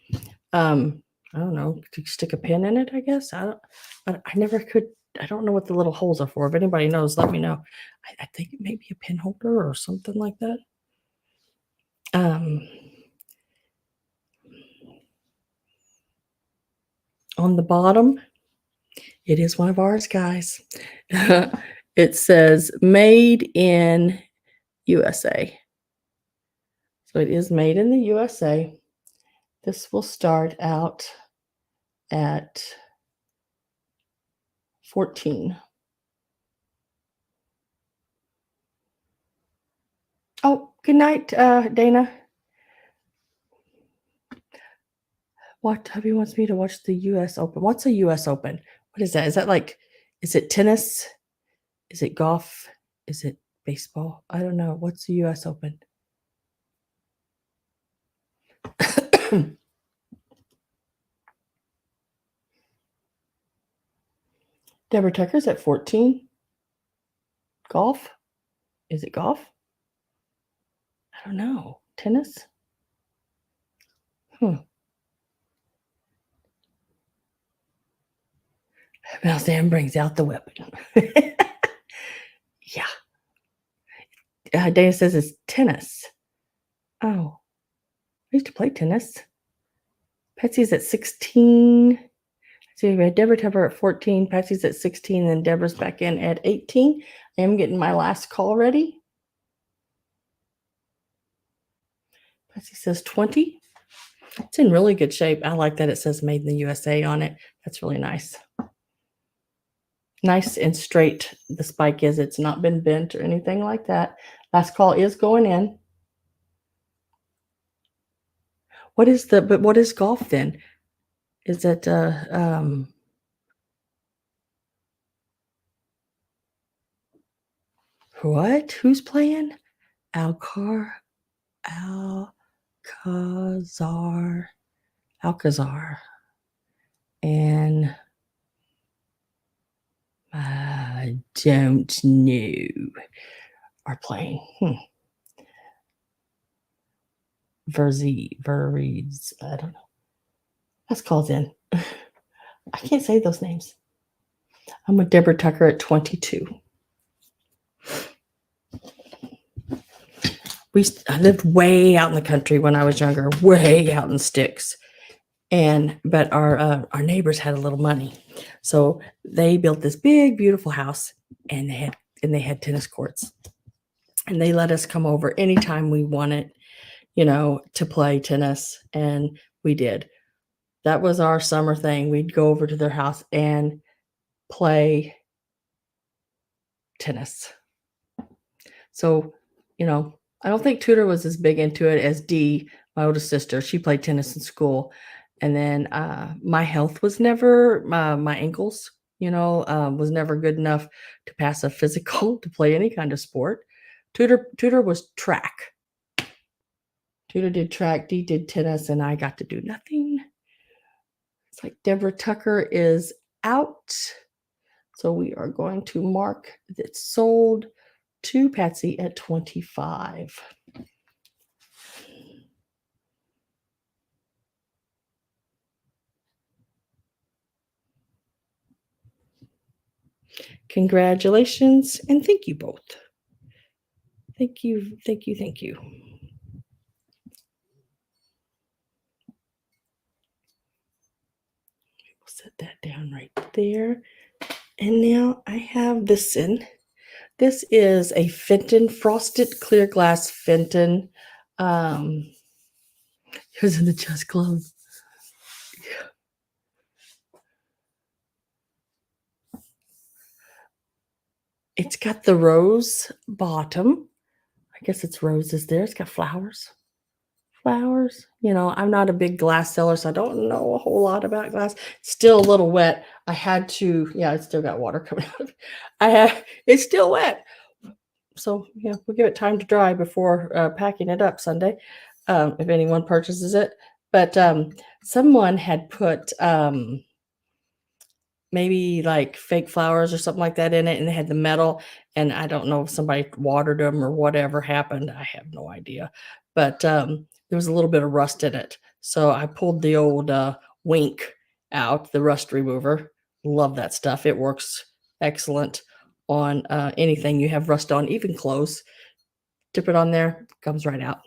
I don't know, to stick a pin in it, I guess. I never could. I don't know what the little holes are for. If anybody knows, let me know. I think it may be a pin holder or something like that. On the bottom, it is one of ours, guys. It says made in USA. So it is made in the USA. This will start out at 14. Oh, good night, Dana. What hubby wants me to watch the US Open. What's a US Open? What is that? Is that like, is it tennis? Is it golf? Is it baseball? I don't know. What's the US Open? Deborah Tucker's at 14. Golf? Is it golf? I don't know. Tennis? Well, Sam brings out the weapon. Yeah. Dana says it's tennis. Oh, I used to play tennis. Patsy's at 16. So we had Deborah Tupper at 14. Patsy's at 16. And Deborah's back in at 18. I am getting my last call ready. Patsy says 20. It's in really good shape. I like that it says made in the USA on it. That's really nice. Nice and straight the spike is. It's not been bent or anything like that. Last call is going in. What is golf then? Is it what? Who's playing? Alcazar. And I don't know. Are playing. Verries. I don't know. That's called in. I can't say those names. I'm with Deborah Tucker at 22. I lived way out in the country when I was younger, way out in sticks. But our neighbors had a little money. So they built this big, beautiful house, and they had tennis courts. And they let us come over anytime we wanted, to play tennis. And we did. That was our summer thing. We'd go over to their house and play tennis. So, I don't think Tudor was as big into it as Dee, my oldest sister. She played tennis in school. And then my health was never, my ankles, was never good enough to pass a physical to play any kind of sport. Tudor was track. Tudor did track, Dee did tennis, and I got to do nothing. It's like Deborah Tucker is out. So we are going to mark that sold to Patsy at 25. Congratulations, and thank you both. Thank you. We'll set that down right there. And now I have this in. This is a Fenton, frosted clear glass Fenton. Here's in the chest club. It's got the rose bottom. I guess it's roses there. It's got flowers. I'm not a big glass seller, so I don't know a whole lot about glass. It's still a little wet. I had to, it's still got water coming out. It's still wet. So, we'll give it time to dry before packing it up Sunday, if anyone purchases it. But someone had put maybe like fake flowers or something like that in it, and they had the metal, and I don't know if somebody watered them or whatever happened. I have no idea. But there was a little bit of rust in it. So I pulled the old Wink out, the rust remover. Love that stuff. It works excellent on anything you have rust on, even clothes. Dip it on there, comes right out.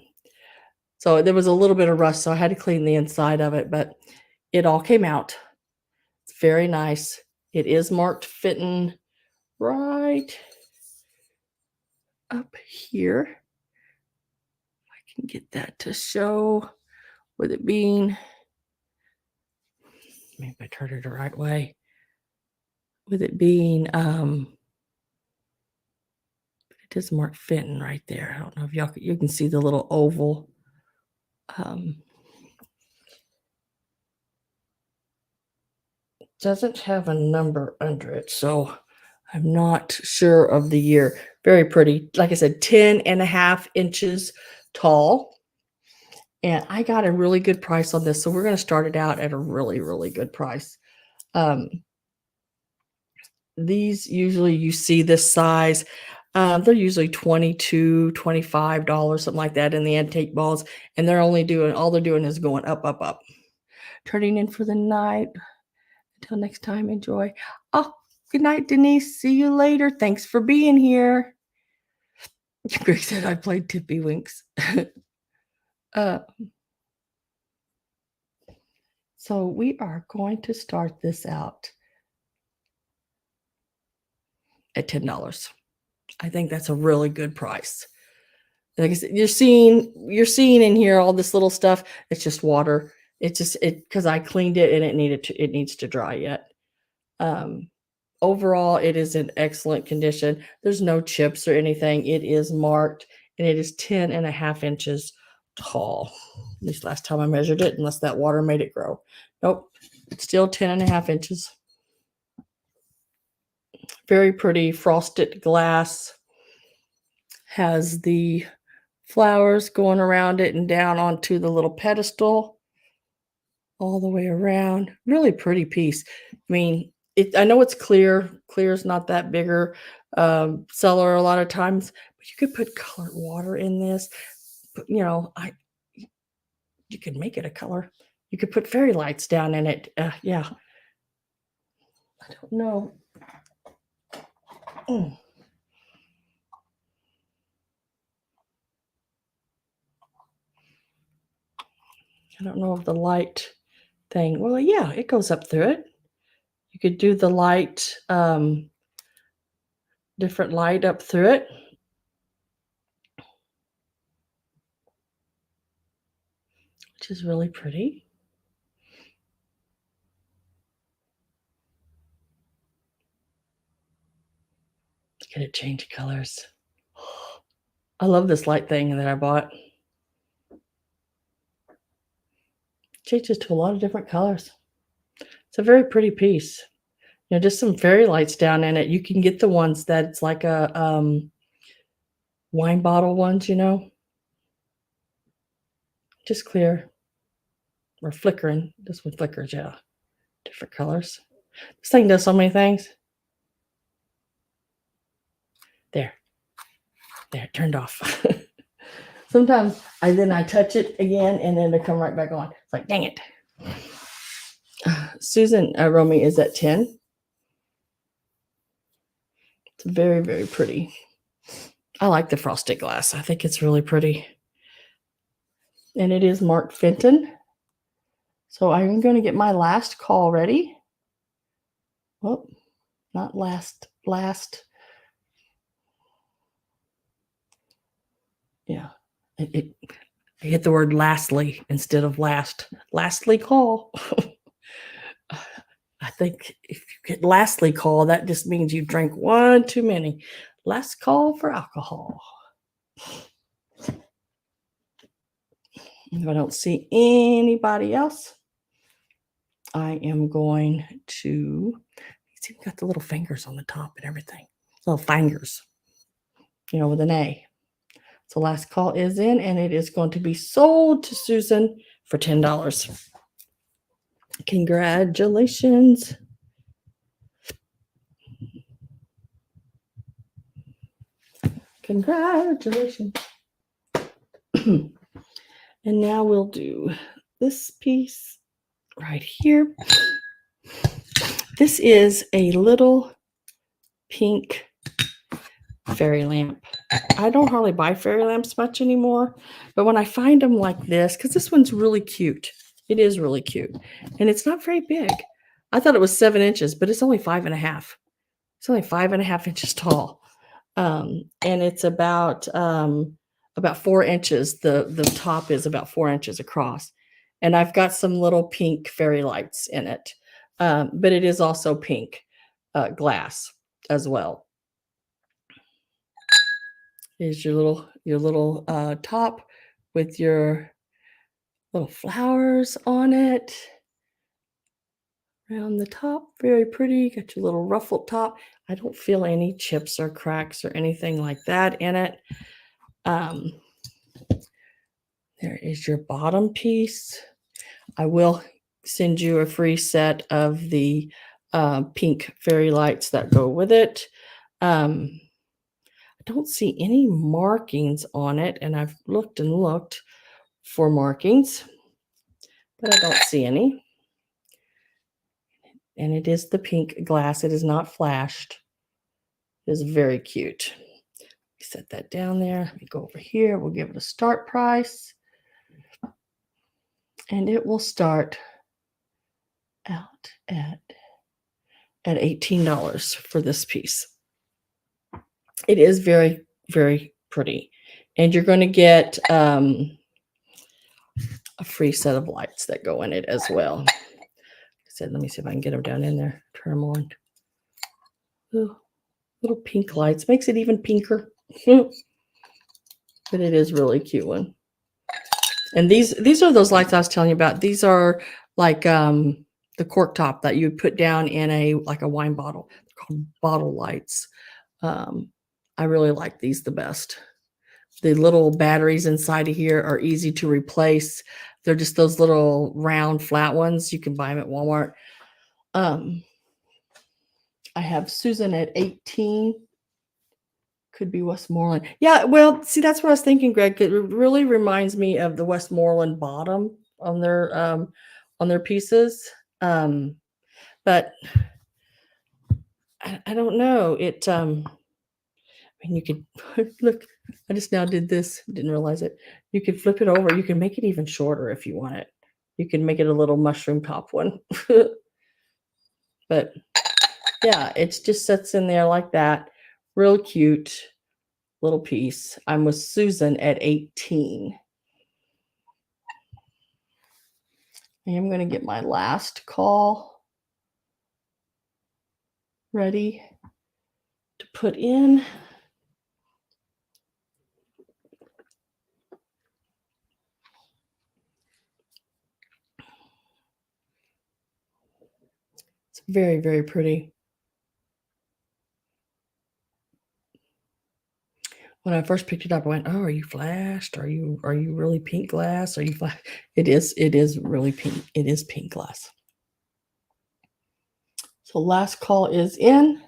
So there was a little bit of rust, so I had to clean the inside of it, but it all came out. It's very nice. It is marked fitting right up here. I can get that to show with it being, maybe I turned it the right way. With it being, it is marked fitting right there. I don't know if you can see the little oval. Doesn't have a number under it, so I'm not sure of the year. Very pretty. Like I said, 10.5 inches tall. And I got a really good price on this. So we're going to start it out at a really, really good price. These usually you see this size. They're usually $22, $25, something like that in the antique balls. And they're only doing, all they're doing is going up, up, up. Turning in for the night. Until next time, enjoy. Oh, good night, Denise. See you later. Thanks for being here. Greg said I played Tippy Winks. So we are going to start this out at $10. I think that's a really good price. Like I said, you're seeing in here all this little stuff. It's just water. It's just because I cleaned it and it needs to dry yet. Overall, it is in excellent condition. There's no chips or anything. It is marked and it is 10.5 inches tall. At least last time I measured it, unless that water made it grow. Nope, it's still 10.5 inches. Very pretty frosted glass. Has the flowers going around it and down onto the little pedestal all the way around. Really pretty piece. I mean, I know it's clear. Clear is not that bigger seller a lot of times, but you could put colored water in this. But, you know, you could make it a color. You could put fairy lights down in it. Yeah. I don't know. I don't know if the light thing. Well, yeah, it goes up through it. You could do the light, different light up through it. Which is really pretty. Look at it change colors. I love this light thing that I bought. Changes to a lot of different colors. It's a very pretty piece. You know, just some fairy lights down in it. You can get the ones that's like a wine bottle ones, you know. Just clear or flickering. This one flickers, yeah. Different colors. This thing does so many things. There, it turned off. Sometimes I touch it again and then they come right back on. It's like, dang it. Susan Romy is at 10. It's very, very pretty. I like the frosted glass. I think it's really pretty. And it is marked Fenton. So I'm going to get my last call ready. Well, not last. Yeah. I hit the word lastly instead of last. Lastly call. I think if you get lastly call, that just means you drank one too many. Last call for alcohol. If I don't see anybody else, I am going to see, we got the little fingers on the top and everything. Little fingers, you know, with an A. So last call is in, and it is going to be sold to Susan for $10. Congratulations. Congratulations. And now we'll do this piece right here. This is a little pink fairy lamp. I don't hardly buy fairy lamps much anymore, but when I find them like this, because this one's really cute. It is really cute. And it's not very big. I thought it was 7 inches, but it's only 5.5. It's only 5.5 inches tall. And it's about 4 inches. The top is about 4 inches across. And I've got some little pink fairy lights in it. But it is also pink glass as well. Is your little top with your little flowers on it around the top. Very pretty. Got your little ruffled top. I don't feel any chips or cracks or anything like that in it. There is your bottom piece. I will send you a free set of the pink fairy lights that go with it. I don't see any markings on it, and I've looked and looked for markings, but I don't see any. And it is the pink glass. It is not flashed. It is very cute. Set that down there. Let me go over here. We'll give it a start price. And it will start out at $18 for this piece. It is very, very pretty. And you're going to get a free set of lights that go in it as well. Let me see if I can get them down in there. Turn them on. Ooh, little pink lights. Makes it even pinker. But it is really cute one. And these are those lights I was telling you about. These are like the cork top that you put down in a wine bottle. They're called bottle lights. I really like these the best. The little batteries inside of here are easy to replace. They're just those little round flat ones. You can buy them at Walmart. I have Susan at 18. Could be Westmoreland. Yeah, well, see, that's what I was thinking, Greg. It really reminds me of the Westmoreland bottom on their pieces. But I don't know. I mean, you could look. I just now did this. Didn't realize it. You could flip it over. You can make it even shorter if you want it. You can make it a little mushroom top one. But yeah, it just sits in there like that. Real cute little piece. I'm with Susan at 18. I am going to get my last call ready to put in. It's very, very pretty. When I first picked it up, I went, "Oh, are you flashed? Are you really pink glass? Are you flash?" It is really pink. It is pink glass. So last call is in.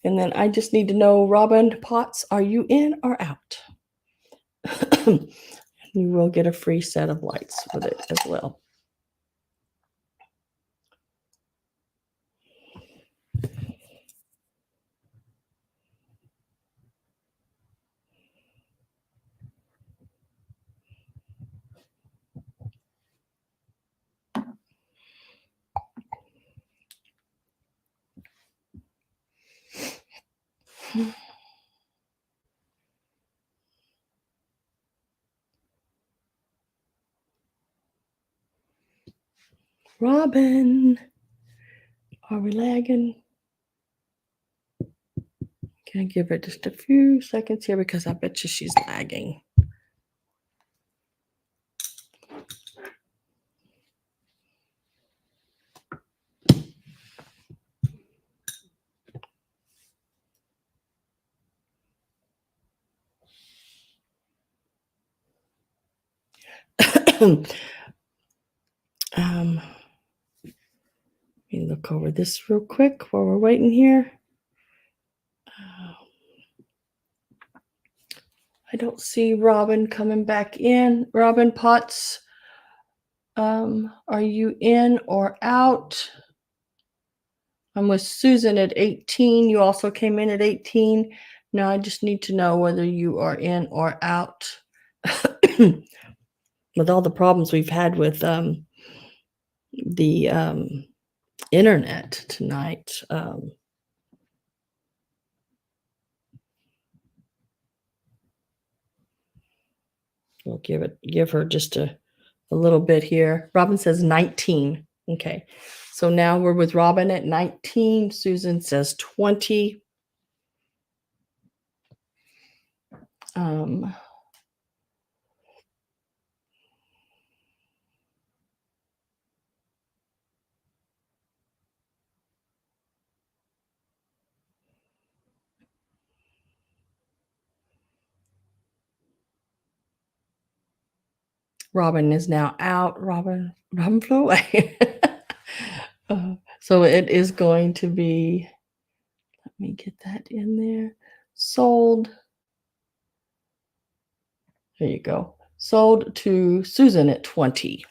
And then I just need to know, Robin Potts, are you in or out? You will get a free set of lights with it as well. Robin, are we lagging? Can I give her just a few seconds here because I bet you she's lagging. Let me look over this real quick while we're waiting here. I don't see Robin coming back in. Robin Potts, are you in or out? I'm with Susan at 18. You also came in at 18. Now I just need to know whether you are in or out. With all the problems we've had with the internet tonight. We'll give her just a little bit here. Robin says 19. Okay. So now we're with Robin at 19. Susan says 20. Robin is now out. Robin flew away. So it is going to be, let me get that in there. Sold. There you go. Sold to Susan at 20.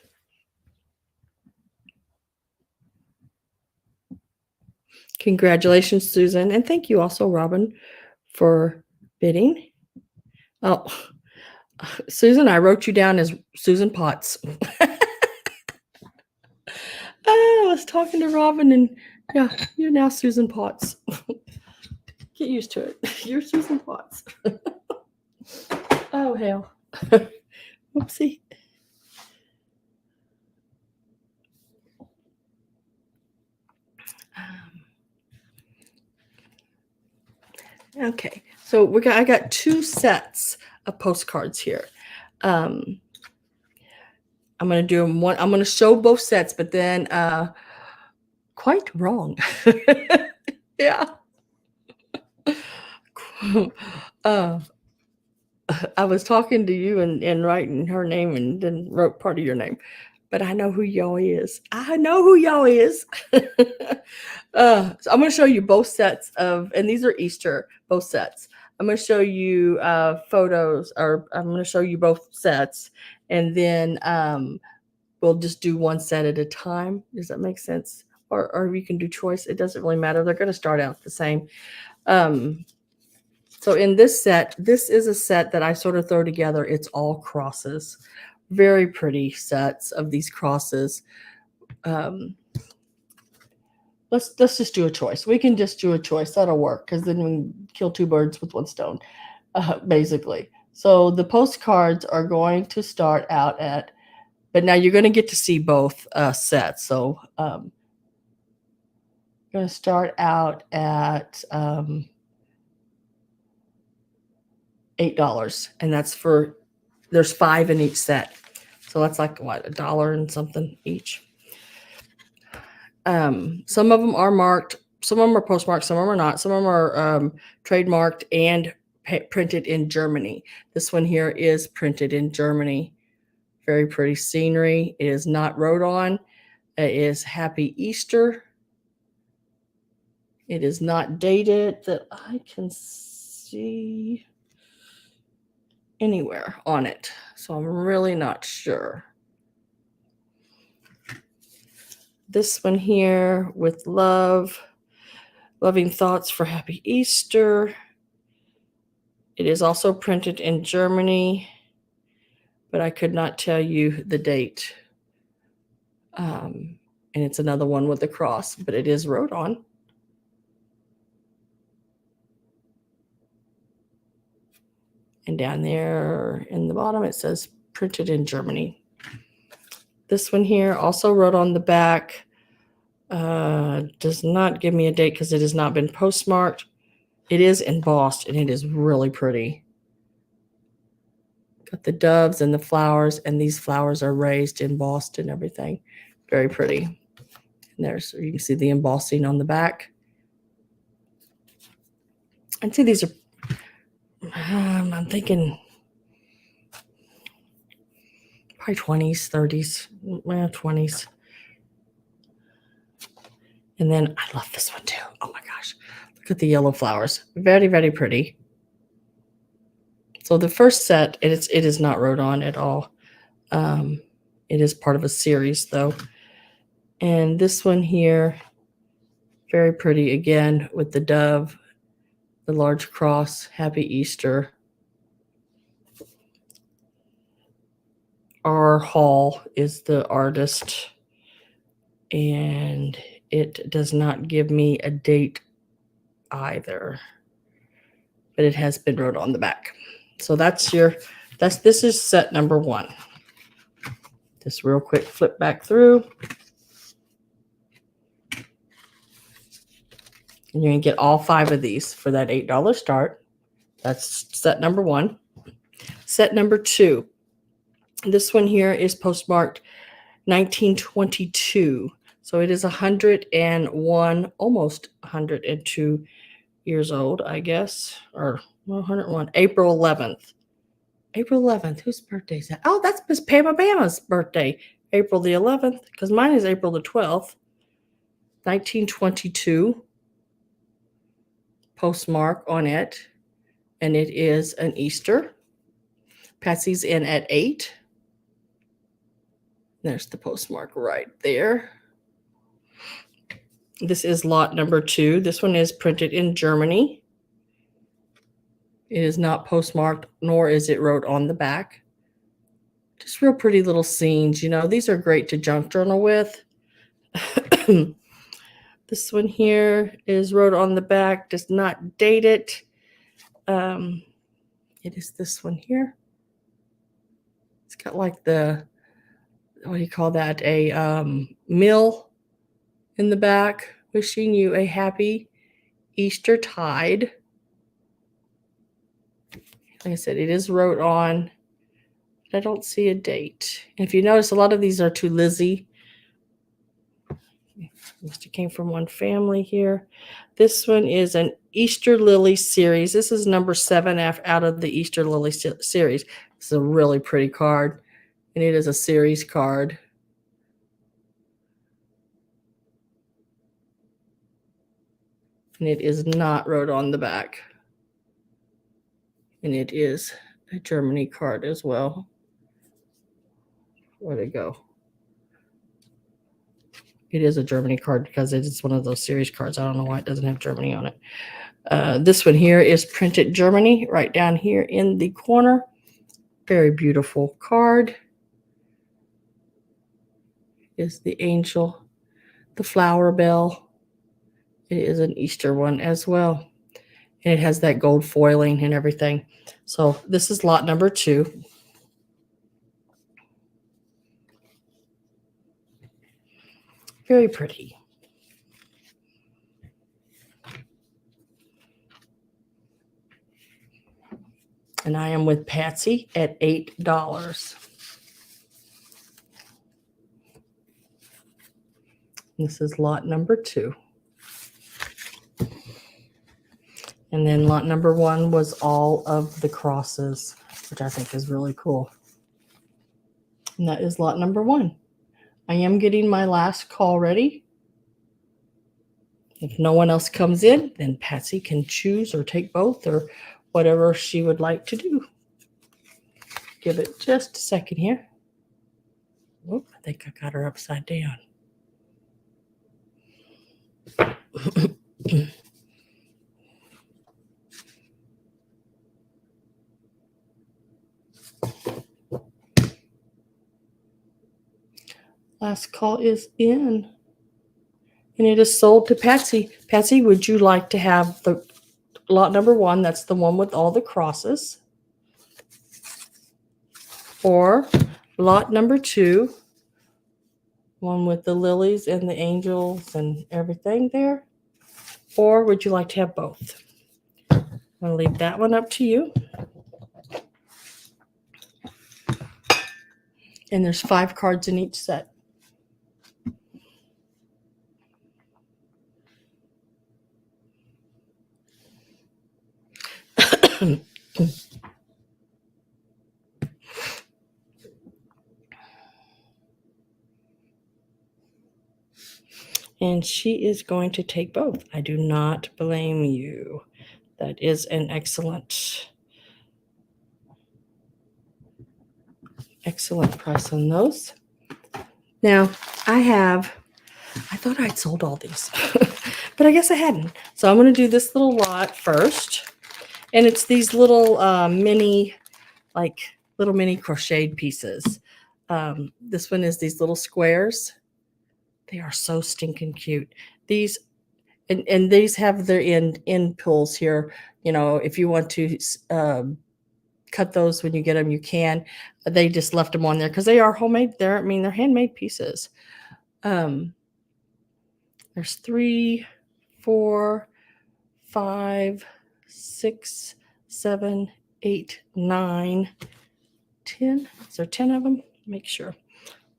Congratulations, Susan. And thank you also, Robin, for bidding. Oh, Susan, I wrote you down as Susan Potts. I was talking to Robin, and yeah, you're now Susan Potts. Get used to it. You're Susan Potts. Oh, hell. Whoopsie. Okay, so I got 2 sets of postcards here. I'm going to do them one. I'm going to show both sets, but then quite wrong. Yeah. I was talking to you and writing her name and then wrote part of your name, but I know who y'all is. I know who y'all is. So I'm going to show you both sets of, and these are Easter, both sets. I'm going to show you photos, or I'm going to show you both sets, and then we'll just do one set at a time. Does that make sense? Or you can do choice. It doesn't really matter. They're going to start out the same. So in this set, this is a set that I sort of throw together. It's all crosses. Very pretty sets of these crosses. Let's just do a choice. We can just do a choice. That'll work, because then we kill 2 birds with 1 stone, basically. So the postcards are going to start out at, but now you're going to get to see both sets. So I'm going to start out at $8, and that's for, there's 5 in each set, so that's like what, $1 and something each. Some of them are marked, some of them are postmarked, some of them are not, some of them are trademarked and printed in Germany. This one here is printed in Germany. Very pretty scenery. It is not wrote on. It is Happy Easter. It is not dated that I can see anywhere on it, so I'm really not sure. This one here with love, loving thoughts for Happy Easter. It is also printed in Germany, but I could not tell you the date. And it's another one with a cross, but it is wrote on. And down there in the bottom, it says printed in Germany. This one here also wrote on the back. Does not give me a date because it has not been postmarked. It is embossed, and it is really pretty. Got the doves and the flowers, and these flowers are raised, embossed, and everything. Very pretty. And there's, you can see the embossing on the back. I'd say these are, I'm thinking probably 20s, 30s, 20s. And then I love this one too. Oh my gosh. Look at the yellow flowers. Very, very pretty. So the first set, it is not wrote on at all. It is part of a series though. And this one here, very pretty again with the dove, the large cross, Happy Easter. R. Hall is the artist, and it does not give me a date either, but it has been wrote on the back. So this is set number 1. Just real quick, flip back through. And you're going to get all 5 of these for that $8 start. That's set number 1. Set number 2. This one here is postmarked 1922. So it is 101, almost 102 years old, I guess. Or 101. April 11th. April 11th. Whose birthday is that? Oh, that's Miss Pam Obama's birthday. April the 11th. Because mine is April the 12th. 1922. Postmark on it. And it is an Easter. Patsy's in at 8. There's the postmark right there. This is lot number 2. This one is printed in Germany. It is not postmarked, nor is it wrote on the back. Just real pretty little scenes. You know, these are great to junk journal with. This one here is wrote on the back, does not date it. It is this one here. It's got like the, what do you call that? A mill in the back. Wishing you a happy Easter tide. Like I said, it is wrote on, but I don't see a date. And if you notice, a lot of these are to Lizzie. Must have came from one family here. This one is an Easter Lily series. This is number 7 out of the Easter Lily series. It's a really pretty card, and it is a series card. And it is not wrote on the back. And it is a Germany card as well. Where'd it go? It is a Germany card because it is one of those series cards. I don't know why it doesn't have Germany on it. This one here is printed Germany right down here in the corner. Very beautiful card. Is the angel, the flower bell. It is an Easter one as well. And it has that gold foiling and everything. So this is lot number 2. Very pretty. And I am with Patsy at $8. This is lot number 2. And then lot number 1 was all of the crosses, which I think is really cool. And that is lot number 1. I am getting my last call ready. If no one else comes in, then Patsy can choose or take both or whatever she would like to do. Give it just a second here. Oh, I think I got her upside down. Last call is in. And it is sold to Patsy. Patsy, would you like to have the lot number 1? That's the one with all the crosses. Or lot number 2, one with the lilies and the angels and everything there. Or would you like to have both? I'm going to leave that one up to you. And there's 5 cards in each set. And she is going to take both. I do not blame you. That is an excellent Excellent price on those. Now, I thought I'd sold all these, but I guess I hadn't. So I'm going to do this little lot first. And it's these little mini crocheted pieces. This one is these little squares. They are so stinking cute. These and these have their end pulls here. You know, if you want to cut those when you get them, you can. They just left them on there because they are homemade. They're handmade pieces. There's 3, 4, 5, 6, 7, 8, 9, 10. Is there 10 of them? Make sure.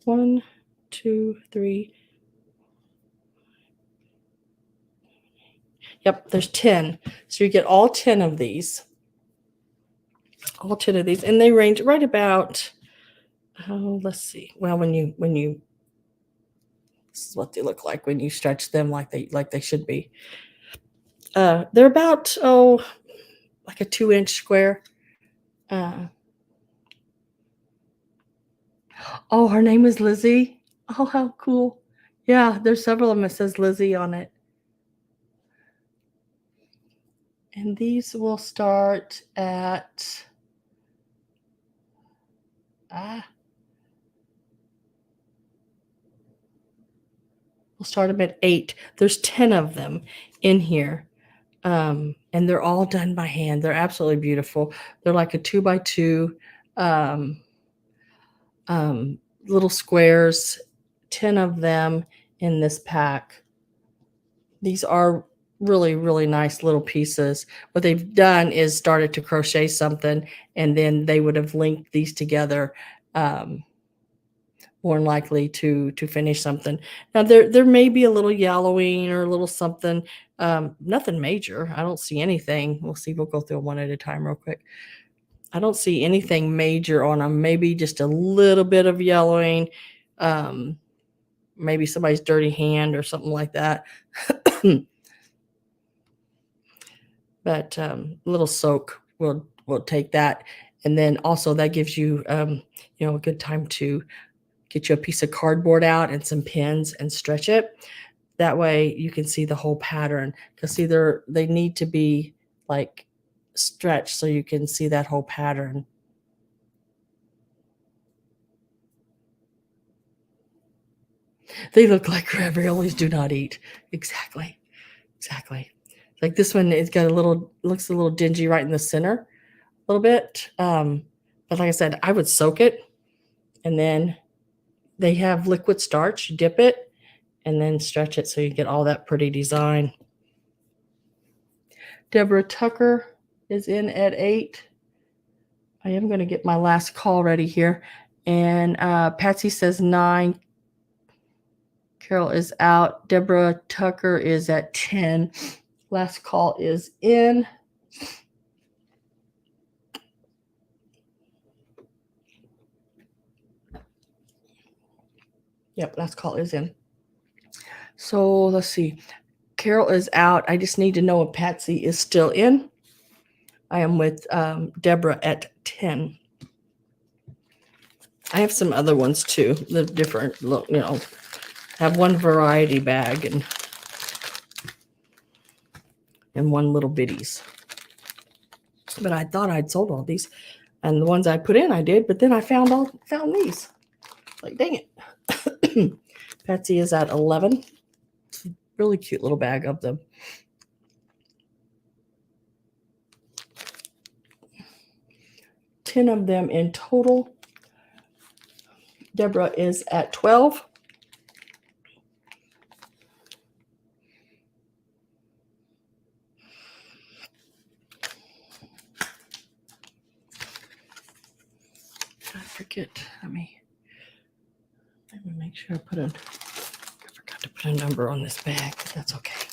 1, 2, 3. Yep, there's 10. So you get all 10 of these. All 10 of these. And they range right about, let's see. Well, when you this is what they look like when you stretch them like they should be. They're about like a 2-inch square. Oh, her name is Lizzie. Oh, how cool. Yeah, there's several of them that says Lizzie on it. And these will start at we'll start them at 8. There's 10 of them in here. And they're all done by hand. They're absolutely beautiful. They're like a 2x2 little squares, 10 of them in this pack. These are really, really nice little pieces. What they've done is started to crochet something, and then they would have linked these together, more than likely to finish something. Now there may be a little yellowing or a little something, nothing major. I don't see anything. We'll see. We'll go through one at a time real quick. I don't see anything major on them. Maybe just a little bit of yellowing, maybe somebody's dirty hand or something like that. But little soak will take that, and then also that gives you a good time to get you a piece of cardboard out and some pins and stretch it. That way you can see the whole pattern, because either they need to be like stretched so you can see that whole pattern. They look like raviolis do not eat. Exactly. Like this one, it's got looks a little dingy right in the center, a little bit. But like I said, I would soak it, and then they have liquid starch. You dip it, and then stretch it so you get all that pretty design. Deborah Tucker is in at 8. I am going to get my last call ready here. And Patsy says 9. Carol is out. Deborah Tucker is at 10. Last call is in. Yep, last call is in. So let's see. Carol is out. I just need to know if Patsy is still in. I am with Deborah at 10. I have some other ones too. The different, have one variety bag and one little bitties. But I thought I'd sold all these, and the ones I put in I did, but then I found these. Like, dang it. Patsy is at 11. It's a really cute little bag of them. Ten of them in total. Deborah is at 12. I forget. Let me make sure I forgot to put a number on this bag, but that's okay.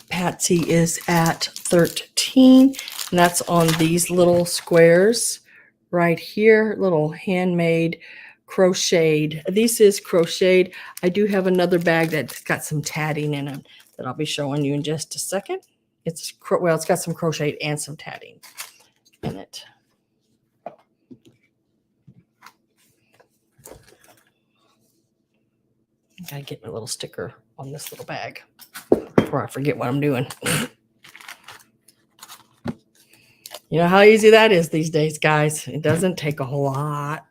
Patsy is at 13, and that's on these little squares right here, little handmade crocheted. This is crocheted. I do have another bag that's got some tatting in it that I'll be showing you in just a second. It's got some crochet and some tatting in it. Gotta get my little sticker on this little bag before I forget what I'm doing. You know how easy that is these days, guys. It doesn't take a whole lot.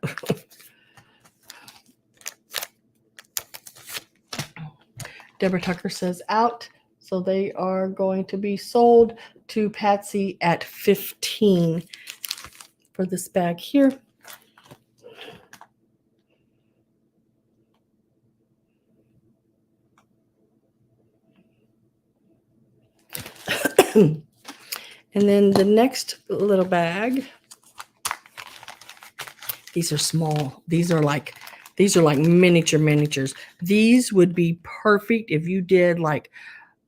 Deborah Tucker says out. So they are going to be sold to Patsy at $15 for this bag here. And then the next little bag, these are small. These are like miniatures. These would be perfect if you did like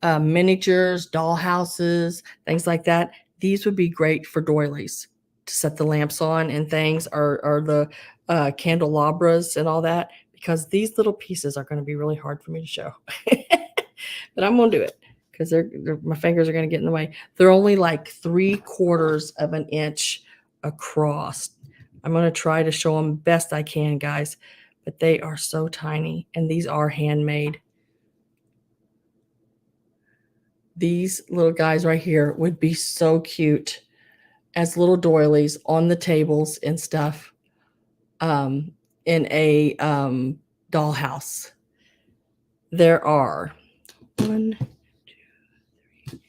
miniatures, doll houses, things like that. These would be great for doilies to set the lamps on and things, or the candelabras and all that, because these little pieces are going to be really hard for me to show. But I'm going to do it because my fingers are going to get in the way. They're only like 3/4 of an inch across. I'm going to try to show them best I can, guys, but they are so tiny, and these are handmade. These little guys right here would be so cute as little doilies on the tables and stuff in a dollhouse. There are 1, 2, 3,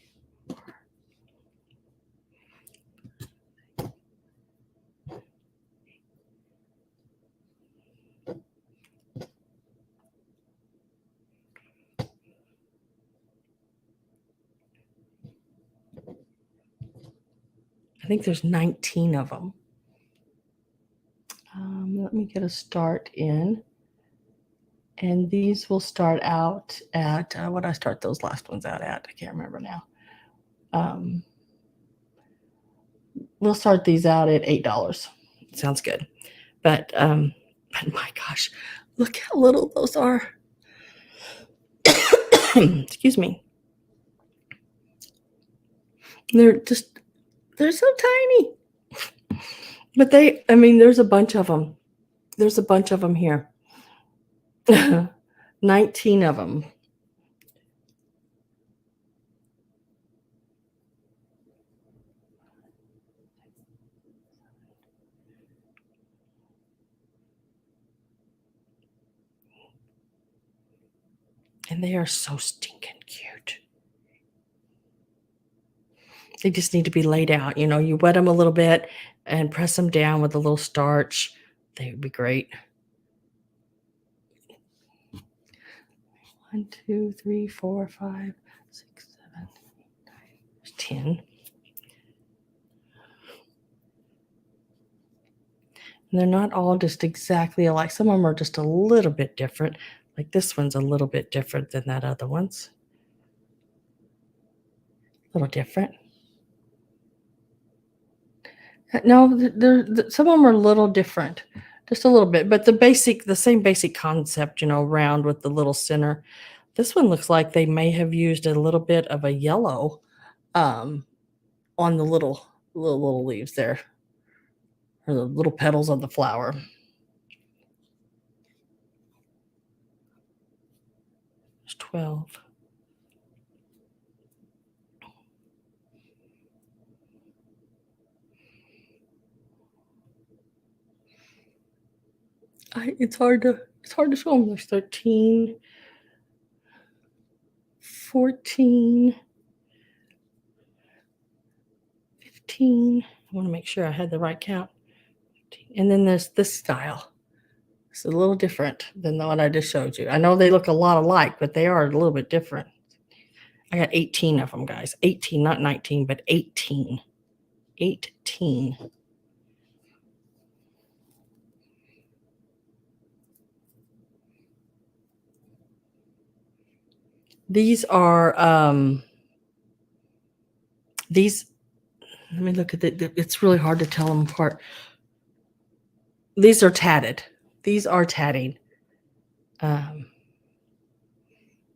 4. I think there's 19 of them. Let me get a start in. And these will start out at, what did I start those last ones out at? I can't remember now. We'll start these out at $8. Sounds good. But my gosh, look how little those are. Excuse me. They're so tiny. But there's a bunch of them. There's a bunch of them here. 19 of them. And they are so stinking cute. They just need to be laid out. You know, you wet them a little bit and press them down with a little starch. They would be great. 1, 2, 3, 4, 5, 6, 7, 8, 9, 10. And they're not all just exactly alike. Some of them are just a little bit different. Like this one's a little bit different than that other one's. A little different. No, some of them are a little different, just a little bit, but the same basic concept, you know, round with the little center. This one looks like they may have used a little bit of a yellow on the little leaves there, or the little petals of the flower. There's 12. It's hard to show them. There's 13, 14, 15. I want to make sure I had the right count. And then there's this style. It's a little different than the one I just showed you. I know they look a lot alike, but they are a little bit different. I got 18 of them, guys. 18, not 19, but 18. 18. These are, let me look at it. It's really hard to tell them apart. These are tatted. These are tatting.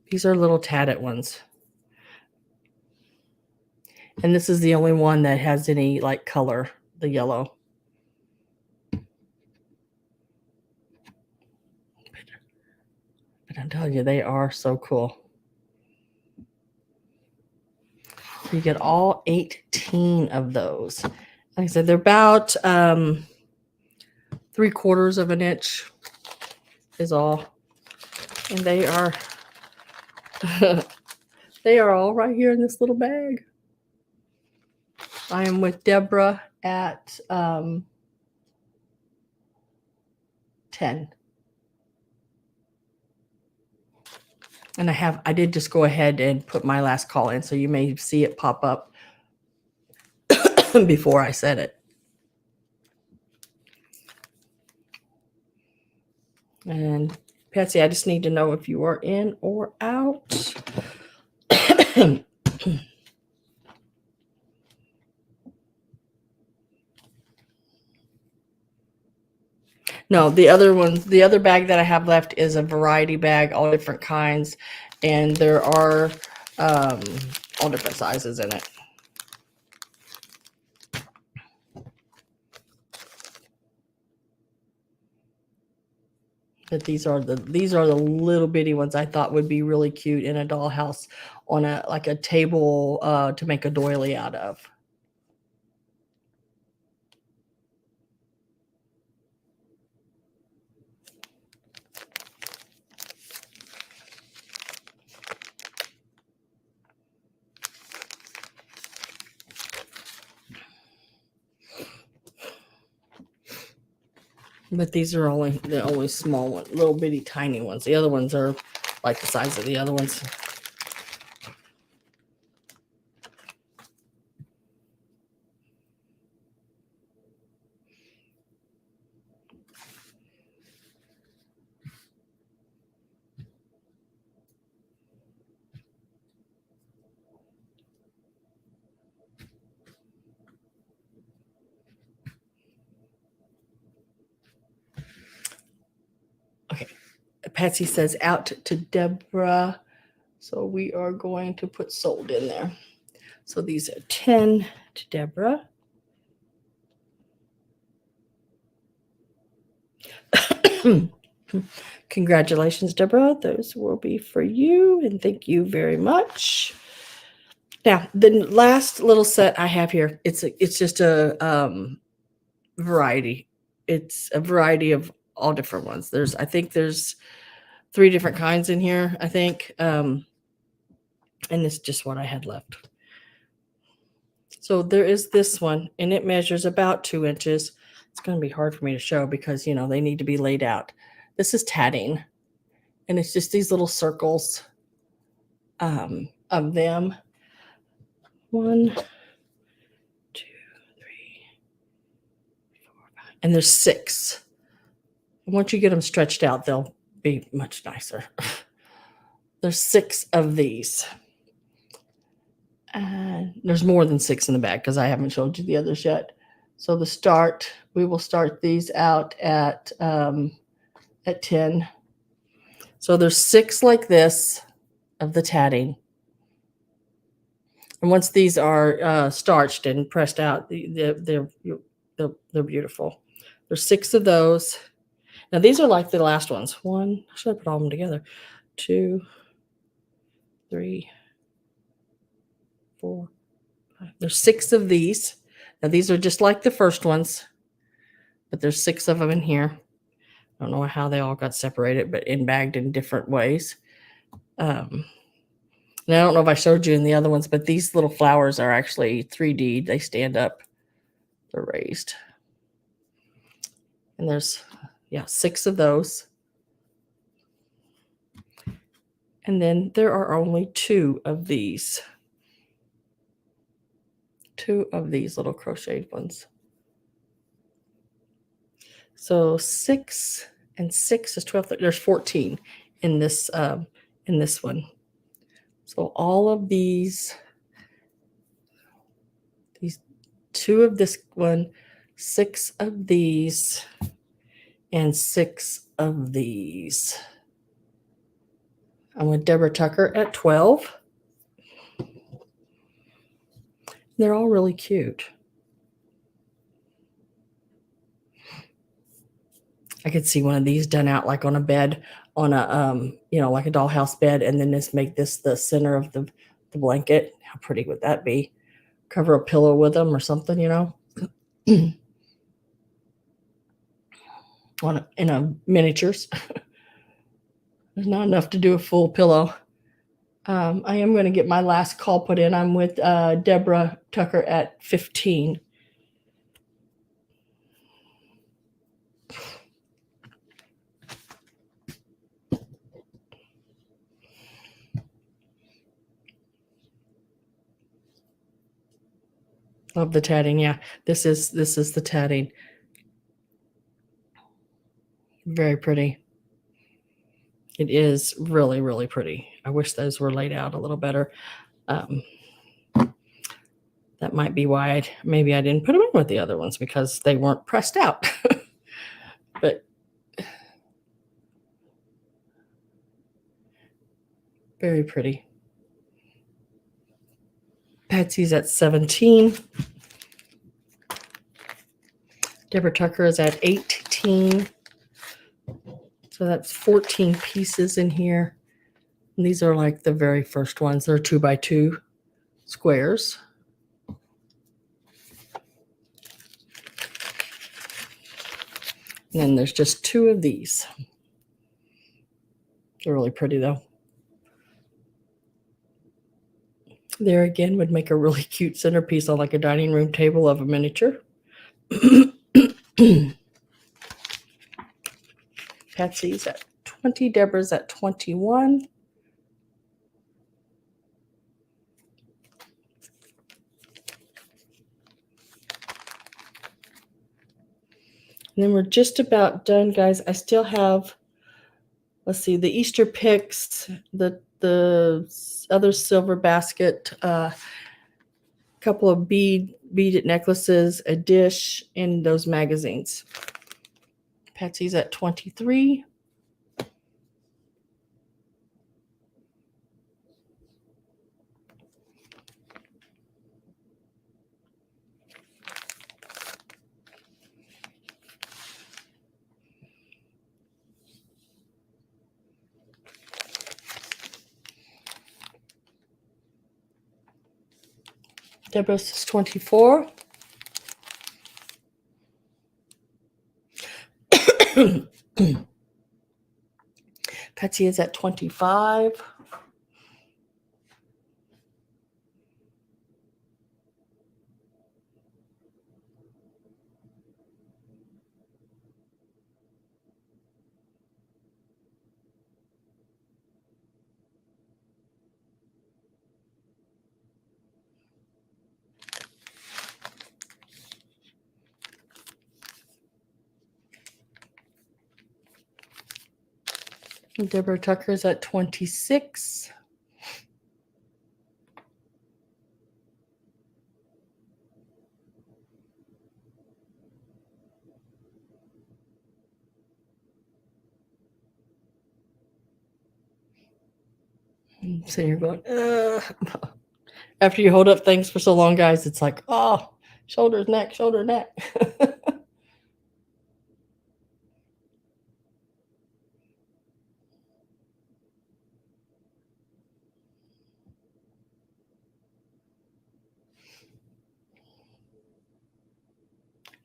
These are little tatted ones. And this is the only one that has any like color, the yellow. But I'm telling you, they are so cool. You get all 18 of those. Like I said, they're about 3/4 of an inch is all. And they are they are all right here in this little bag. I am with Deborah at 10. And I did just go ahead and put my last call in, so you may see it pop up before I said it. And Patsy, I just need to know if you are in or out. No, the other bag that I have left is a variety bag, all different kinds, and there are all different sizes in it. But these are the little bitty ones I thought would be really cute in a dollhouse on a table to make a doily out of. But these are the only small ones, little bitty tiny ones. The other ones are like the size of the other ones. Okay. Patsy says out to Deborah. So we are going to put sold in there. So these are 10 to Deborah. Congratulations, Deborah. Those will be for you. And thank you very much. Now, the last little set I have here, it's just a variety. It's a variety of all different ones. I think there's 3 different kinds in here, I think. And it's just what I had left. So there is this one, and it measures about 2 inches. It's going to be hard for me to show because, they need to be laid out. This is tatting, and it's just these little circles of them. 1, 2, 3, 4, 5. And there's 6. And once you get them stretched out, they'll be much nicer. There's 6 of these. And there's more than 6 in the bag because I haven't showed you the others yet. So we will start these out at 10. So there's 6 like this of the tatting. And once these are starched and pressed out, they're beautiful. There's 6 of those. Now these are like the last ones. 1, should I put all of them together? 2, 3, 4, 5. There's 6 of these. Now these are just like the first ones, but there's 6 of them in here. I don't know how they all got separated, but bagged in different ways. And I don't know if I showed you in the other ones, but these little flowers are actually 3D. They stand up. They're raised. And there's, 6 of those. And then there are only 2 of these. 2 of these little crocheted ones. So 6 and 6 is 12. There's 14 in this one. So all of these 2 of this one, 6 of these, and 6 of these. I'm with Deborah Tucker at 12. They're all really cute. I could see one of these done out like on a bed, on a like a dollhouse bed, and then just make this the center of the blanket. How pretty would that be? Cover a pillow with them or something, in a miniatures. There's not enough to do a full pillow. I am going to get my last call put in. I'm with Deborah Tucker at 15. Love the tatting. Yeah, this is the tatting. Very pretty. It is really, really pretty. I wish those were laid out a little better. That might be why maybe I didn't put them in with the other ones, because they weren't pressed out. But very pretty. Patsy's at 17. Deborah Tucker is at 18. So that's 14 pieces in here. And these are like the very first ones. They're 2x2 squares. And then there's just 2 of these. They're really pretty though. There again would make a really cute centerpiece on like a dining room table of a miniature. Patsy's at 20. Deborah's at 21. And then we're just about done, guys. I still have, let's see, the Easter picks, the other silver basket, couple of beaded necklaces, a dish, and those magazines. Patsy's at 23. Deborah's is 24. Patsy is at 25. And Deborah Tucker's at 26. So you're going, after you hold up things for so long, guys, it's like, oh, shoulders, neck, shoulder, neck.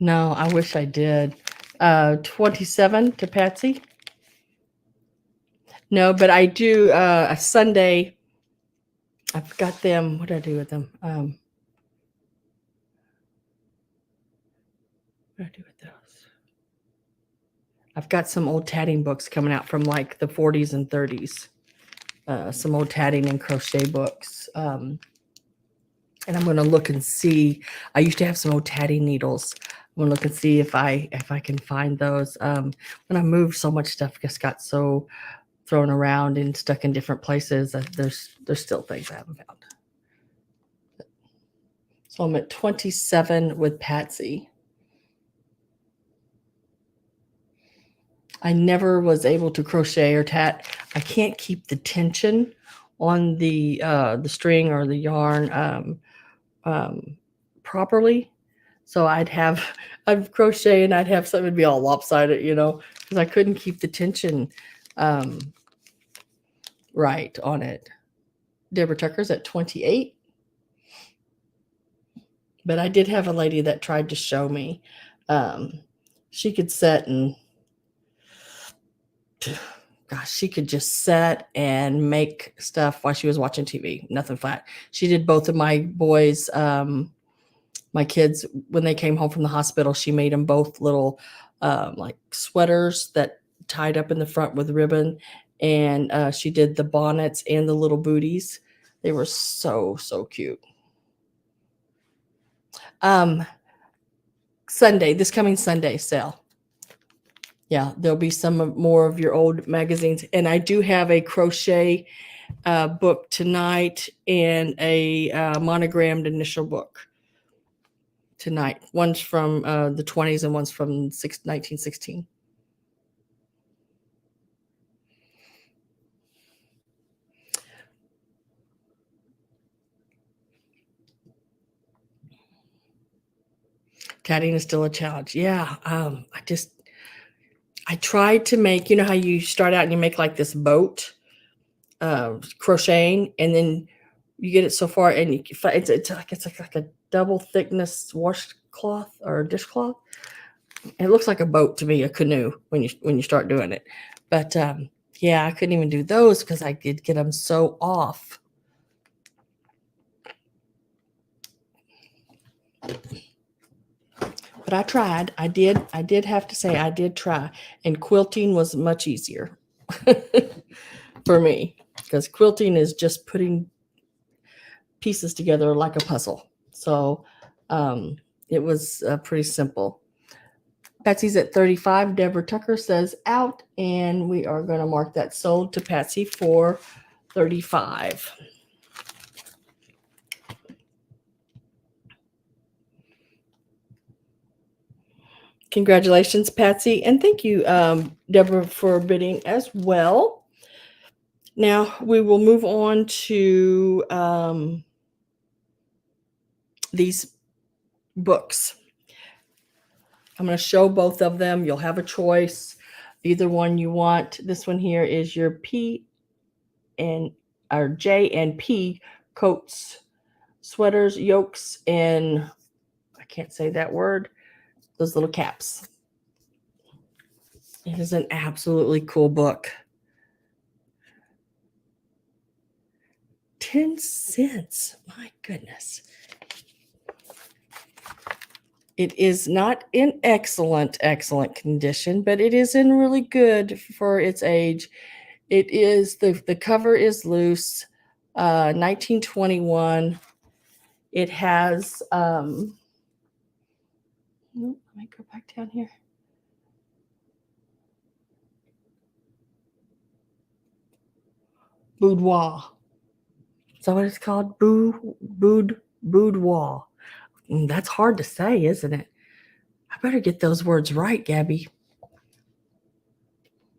No, I wish I did. 27 to Patsy. No, but I do a Sunday. I've got them. What did I do with them? What did I do with those? I've got some old tatting books coming out from like the 40s and 30s. Some old tatting and crochet books. And I'm going to look and see. I used to have some old tatting needles. I'm going to look and see if I can find those. When I moved, so much stuff just got so thrown around and stuck in different places. There's still things I haven't found. So I'm at 27 with Patsy. I never was able to crochet or tat. I can't keep the tension on the string or the yarn properly. So I'd crochet and I'd have something be all lopsided, because I couldn't keep the tension right on it. Deborah Tucker's at 28. But I did have a lady that tried to show me. She could set and, gosh, she could just set and make stuff while she was watching TV. Nothing flat. She did both of my boys, my kids, when they came home from the hospital, she made them both little like sweaters that tied up in the front with ribbon. And she did the bonnets and the little booties. They were so, so cute. This coming Sunday sale. Yeah, there'll be some more of your old magazines. And I do have a crochet book tonight and a monogrammed initial book tonight. One's from the 20s and one's from 1916. Tatting is still a challenge. Yeah, I tried to make, how you start out and you make like this boat crocheting, and then you get it so far and it's like a double thickness washcloth or dishcloth. It looks like a boat to me, a canoe, when you start doing it. But yeah, I couldn't even do those because I did get them so off. But I tried. I did have to say I did try. And quilting was much easier for me, because quilting is just putting pieces together like a puzzle. So it was pretty simple. Patsy's at 35. Deborah Tucker says out, and we are going to mark that sold to Patsy for 35. Congratulations, Patsy, and thank you, Deborah, for bidding as well. Now we will move on to these books. I'm going to show both of them. You'll have a choice, either one you want. This one here is your J and P coats, sweaters, yokes, and I can't say that word, those little caps. It is an absolutely cool book. 10 cents. My goodness. It is not in excellent condition, but it is in really good for its age. It is, the cover is loose, 1921. It has, let me go back down here. Boudoir. Is that what it's called? Boudoir. That's hard to say, isn't it? I better get those words right, Gabby.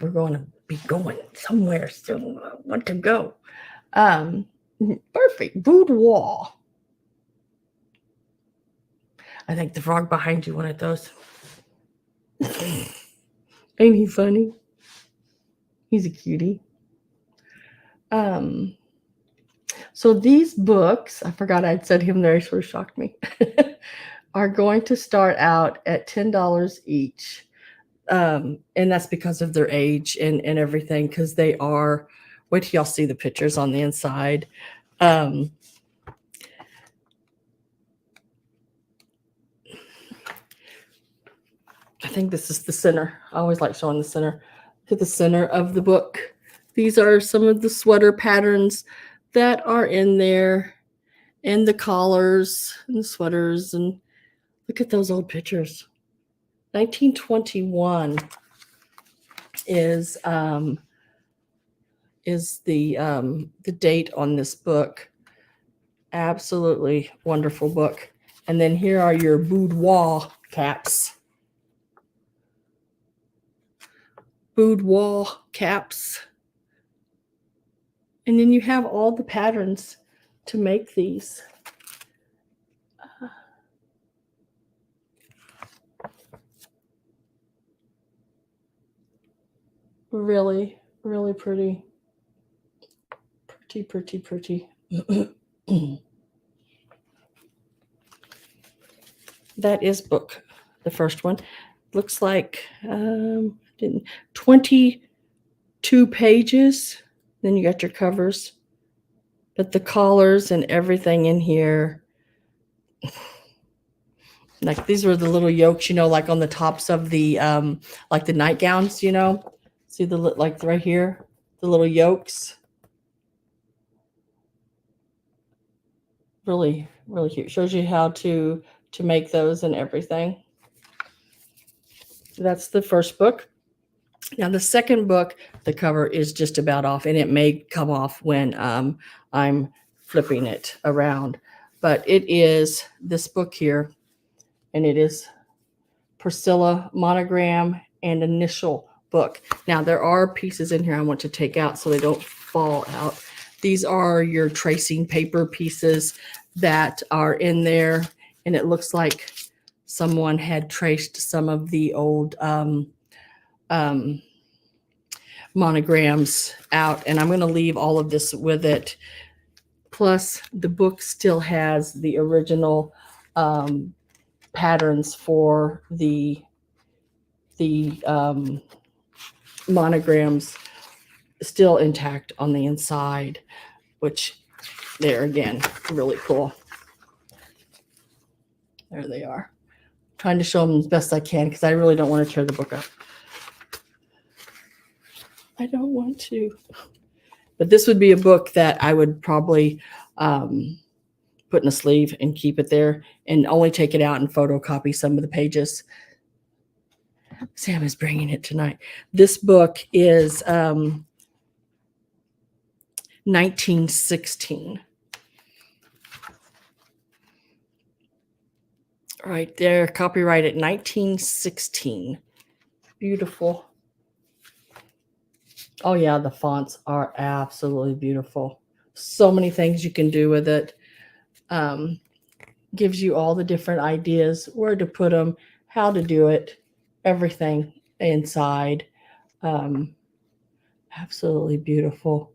We're going to be going somewhere soon. I want to go. Perfect. Boudoir. I think the frog behind you wanted those. Ain't he funny? He's a cutie. So these books, I forgot I'd said him there, sort of shocked me, are going to start out at $10 each. And that's because of their age and everything, because they are, wait till y'all see the pictures on the inside. I think this is the center. I always like showing the center. To the center of the book. These are some of the sweater patterns that are in there, and the collars and the sweaters. And look at those old pictures. 1921 is the date on this book. Absolutely wonderful book. And then here are your boudoir caps. Boudoir caps. And then you have all the patterns to make these. Really, really pretty. Pretty. That is book, the first one. Looks like 22 pages. Then you got your covers. But the collars and everything in here, like these were the little yokes, like on the tops of the like the nightgowns, See the like right here, the little yokes. Really, really cute. Shows you how to make those and everything. That's the first book. Now the second book, the cover is just about off, and it may come off when I'm flipping it around. But it is this book here, and it is Priscilla monogram and initial book. Now there are pieces in here I want to take out so they don't fall out. These are your tracing paper pieces that are in there, and it looks like someone had traced some of the old monograms out, and I'm going to leave all of this with it. Plus, the book still has the original patterns for the monograms still intact on the inside, which they're again really cool. There they are. I'm trying to show them as best I can because I really don't want to tear the book up. I don't want to. But this would be a book that I would probably put in a sleeve and keep it there and only take it out and photocopy some of the pages. Sam is bringing it tonight. This book is 1916. Right there, copyrighted 1916. Beautiful. Oh yeah, the fonts are absolutely beautiful. So many things you can do with it. Gives you all the different ideas, where to put them, how to do it, everything inside. Absolutely beautiful.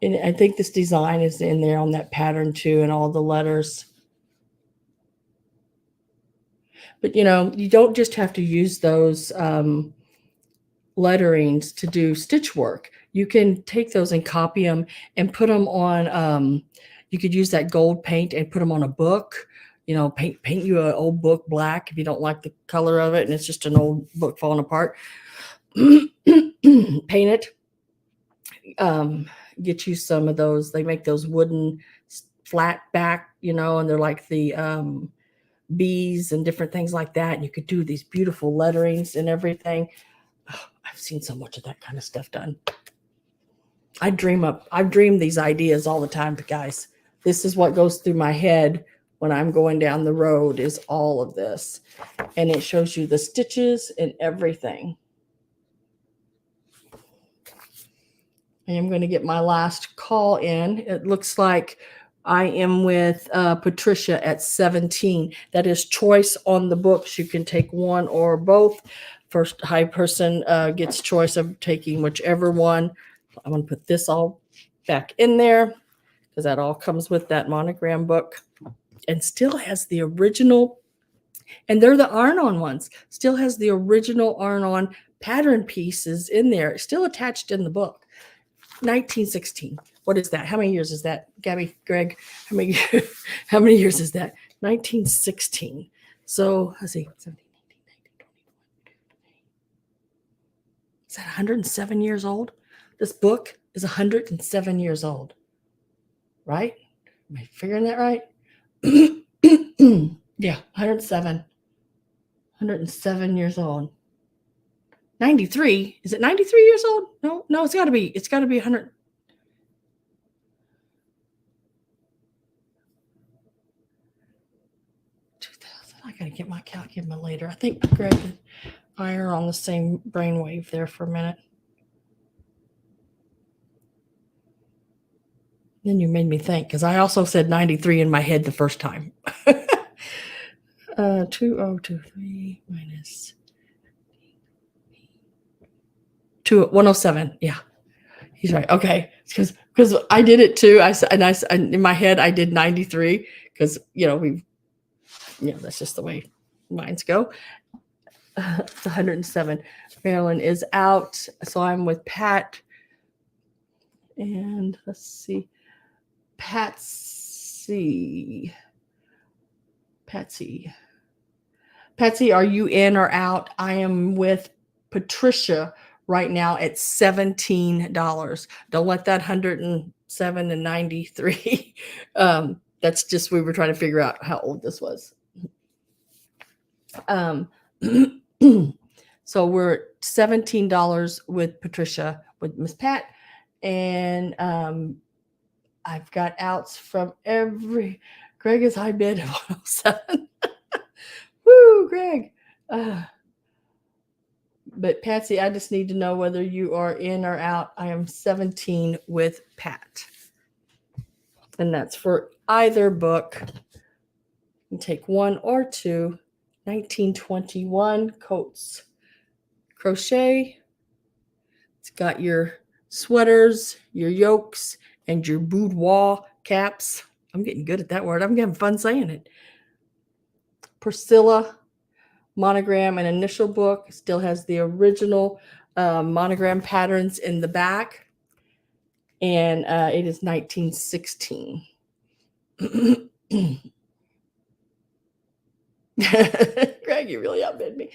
And I think this design is in there on that pattern too, and all the letters. But you don't just have to use those letterings to do stitch work. You can take those and copy them and put them on. You could use that gold paint and put them on a book. Paint you an old book black if you don't like the color of it and it's just an old book falling apart. Paint it. Get you some of those. They make those wooden flat back, and they're like the bees and different things like that. And you could do these beautiful letterings and everything. Oh, I've seen so much of that kind of stuff done. I dream these ideas all the time, guys. This is what goes through my head when I'm going down the road, is all of this. And it shows you the stitches and everything. I am going to get my last call in. It looks like I am with Patricia at 17. That is choice on the books. You can take one or both. First high person gets choice of taking whichever one. I'm going to put this all back in there because that all comes with that monogram book and still has the original. And they're the iron-on ones. Still has the original iron-on pattern pieces in there, still attached in the book. 1916. What is that? How many years is that? Gabby, Greg, how many years is that? 1916. So let's see. 17, 18, 19, 20. Is that 107 years old? This book is 107 years old. Right? Am I figuring that right? Yeah, 107. 107 years old. 93. Is it 93 years old? No, it's got to be 100. I got to get my calculator later. I think Greg and I are on the same brainwave there for a minute. Then you made me think, because I also said 93 in my head the first time. 2023 minus 107. Yeah, he's right. Okay, because I did it too. And in my head I did 93 because that's just the way mines go. It's 107. Marilyn is out, so I'm with Pat. And let's see, Patsy, are you in or out? I am with Patricia right now at $17. Don't let that 107 and 93. That's just, we were trying to figure out how old this was. So we're $17 with Patricia, with Miss Pat, and I've got outs from every. Greg is high bid at 107. Woo, Greg. But Patsy, I just need to know whether you are in or out. I am 17 with Pat. And that's for either book. You take one or two. 1921 Coats Crochet. It's got your sweaters, your yokes, and your boudoir caps. I'm getting good at that word. I'm having fun saying it. Priscilla monogram and initial book. Still has the original monogram patterns in the back. And it is 1916. Greg, you really outbid me.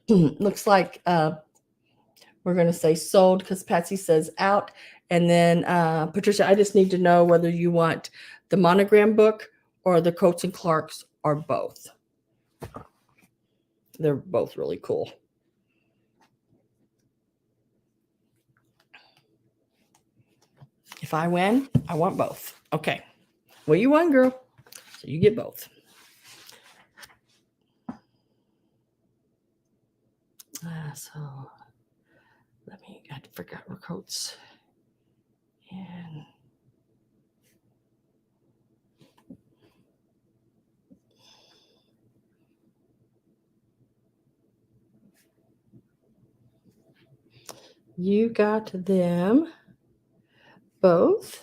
Looks like we're going to say sold because Patsy says out. And then Patricia, I just need to know whether you want the monogram book or the Coates and Clarks or both. They're both really cool. If I win, I want both. Okay. Well, you won, girl. So you get both. So I forgot her Coates. And you got them both.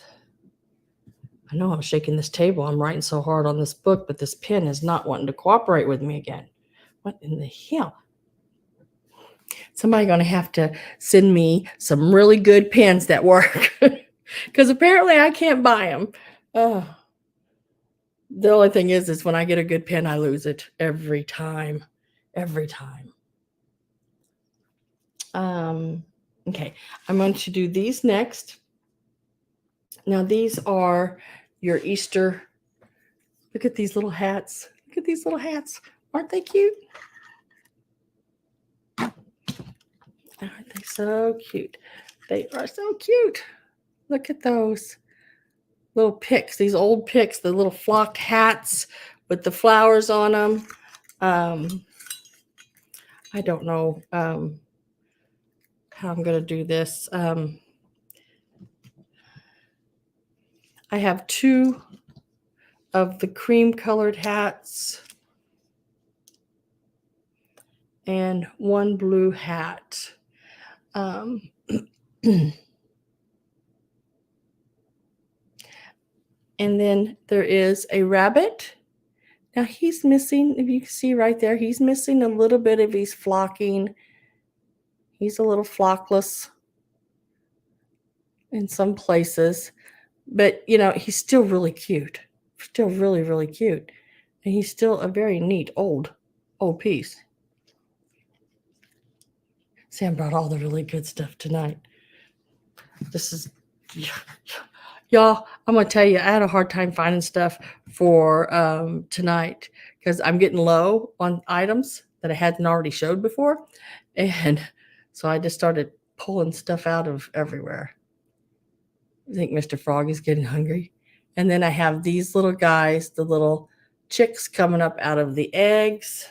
I know I'm shaking this table. I'm writing so hard on this book, but this pen is not wanting to cooperate with me again. What in the hell? Somebody's going to have to send me some really good pens that work because apparently I can't buy them. The only thing is when I get a good pen, I lose it every time. Okay, I'm going to do these next. Now, these are your Easter. Look at these little hats. Aren't they cute? Aren't they so cute? They are so cute. Look at those little picks, these old picks, the little flocked hats with the flowers on them. I don't know how I'm going to do this. I have two of the cream colored hats and one blue hat. And then there is a rabbit. Now he's missing, if you can see right there, he's missing a little bit of his flocking. He's a little flockless in some places, but he's still really cute. Still really, really cute. And he's still a very neat old piece. Sam brought all the really good stuff tonight. This is, y'all, I'm going to tell you, I had a hard time finding stuff for tonight because I'm getting low on items that I hadn't already showed before. And so I just started pulling stuff out of everywhere. I think Mr. Frog is getting hungry. And then I have these little guys, the little chicks coming up out of the eggs.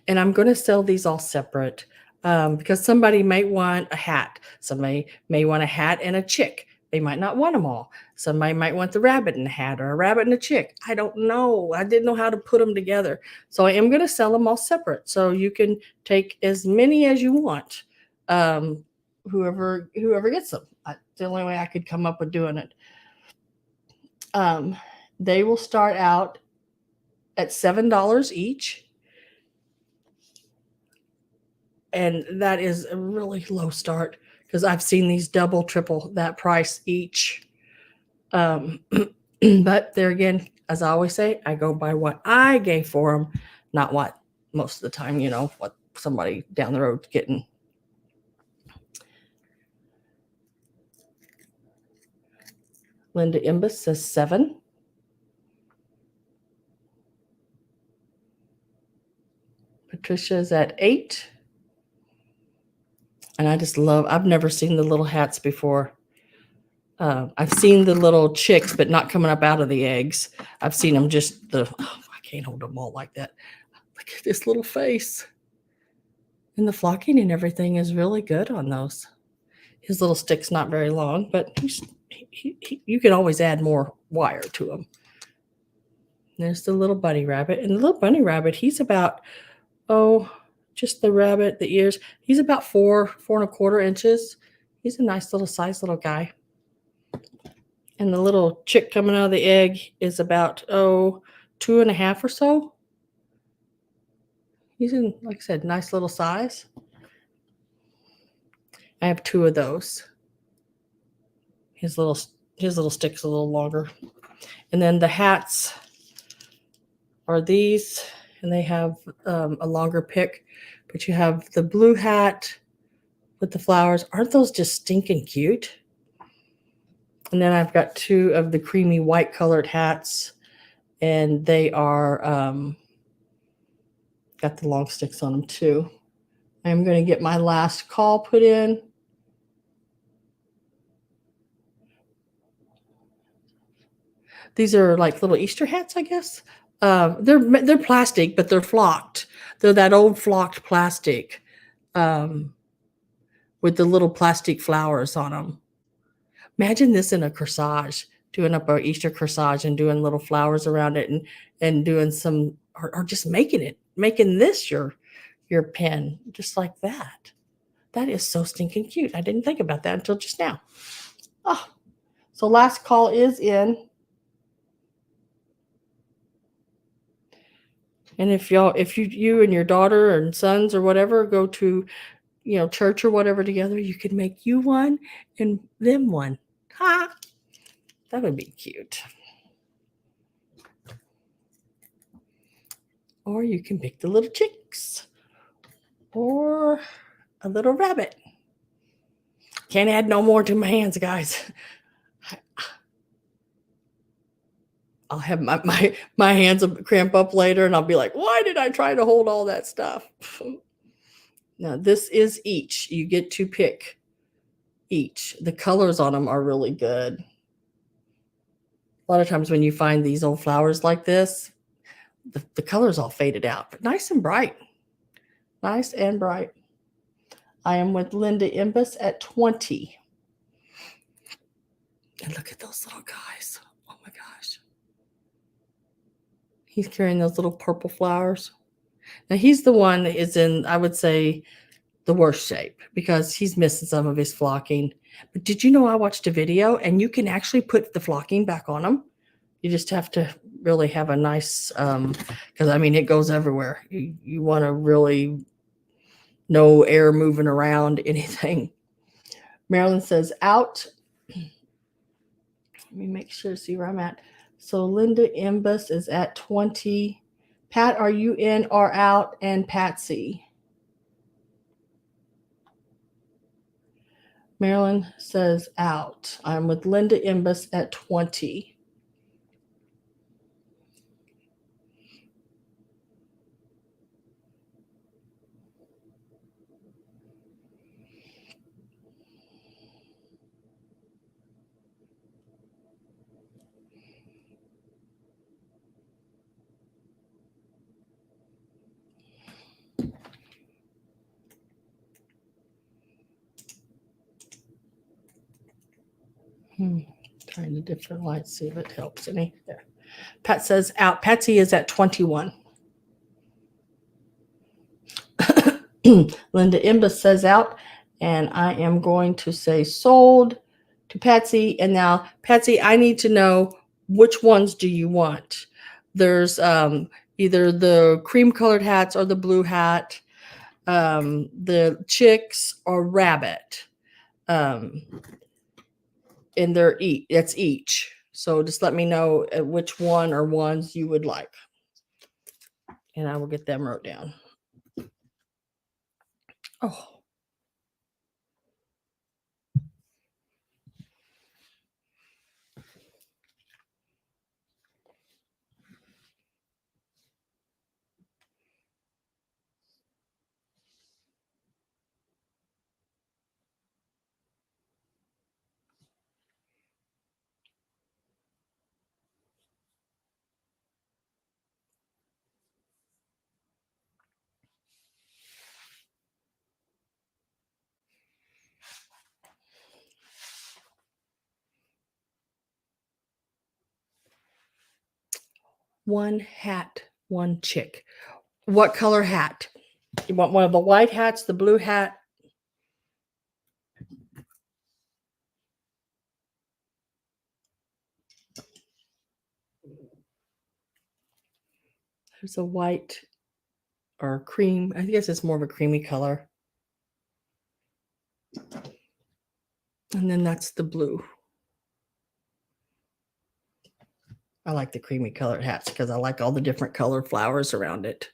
And I'm going to sell these all separate because somebody might want a hat. Somebody may want a hat and a chick. They might not want them all. Somebody might want the rabbit in the hat or a rabbit and a chick. I don't know. I didn't know how to put them together. So I am going to sell them all separate. So you can take as many as you want. Whoever gets them. That's the only way I could come up with doing it. They will start out at $7 each. And that is a really low start because I've seen these double, triple that price each. But there again, as I always say, I go by what I gave for them, not what most of the time, what somebody down the road's getting. Linda Imbus says 7. Patricia's at 8. And I just love, I've never seen the little hats before. I've seen the little chicks, but not coming up out of the eggs. I've seen them I can't hold them all like that. Look at this little face. And the flocking and everything is really good on those. His little stick's not very long, but you can always add more wire to him. There's the little bunny rabbit. And the little bunny rabbit, he's about, just the rabbit, the ears. He's about 4.25 inches. He's a nice little size little guy. And the little chick coming out of the egg is about, 2.5 or so. He's in, like I said, nice little size. I have 2 of those. His little stick's a little longer. And then the hats are these, and they have a longer pick. But you have the blue hat with the flowers. Aren't those just stinking cute? And then I've got 2 of the creamy white colored hats, and they are got the long sticks on them too. I'm going to get my last call put in. These are like little Easter hats, I guess. They're plastic, but they're flocked. They're that old flocked plastic with the little plastic flowers on them. Imagine this in a corsage, doing up an Easter corsage and doing little flowers around it and doing some, or just making this your pen, just like that. That is so stinking cute. I didn't think about that until just now. Oh, so last call is in. And if you and your daughter and sons or whatever go to, church or whatever together, you could make you one and them one. Ha! That would be cute. Or you can pick the little chicks or a little rabbit. Can't add no more to my hands, guys. I'll have my hands will cramp up later and I'll be like, why did I try to hold all that stuff? Now, this is each. You get to pick each. The colors on them are really good. A lot of times when you find these old flowers like this, the color's all faded out, but nice and bright. Nice and bright. I am with Linda Imbus at 20. And look at those little guys. Oh my gosh. He's carrying those little purple flowers. Now he's the one that is in, I would say, the worst shape because he's missing some of his flocking. But did you know I watched a video and you can actually put the flocking back on them? You just have to really have a nice, because it goes everywhere. You want to really no air moving around anything. Marilyn says out. Let me make sure, see where I'm at. So Linda Imbus is at 20. Pat, are you in or out? And Patsy. Marilyn says out. I'm with Linda Imbus at 20. Trying a different light, see if it helps any. There. Pat says out. Patsy is at 21. Linda Imbus says out, and I am going to say sold to Patsy. And now, Patsy, I need to know which ones do you want? There's either the cream colored hats or the blue hat, the chicks or rabbit. And that's each. So just let me know which one or ones you would like. And I will get them wrote down. Oh. One hat, one chick. What color hat? You want one of the white hats, the blue hat? There's a white or cream. I guess it's more of a creamy color. And then that's the blue. I like the creamy colored hats because I like all the different color flowers around it.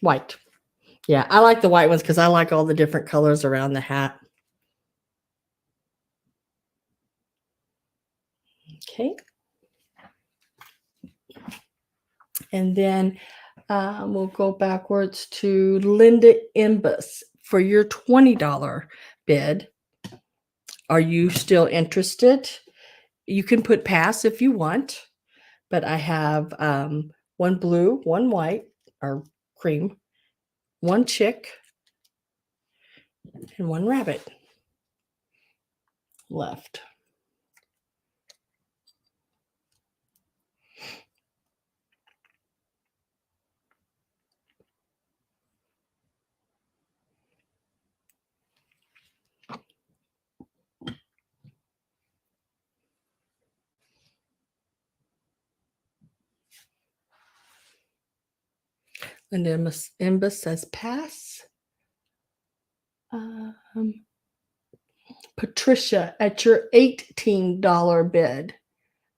White. Yeah, I like the white ones because I like all the different colors around the hat. Okay. And then we'll go backwards to Linda Imbus for your $20 bid. Are you still interested? You can put pass if you want, but I have one blue, one white or cream, one chick, and one rabbit left. And then Miss Imbus says pass. Patricia, at your $18 bid,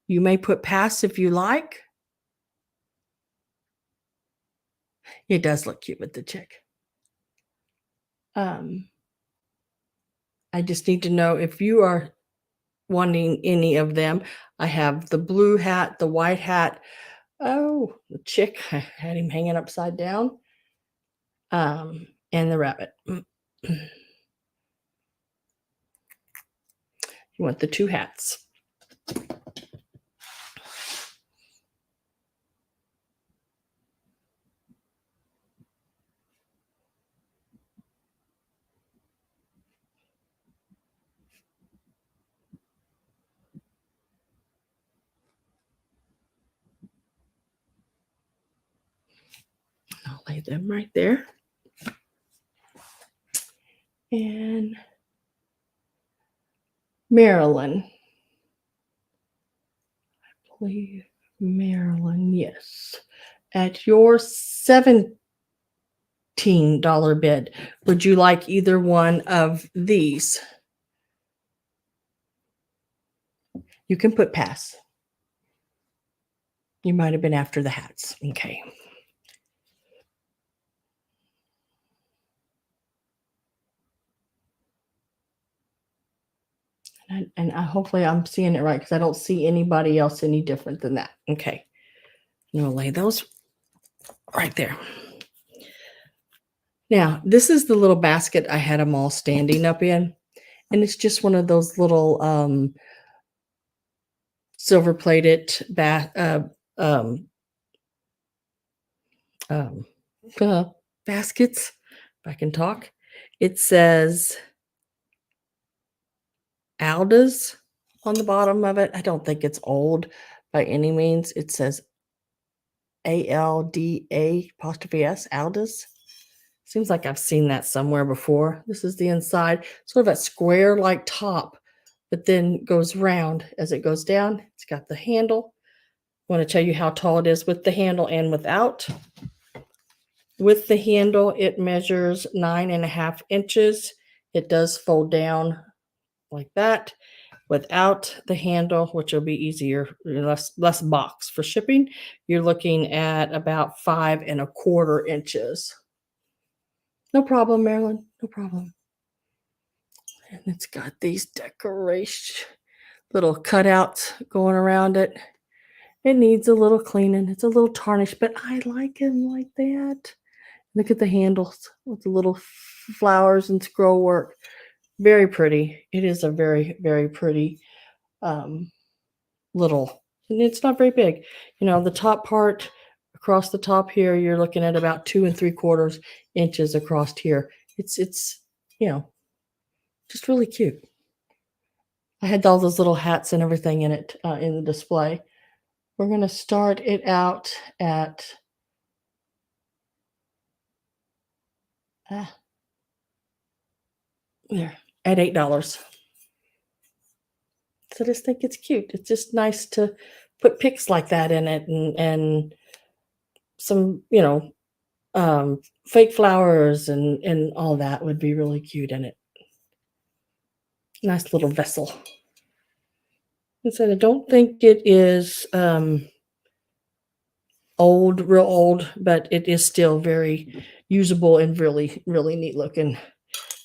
you may put pass if you like. It does look cute with the chick. I just need to know if you are wanting any of them. I have the blue hat, the white hat. Oh, the chick, I had him hanging upside down. And the rabbit. You want the two hats. I'll lay them right there. And Marilyn. I believe Marilyn, yes. At your $17 bid, would you like either one of these? You can put pass. You might have been after the hats. Okay. And hopefully I'm seeing it right because I don't see anybody else any different than that. Okay. I'm going to lay those right there. Now, this is the little basket I had them all standing up in. And it's just one of those little silver plated um, um, baskets, if I can talk. It says Alda's on the bottom of it. I don't think it's old by any means. It says ALDA apostrophe S, Alda's. Seems like I've seen that somewhere before. This is the inside, sort of a square like top, but then goes round as it goes down. It's got the handle. I want to tell you how tall it is with the handle and without. With the handle, it measures 9.5 inches. It does fold down like that. Without the handle, which will be easier, less box for shipping, you're looking at about 5.25 inches. No problem, Marilyn. No problem. And it's got these decoration, little cutouts going around it. It needs a little cleaning. It's a little tarnished, but I like it like that. Look at the handles with the little flowers and scroll work. Very pretty. It is a very, very pretty little, and it's not very big. You know, the top part across the top here, you're looking at about 2.75 inches across here. It's you know, just really cute. I had all those little hats and everything in it in the display. We're going to start it out at there at $8. So I just think it's cute. It's just nice to put pics like that in it, and some, you know, fake flowers and all that would be really cute in it. Nice little vessel. I said I don't think it is old, real old, but it is still very usable and really, really neat looking.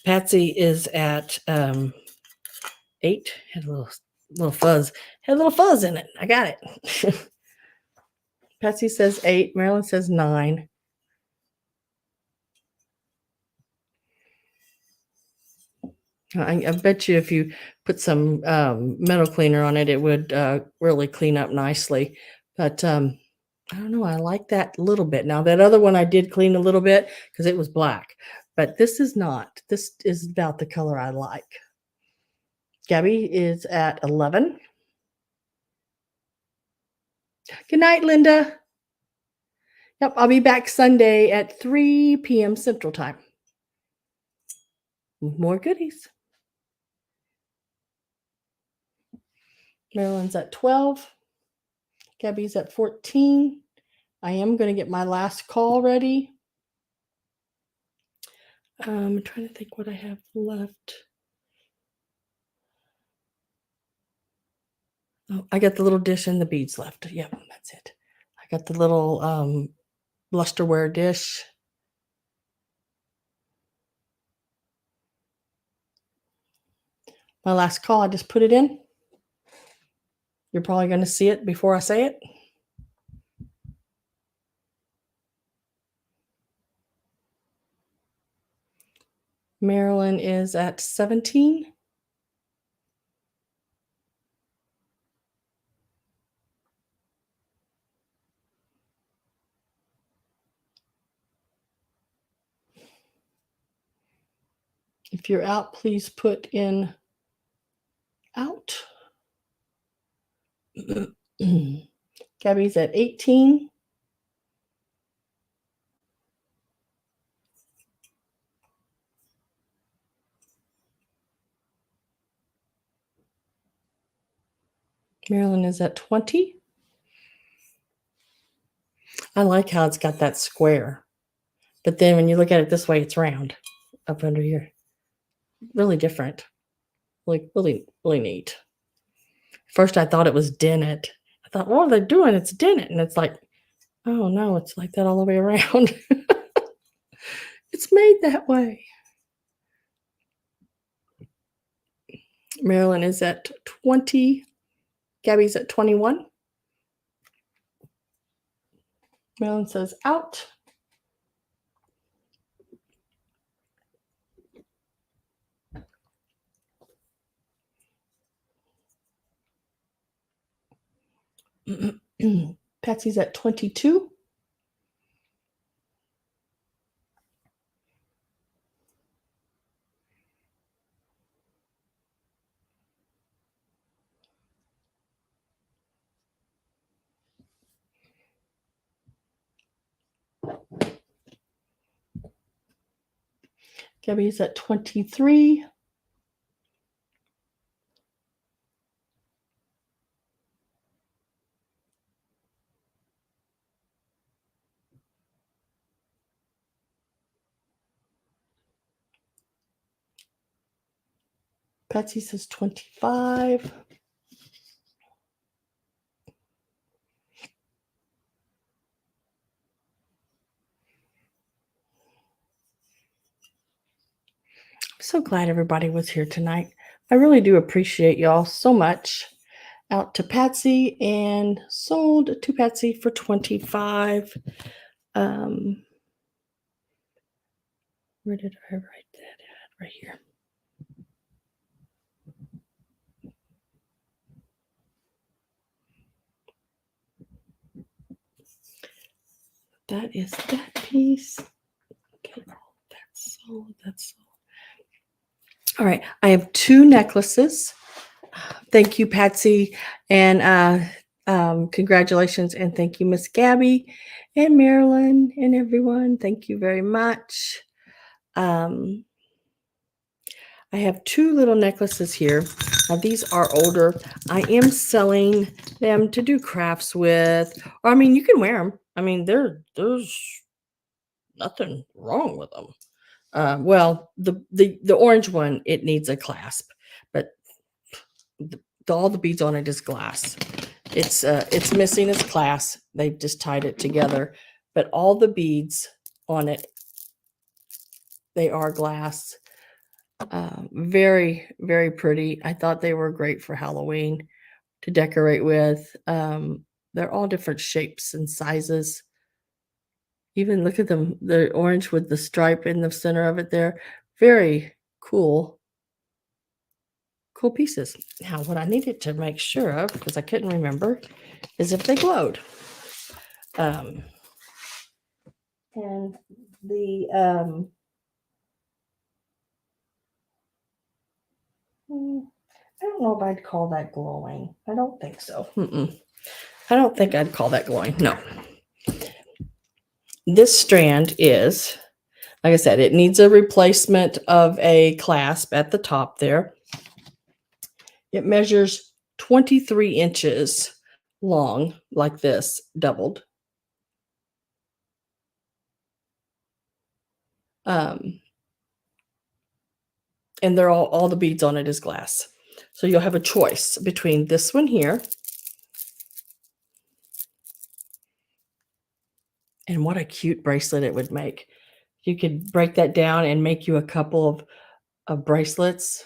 Patsy is at 8. Had a little fuzz. Had a little fuzz in it. I got it. Patsy says 8. Marilyn says 9. I bet you if you put some metal cleaner on it, it would really clean up nicely. But I don't know. I like that a little bit. Now, that other one I did clean a little bit because it was black. But this is not. This is about the color I like. Gabby is at 11. Good night, Linda. Yep, I'll be back Sunday at 3 p.m. Central Time. More goodies. Marilyn's at 12. Gabby's at 14. I am going to get my last call ready. I'm trying to think what I have left. Oh, I got the little dish and the beads left. Yep, that's it. I got the little lusterware dish. My last call, I just put it in. You're probably going to see it before I say it. Marilyn is at 17. If you're out, please put in out. Gabby's at 18. Marilyn is at 20. I like how it's got that square. But then when you look at it this way, it's round up under here. Really different. Like really, really neat. First, I thought it was dinnet. I thought, what are they doing? It's dinnet. And it's like, oh no, it's like that all the way around. It's made that way. Marilyn is at 20. Gabby's at 21. Marilyn says out. Patsy's at 22. Gabby's at 23. Patsy says 25. I'm so glad everybody was here tonight. I really do appreciate y'all so much. Out to Patsy and sold to Patsy for 25. Where did I write that at? Right here. That is that piece. Okay, that's sold. That's sold. All right, I have 2 necklaces. Thank you, Patsy, and congratulations, and thank you, Miss Gabby and Marilyn and everyone. Thank you very much. I have 2 little necklaces here. Now, these are older. I am selling them to do crafts with, or I mean, you can wear them. I mean, there's nothing wrong with them. Well, the orange one, it needs a clasp, but all the beads on it is glass. It's missing its clasp. They've just tied it together, but all the beads on it, they are glass. Very, very pretty. I thought they were great for Halloween to decorate with. They're all different shapes and sizes. Even look at them, the orange with the stripe in the center of it there. Very cool pieces. Now, what I needed to make sure of, because I couldn't remember, is if they glowed. And the I don't know if I'd call that glowing. I don't think so. I don't think I'd call that glowing. No. This strand is, like I said, it needs a replacement of a clasp at the top there. It measures 23 inches long, like this, doubled. And they're all the beads on it is glass. So you'll have a choice between this one here and what a cute bracelet it would make. You could break that down and make you a couple of bracelets.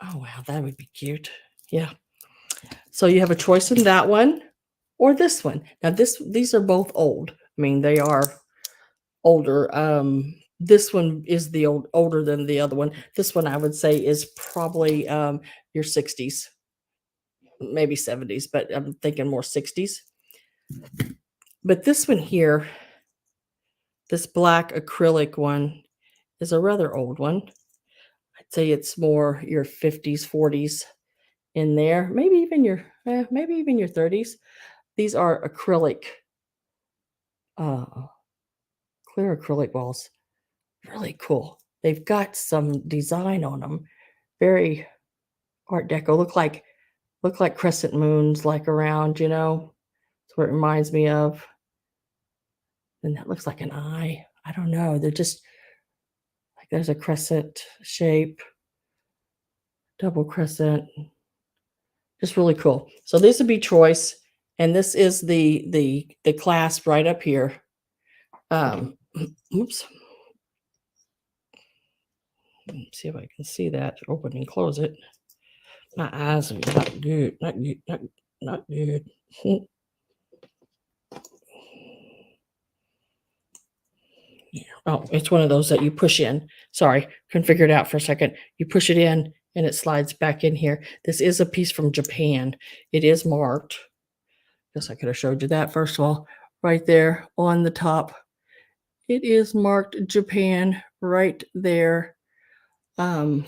Oh, wow, that would be cute. Yeah. So you have a choice in that one or this one. Now these are both old. I mean, they are older. This one is the older than the other one. This one I would say is probably your 60s, maybe 70s, but I'm thinking more 60s. But this one here, this black acrylic one, is a rather old one. I'd say it's more your 50s, 40s in there, maybe even your 30s. These are acrylic, clear acrylic balls. Really cool. They've got some design on them. Very Art Deco. Look like crescent moons, like around, you know. That's what it reminds me of. And that looks like an eye. I don't know. They're just like there's a crescent shape, double crescent. Just really cool. So this would be choice, and this is the clasp right up here. Oops. Let's see if I can see that. Open and close it. My eyes are not good. Not good. Oh, it's one of those that you push in. Sorry, couldn't figure it out for a second. You push it in and it slides back in here. This is a piece from Japan. It is marked. Guess I could have showed you that first of all. Right there on the top. It is marked Japan right there. But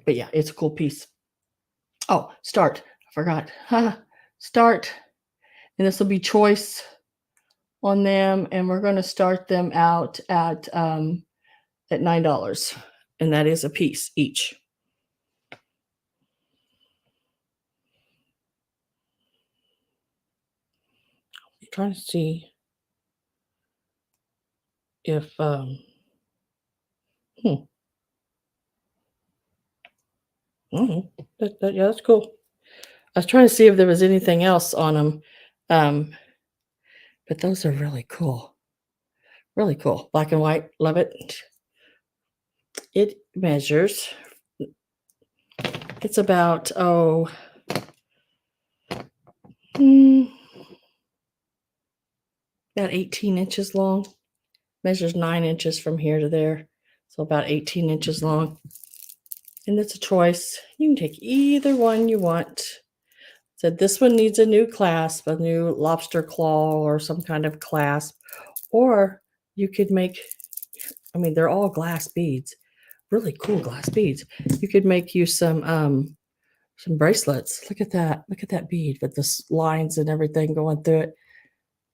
yeah, it's a cool piece. Oh, start. I forgot. Start. And this will be choice on them. And we're going to start them out at $9. And that is a piece each. I'm trying to see if yeah, that's cool. I was trying to see if there was anything else on them. But those are really cool. Really cool. Black and white. Love it. It measures. It's about, about 18 inches long. Measures 9 inches from here to there. So about 18 inches long. And it's a choice. You can take either one you want. Said this one needs a new clasp, a new lobster claw or some kind of clasp. Or you could make, I mean, they're all glass beads. Really cool glass beads. You could make you some bracelets. Look at that. Look at that bead with the lines and everything going through it.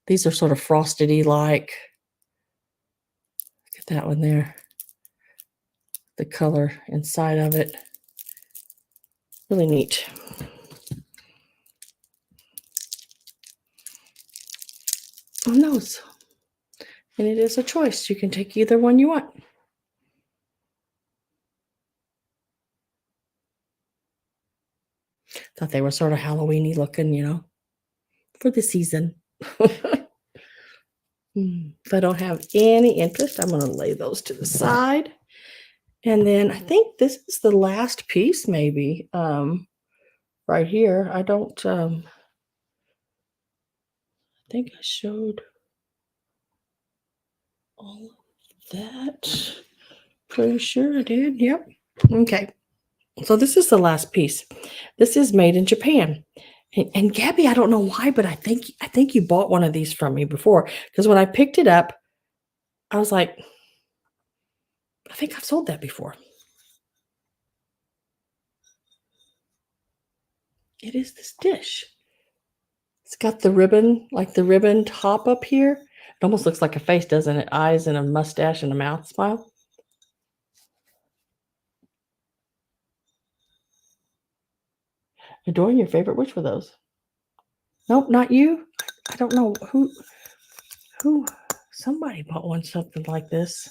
These are sort of frosted-y like. Look at that one there. The color inside of it. Really neat. On those. And it is a choice. You can take either one you want. Thought they were sort of Halloween-y looking, for the season. If I don't have any interest, I'm going to lay those to the side. And then I think this is the last piece, maybe, right here. I don't, I think I showed all of that. Pretty sure I did. Yep. Okay. So this is the last piece. This is made in Japan. And Gabby, I don't know why, but I think you bought one of these from me before. Because when I picked it up, I was like, I think I've sold that before. It is this dish. It's got the ribbon, like the ribbon top up here. It almost looks like a face, doesn't it? Eyes and a mustache and a mouth smile. Adoring your favorite. Which were those? Nope, not you. I don't know who. Somebody bought one something like this.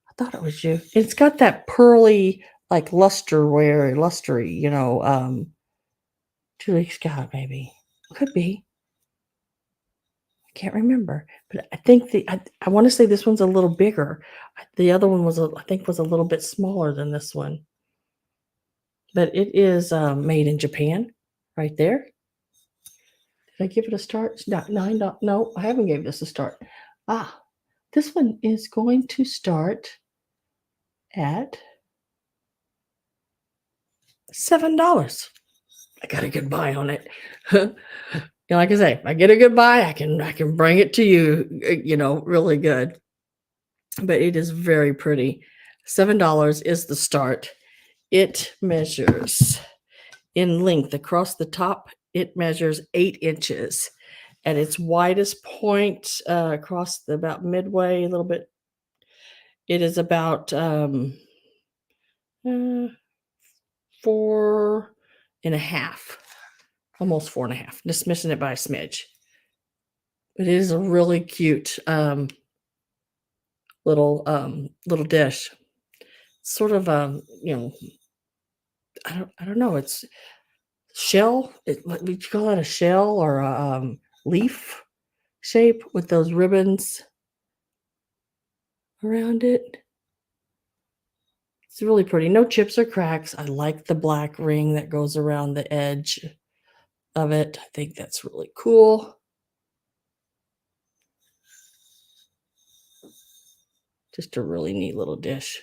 I thought it was you. It's got that pearly, like lustery, Julie Scott, maybe. Could be. I can't remember. But I think I want to say this one's a little bigger. The other one was I think was a little bit smaller than this one. But it is made in Japan, right there. Did I give it a start? No, I haven't gave this a start. This one is going to start at $7. I got a good buy on it. Like I say, if I get a good buy, I can bring it to you, really good. But it is very pretty. $7 is the start. It measures in length across the top. It measures 8 inches. At its widest point, across about midway, a little bit, it is about 4.5, almost 4.5. Just missing it by a smidge. But it is a really cute little dish. Sort of I don't know. It's shell. Would you call that a shell or a leaf shape with those ribbons around it? It's really pretty. No chips or cracks. I like the black ring that goes around the edge of it. I think that's really cool. Just a really neat little dish.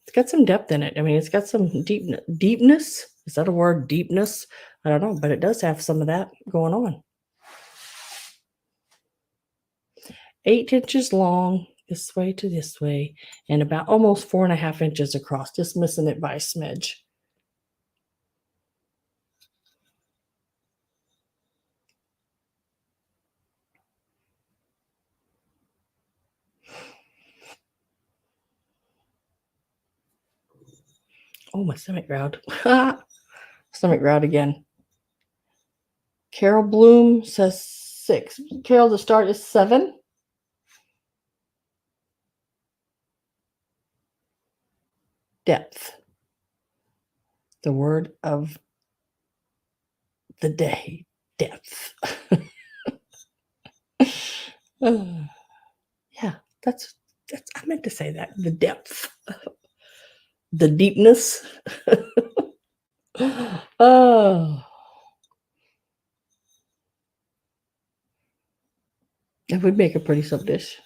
It's got some depth in it. I mean, it's got some deepness. Is that a word? Deepness? I don't know, but it does have some of that going on. 8 inches long, this way to this way, and about almost 4.5 inches across, just missing it by a smidge. Oh, my stomach growled. Stomach growled again. Carol Bloom says 6. Carol, the start is 7. Depth. The word of the day. Depth. Yeah, that's I meant to say that. The depth. The deepness. Oh. That would make a pretty sub dish.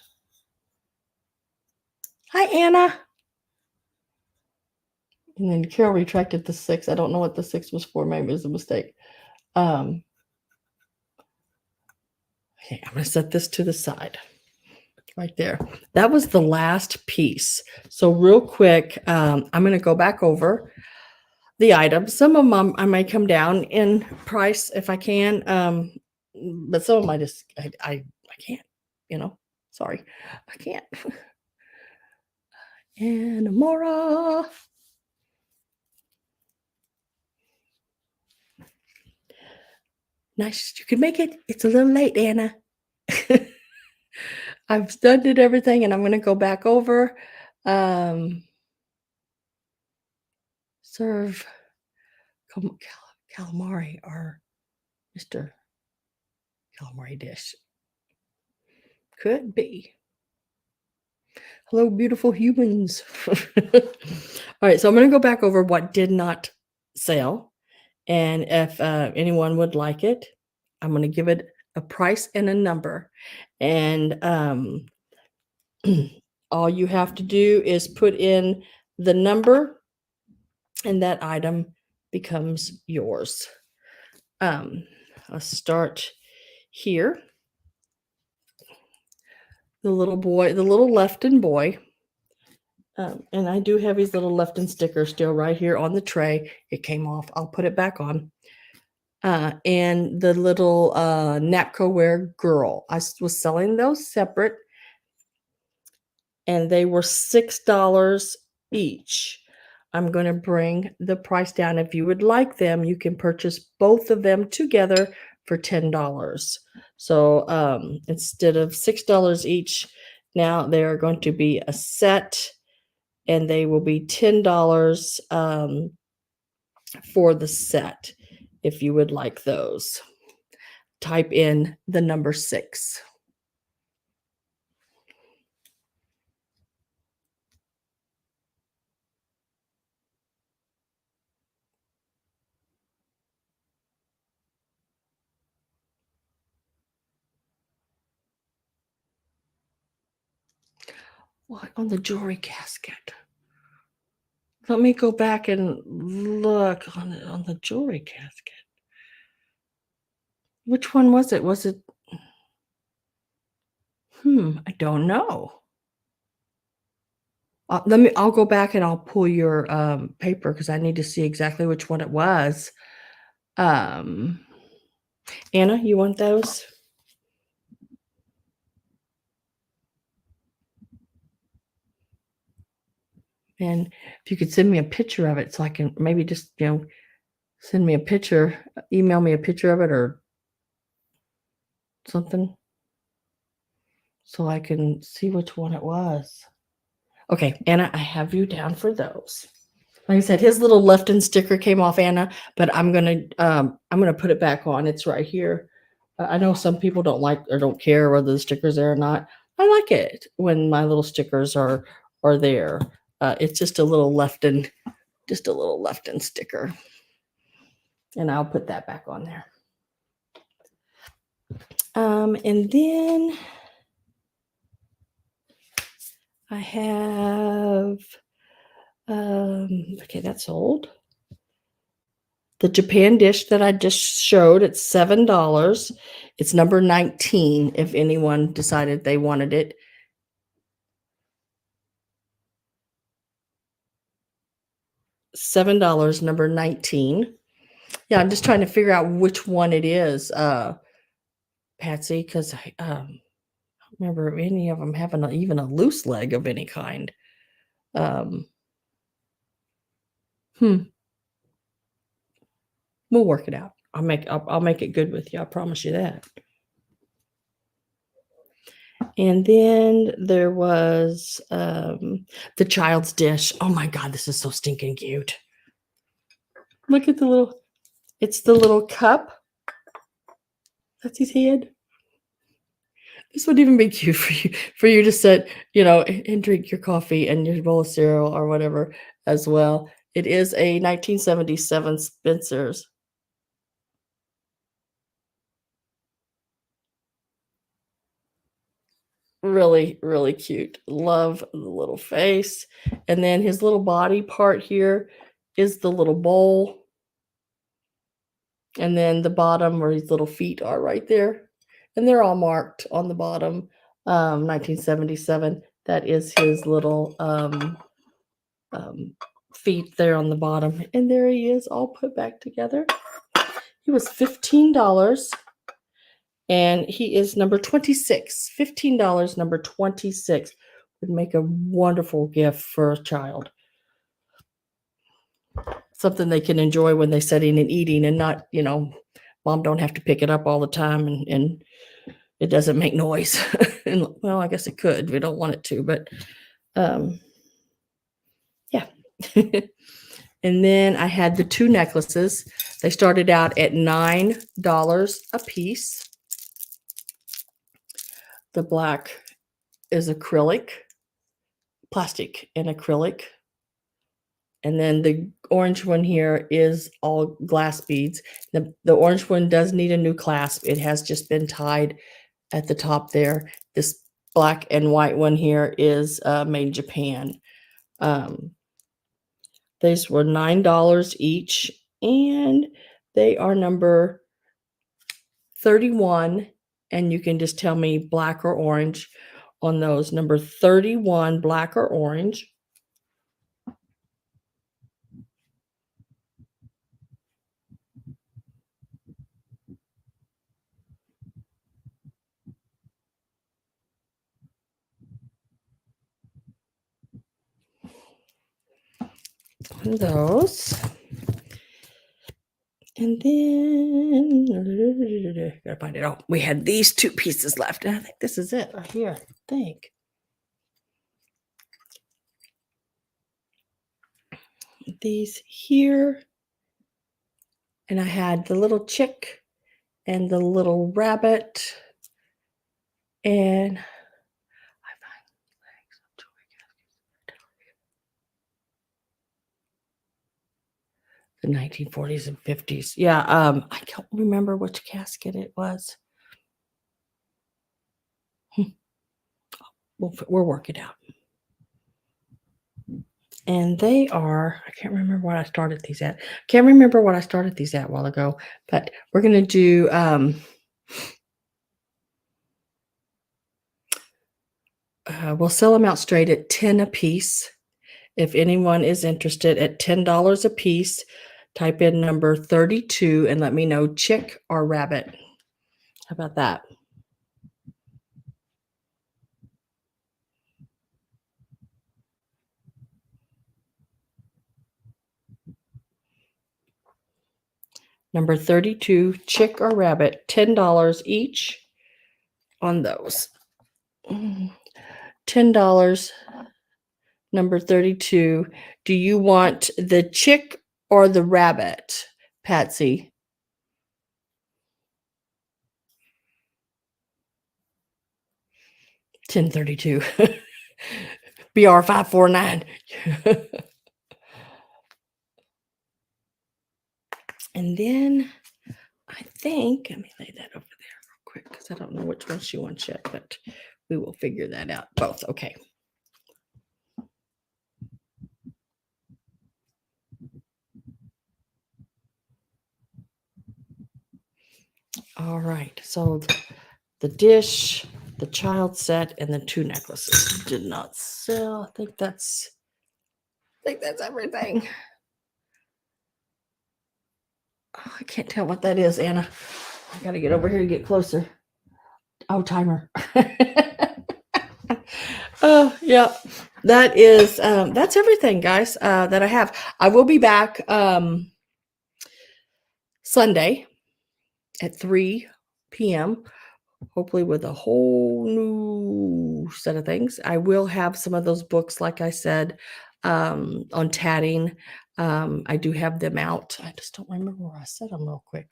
Hi, Anna. And then Carol retracted the 6. I don't know what the 6 was for. Maybe it was a mistake. Okay, I'm going to set this to the side. Right there. That was the last piece. So real quick, I'm going to go back over the items. Some of them I might come down in price if I can. But some of them I can't, sorry, I can't. Anamora. Nice. You can make it. It's a little late, Anna. I've studied everything and I'm going to go back over. Serve calamari or Mr. Calamari dish. Could be. Hello, beautiful humans. All right, so I'm going to go back over what did not sell. And if anyone would like it, I'm going to give it a price and a number. And all you have to do is put in the number and that item becomes yours. Let's start here. The little boy, the little Lefton boy. And I do have his little Lefton sticker still right here on the tray. It came off. I'll put it back on. And the little Napco-ware girl. I was selling those separate. And they were $6 each. I'm going to bring the price down. If you would like them, you can purchase both of them together for $10. So instead of $6 each, now they are going to be a set, and they will be $10 for the set if you would like those. Type in the number 6. What on the jewelry casket? Let me go back and look on the jewelry casket. Which one was it? Was it? I don't know. I'll go back and I'll pull your paper because I need to see exactly which one it was. Anna, you want those? And if you could send me a picture of it so I can maybe just, send me a picture, email me a picture of it or something so I can see which one it was. Okay, Anna, I have you down for those. Like I said, his little Lefton sticker came off, Anna, but I'm gonna put it back on. It's right here. I know some people don't like or don't care whether the sticker's there or not. I like it when my little stickers are there. It's just a little Lefton sticker, and I'll put that back on there. And then I have, okay, that's old. The Japan dish that I just showed, it's $7. It's number 19 if anyone decided they wanted it. $7, number 19. Yeah, I'm just trying to figure out which one it is, Patsy, because I don't remember any of them having even a loose leg of any kind. Um, hmm, we'll work it out. I'll make it good with you. I promise you that. And then there was the child's dish. Oh my God, this is so stinking cute. Look at the little, it's the little cup. That's his head. This would even be cute for you to sit, and drink your coffee and your bowl of cereal or whatever as well. It is a 1977 Spencer's. Really, really cute. Love the little face. And then his little body part here is the little bowl. And then the bottom where his little feet are right there. And they're all marked on the bottom. 1977. That is his little um, feet there on the bottom. And there he is, all put back together. He was $15. And he is number 26. $15, number 26 would make a wonderful gift for a child. Something they can enjoy when they're sitting and eating and not, mom don't have to pick it up all the time and it doesn't make noise. And well, I guess it could. We don't want it to, but yeah. And then I had the two necklaces. They started out at $9 a piece. The black is acrylic, plastic and acrylic. And then the orange one here is all glass beads. The orange one does need a new clasp. It has just been tied at the top there. This black and white one here is made in Japan. These were $9 each, and they are number 31. And you can just tell me black or orange on those. Number 31, black or orange. On those. And then, gotta find it. Oh, we had these two pieces left. And I think this is it right here. I think. These here. And I had the little chick and the little rabbit. And I find legs of toy the 1940s and 50s. Yeah, I can't remember which casket it was. We'll work it out. And they are, I can't remember what I started these at. Can't remember what I started these at a while ago, but we're going to do, we'll sell them out straight at 10 a piece. If anyone is interested, at $10 a piece, type in number 32 and let me know chick or rabbit. How about that? Number 32, chick or rabbit, $10 each on those. $10, number 32. Do you want the chick or the rabbit, Patsy? $10.32. BR 549. And then I think, let me lay that over there real quick because I don't know which one she wants yet, but we will figure that out. Both. Okay. All right. So the dish, the child set, and the 2 necklaces did not sell. I think that's everything. Oh, I can't tell what that is, Anna. I gotta get over here and get closer. Oh, timer. Oh, yeah. That's everything, guys, that I have. I will be back Sunday at 3 p.m. hopefully with a whole new set of things. I will have some of those books, like I said, on tatting. I do have them out. I just don't remember where I set them real quick.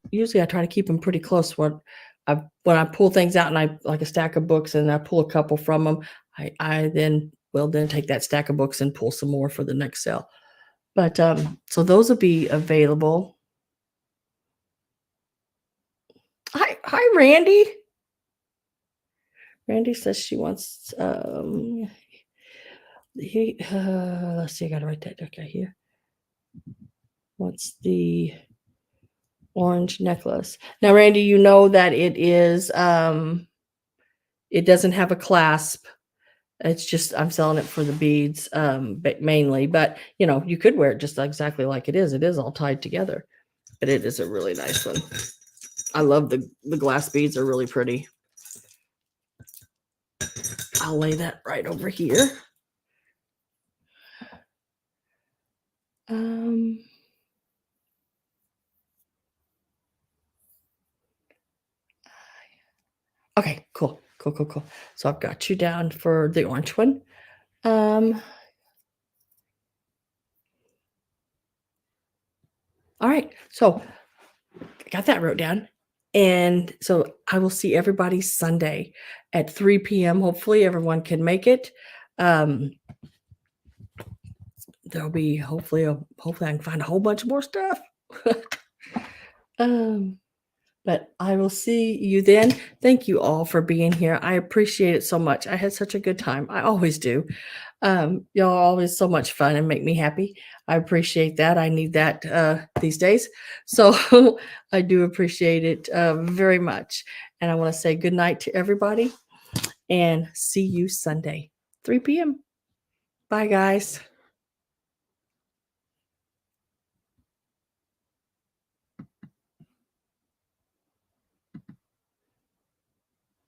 Usually I try to keep them pretty close. When I pull things out and I like a stack of books and I pull a couple from them, I then will take that stack of books and pull some more for the next sale. But so those will be available. Hi, Randy. Randy says she wants let's see, I gotta write that down here. What's the orange necklace? Now, Randy, you know that it is it doesn't have a clasp. It's just I'm selling it for the beads, but mainly. But you know, you could wear it just exactly like it is. It is all tied together, but it is a really nice one. I love the glass beads; are really pretty. I'll lay that right over here. Okay, cool. So I've got you down for the orange one. All right, so I got that wrote down. And so I will see everybody Sunday at 3 p.m. Hopefully everyone can make it. There'll be hopefully I can find a whole bunch more stuff. But I will see you then. Thank you all for being here. I appreciate it so much. I had such a good time. I always do. Y'all are always so much fun and make me happy. I appreciate that. I need that these days. So I do appreciate it very much. And I want to say good night to everybody and see you Sunday, 3 p.m. Bye, guys.